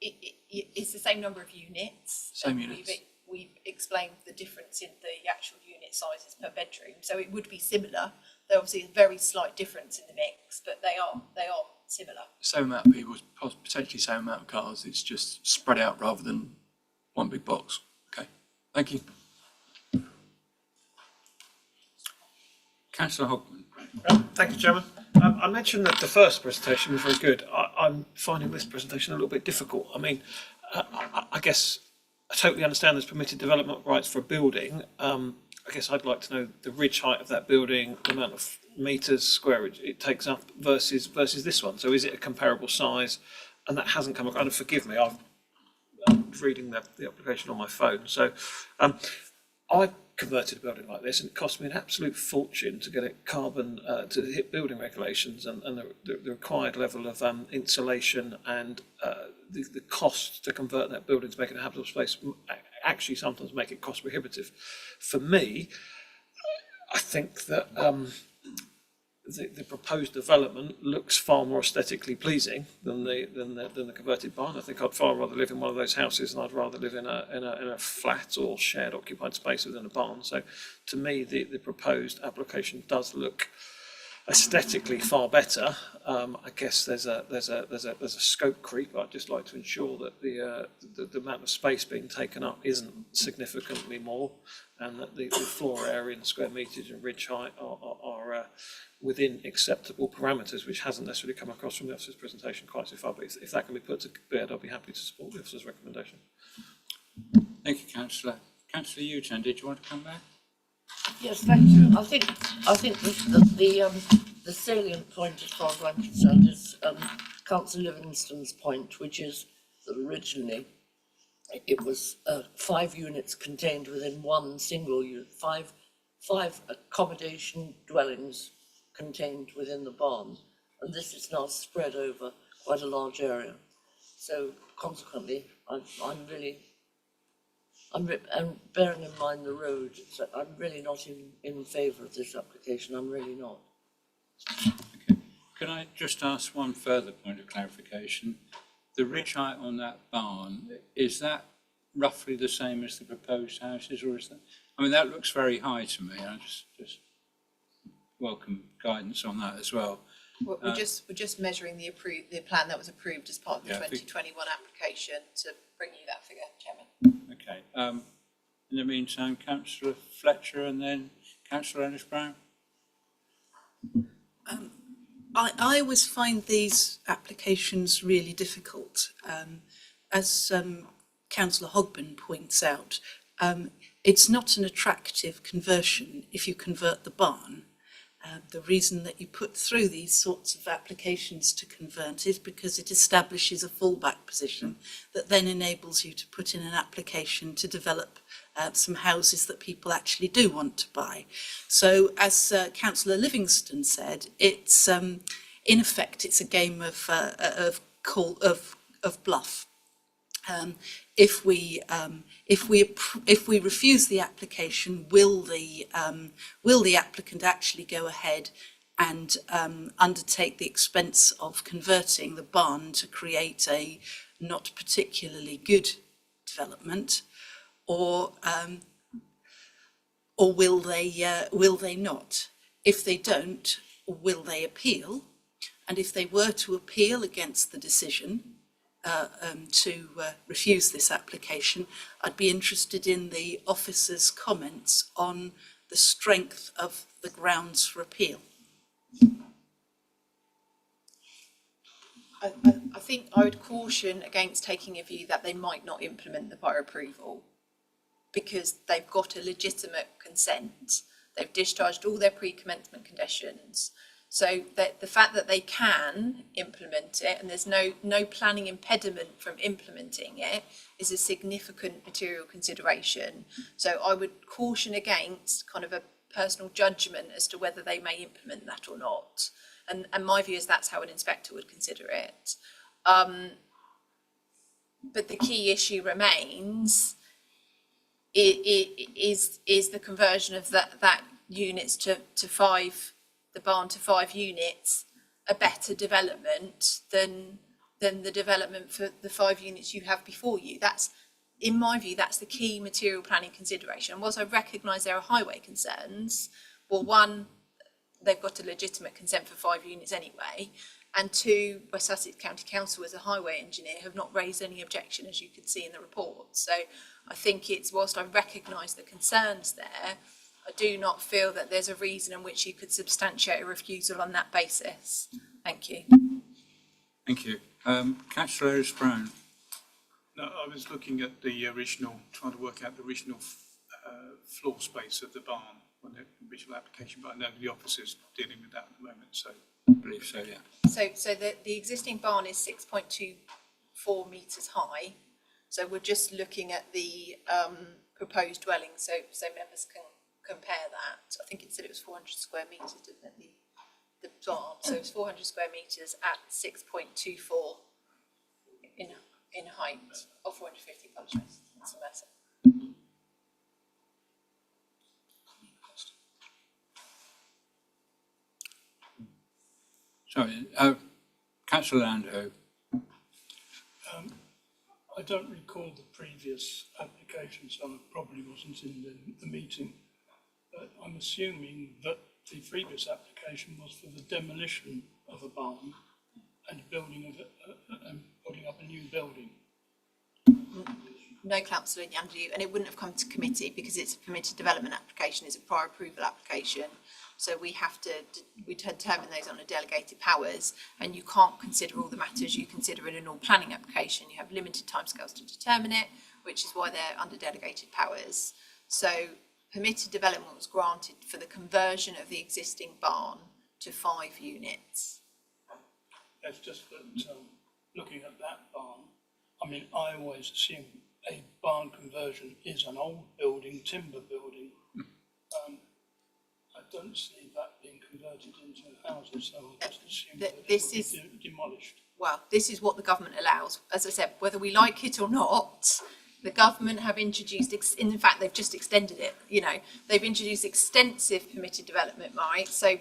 It's the same number of units. Same units. We've explained the difference in the actual unit sizes per bedroom, so it would be similar. There obviously is a very slight difference in the mix, but they are similar. Same amount of people, potentially same amount of cars. It's just spread out rather than one big box. Okay, thank you. Councillor Hogman. Thank you, Chairman. I mentioned that the first presentation was very good. I'm finding this presentation a little bit difficult. I mean, I guess I totally understand there's permitted development rights for a building. I guess I'd like to know the ridge height of that building, the amount of metres square it takes up versus this one. So is it a comparable size? And that hasn't come across. And forgive me, I'm reading the application on my phone. So I converted a building like this and it cost me an absolute fortune to get it carbon, to hit building regulations and the required level of insulation and the cost to convert that building to make it a habitable space actually sometimes make it cost prohibitive. For me, I think that the proposed development looks far more aesthetically pleasing than the converted barn. I think I'd far rather live in one of those houses than I'd rather live in a flat or shared occupied space within a barn. So to me, the proposed application does look aesthetically far better. I guess there's a scope creep. I'd just like to ensure that the amount of space being taken up isn't significantly more, and that the floor area and square metres and ridge height are within acceptable parameters, which hasn't necessarily come across from the officer's presentation quite so far. But if that can be put to bed, I'll be happy to support the officer's recommendation. Thank you, Councillor. Councillor Utan, did you want to come back? Yes, thank you. I think the salient point, as far as I'm concerned, is Councillor Livingston's point, which is that originally it was 5 units contained within one single unit, five accommodation dwellings contained within the barn, and this is now spread over quite a large area. So consequently, and bearing in mind the road, so I'm really not in favour of this application. I'm really not. Okay. Can I just ask one further point of clarification? The ridge height on that barn, is that roughly the same as the proposed houses, or is that? I mean, that looks very high to me. I just welcome guidance on that as well. We're just measuring the plan that was approved as part of the Yeah, 2021 application to bring you that figure, Chairman. Okay. In the meantime, Councillor Fletcher and then Councillor Ennis-Brown. I always find these applications really difficult. As Councillor Hogben points out, it's not an attractive conversion if you convert the barn. The reason that you put through these sorts of applications to convert is because it establishes a fallback position that then enables you to put in an application to develop some houses that people actually do want to buy. So as Councillor Livingston said, it's in effect it's a game of bluff. If we refuse the application, will the applicant actually go ahead and undertake the expense of converting the barn to create a not particularly good development, or will they not? If they don't, will they appeal? And if they were to appeal against the decision to refuse this application, I'd be interested in the officer's comments on the strength of the grounds for appeal. I think I would caution against taking a view that they might not implement the borough approval because they've got a legitimate consent. They've discharged all their pre-commencement conditions. So that the fact that they can implement it and there's no planning impediment from implementing it is a significant material consideration. So I would caution against kind of a personal judgment as to whether they may implement that or not. And my view is that's how an inspector would consider it. But the key issue remains is the conversion of that units to 5. The barn to 5 units a better development than the development for the 5 units you have before you. That's, in my view, that's the key material planning consideration. And whilst I recognise there are highway concerns, well, 1, they've got a legitimate consent for 5 units anyway, and 2, West Sussex County Council as a highway engineer have not raised any objection, as you could see in the report. So I think it's, whilst I recognise the concerns there, I do not feel that there's a reason in which you could substantiate a refusal on that basis. Thank you. Thank you. Councillor Ennis-Brown. No, I was looking at the original, trying to work out the original floor space of the barn on the original application, but I know the officer's dealing with that at the moment, so. I believe so, yeah. So the existing barn is 6.24 metres high. So we're just looking at the proposed dwelling, so members can compare that. I think it said it was 400 square metres, didn't it, the barn? So it's 400 square metres at 6.24 in height, or 450, apologise, that's the matter. Sorry, Councillor Landau. I don't recall the previous application, so I probably wasn't in the meeting. But I'm assuming that the previous application was for the demolition of a barn and building and putting up a new building. No, councillor Yandu, and it wouldn't have come to committee because it's a permitted development application, it's a prior approval application. So we determine those on a delegated powers, and you can't consider all the matters you consider in a normal planning application. You have limited timescales to determine it, which is why they're under delegated powers. So permitted development was granted for the conversion of the existing barn to 5 units. It's just that looking at that barn, I mean, I always assume a barn conversion is an old building, timber building. I don't see that being converted into houses, so I just assume that this it is would be demolished. Well, this is what the government allows. As I said, whether we like it or not, the government have introduced, in fact, they've just extended it, you know, they've introduced extensive permitted development, right? So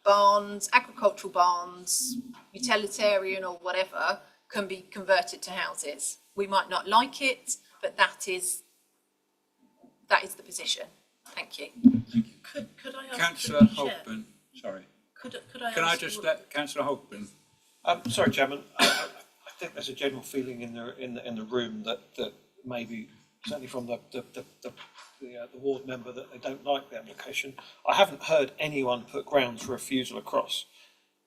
barns, agricultural barns, utilitarian or whatever, can be converted to houses. We might not like it, but that is the position. Thank you. Could I ask Councillor the Chair? Holtman, sorry. Could Can I ask just what- let Councillor Holtman? Sorry, Chairman. I think there's a general feeling in the room that maybe certainly from the ward member that they don't like the application. I haven't heard anyone put grounds for refusal across,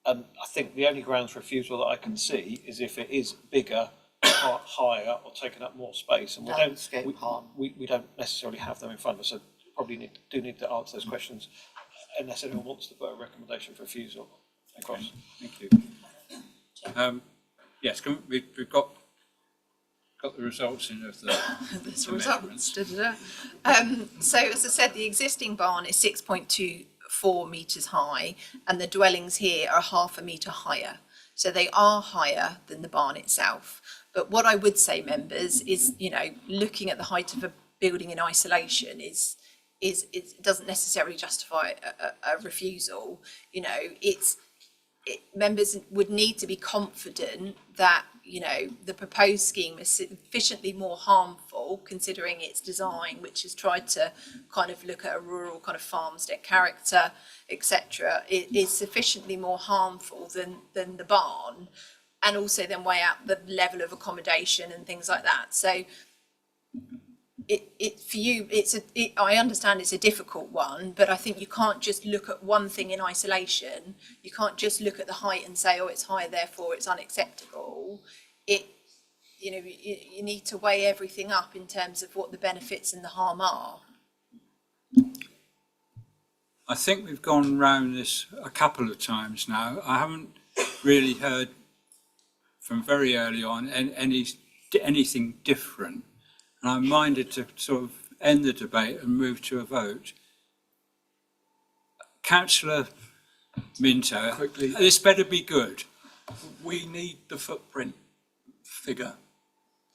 and I think the only grounds for refusal that I can see is if it is bigger, higher, or taking up more space, and we don't necessarily have them in front of us. So probably need to answer those questions unless anyone wants to put a recommendation for refusal across. Thank you. Yes, we've got the results in of the results. So as I said, the existing barn is 6.24 metres high, and the dwellings here are 0.5 metre higher. So they are higher than the barn itself. But what I would say, members, is, you know, looking at the height of a building in isolation it doesn't necessarily justify a refusal. You know, members would need to be confident that, you know, the proposed scheme is sufficiently more harmful, considering its design, which has tried to kind of look at a rural kind of farmstead character, etc. It is sufficiently more harmful than the barn, and also then weigh out the level of accommodation and things like that. So for you, I understand it's a difficult one, but I think you can't just look at one thing in isolation. You can't just look at the height and say, oh, it's high, therefore it's unacceptable. You know, you need to weigh everything up in terms of what the benefits and the harm are. I think we've gone round this a couple of times now. I haven't really heard from very early on anything different. And I'm minded to sort of end the debate and move to a vote. Councillor Minto, Quickly. This better be good. We need the footprint figure.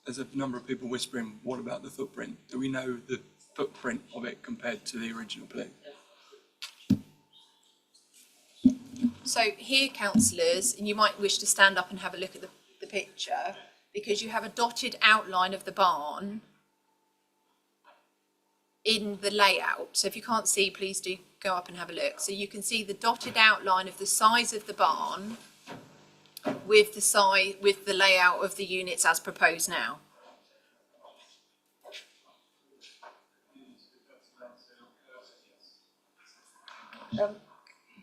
There's a number of people whispering, what about the footprint? Do we know the footprint of it compared to the original plan? So here, councillors, and you might wish to stand up and have a look at the picture, because you have a dotted outline of the barn in the layout. So if you can't see, please do go up and have a look. So you can see the dotted outline of the size of the barn with the layout of the units as proposed now.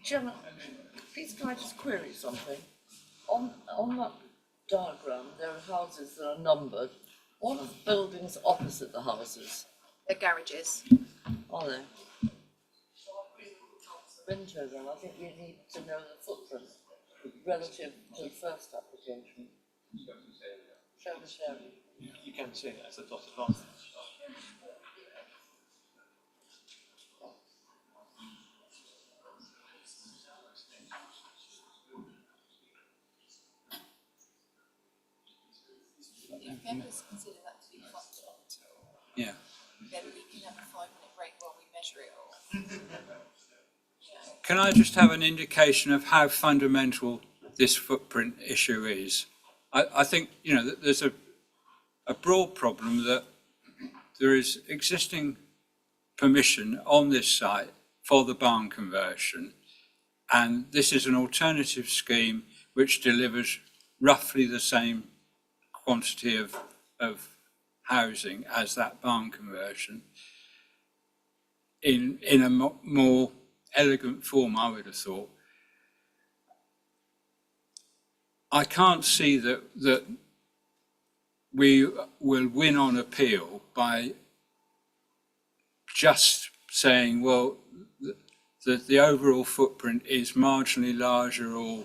Chairman, please can I just query something? On that diagram, there are houses that are numbered. What are the buildings opposite the houses? The garages. Are they? Winter, then, I think we need to know the footprint relative to the first application. Service area. You can see it as a dotted line. If members consider that to be fundamental, Yeah. then we can have a 5-minute break while we measure it all. Can I just have an indication of how fundamental this footprint issue is? I think, you know, that there's a broad problem that there is existing permission on this site for the barn conversion. And this is an alternative scheme which delivers roughly the same quantity of housing as that barn conversion in a more elegant form, I would have thought. I can't see that we will win on appeal by just saying, well, the overall footprint is marginally larger or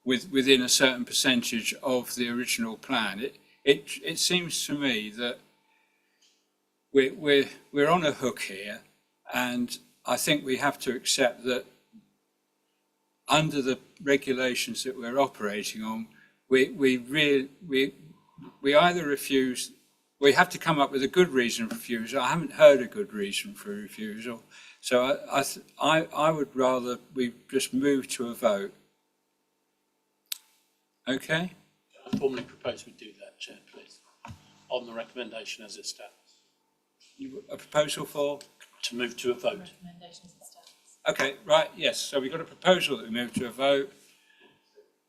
within a certain percentage of the original plan. It seems to me that we're on a hook here, and I think we have to accept that under the regulations that we're operating on, we either refuse. We have to come up with a good reason for refusal. I haven't heard a good reason for refusal, so I would rather we just move to a vote. Okay. I formally propose we do that, Chair, please, on the recommendation as it stands. A proposal for? To move to a vote. Okay, right, yes. So we've got a proposal that we move to a vote.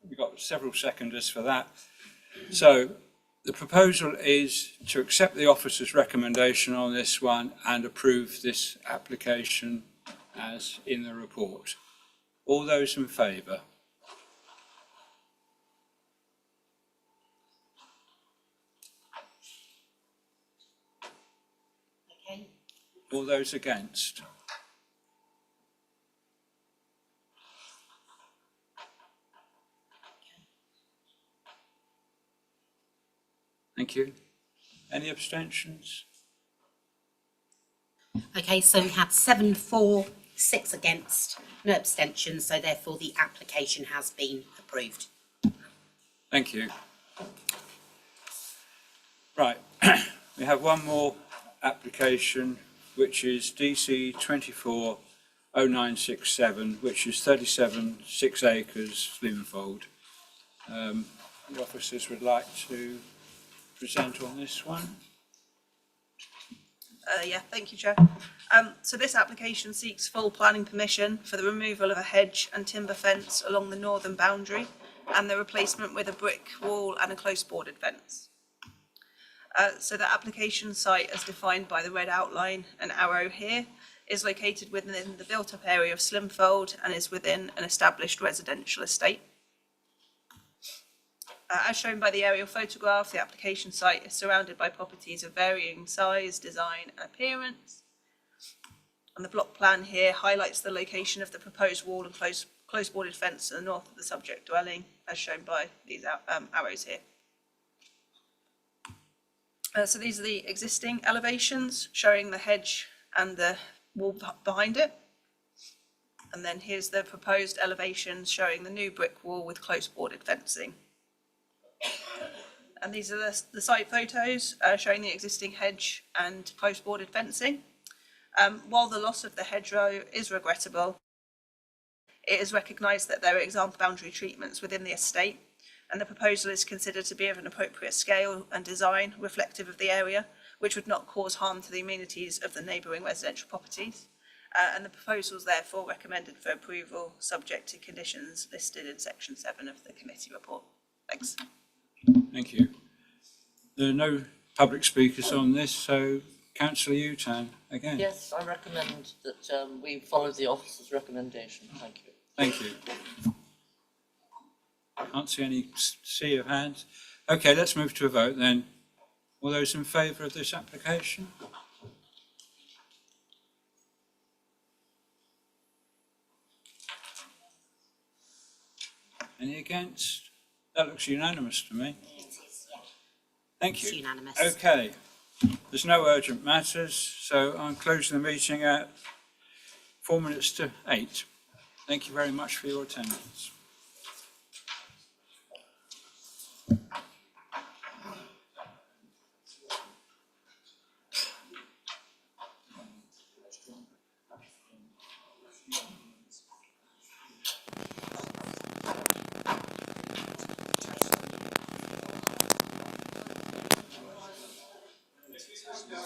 We've got several seconders for that. So the proposal is to accept the officer's recommendation on this one and approve this application as in the report. All those in favour? Okay. All those against? Thank you. Any abstentions? Okay, so we had 7 for, 6 against, no abstentions, so therefore the application has been approved. Thank you. Right, we have one more application, which is DC 240967, which is 37 6 acres, Slimfold. The officers would like to present on this one. Yeah, thank you, Chair. So this application seeks full planning permission for the removal of a hedge and timber fence along the northern boundary and the replacement with a brick wall and a close bordered fence. So the application site, as defined by the red outline and arrow here, is located within the built-up area of Slimfold and is within an established residential estate. As shown by the aerial photograph, the application site is surrounded by properties of varying size, design and appearance. And the block plan here highlights the location of the proposed wall and close bordered fence to the north of the subject dwelling, as shown by these arrows here. So these are the existing elevations showing the hedge and the wall behind it. And then here's the proposed elevations showing the new brick wall with close bordered fencing. And these are the site photos showing the existing hedge and close bordered fencing. While the loss of the hedgerow is regrettable, it is recognised that there are example boundary treatments within the estate, and the proposal is considered to be of an appropriate scale and design reflective of the area, which would not cause harm to the amenities of the neighbouring residential properties. And the proposal is therefore recommended for approval, subject to conditions listed in section 7 of the committee report. Thanks. Thank you. There are no public speakers on this, so Councillor Utan again. Yes, I recommend that we follow the officer's recommendation. Thank you. Thank you. Can't see any sea of hands. Okay, let's move to a vote then. All those in favour of this application? Any against? That looks unanimous to me. Thank you. It's unanimous. Okay, there's no urgent matters, so I'm closing the meeting at 4 minutes to 8. Thank you very much for your attendance.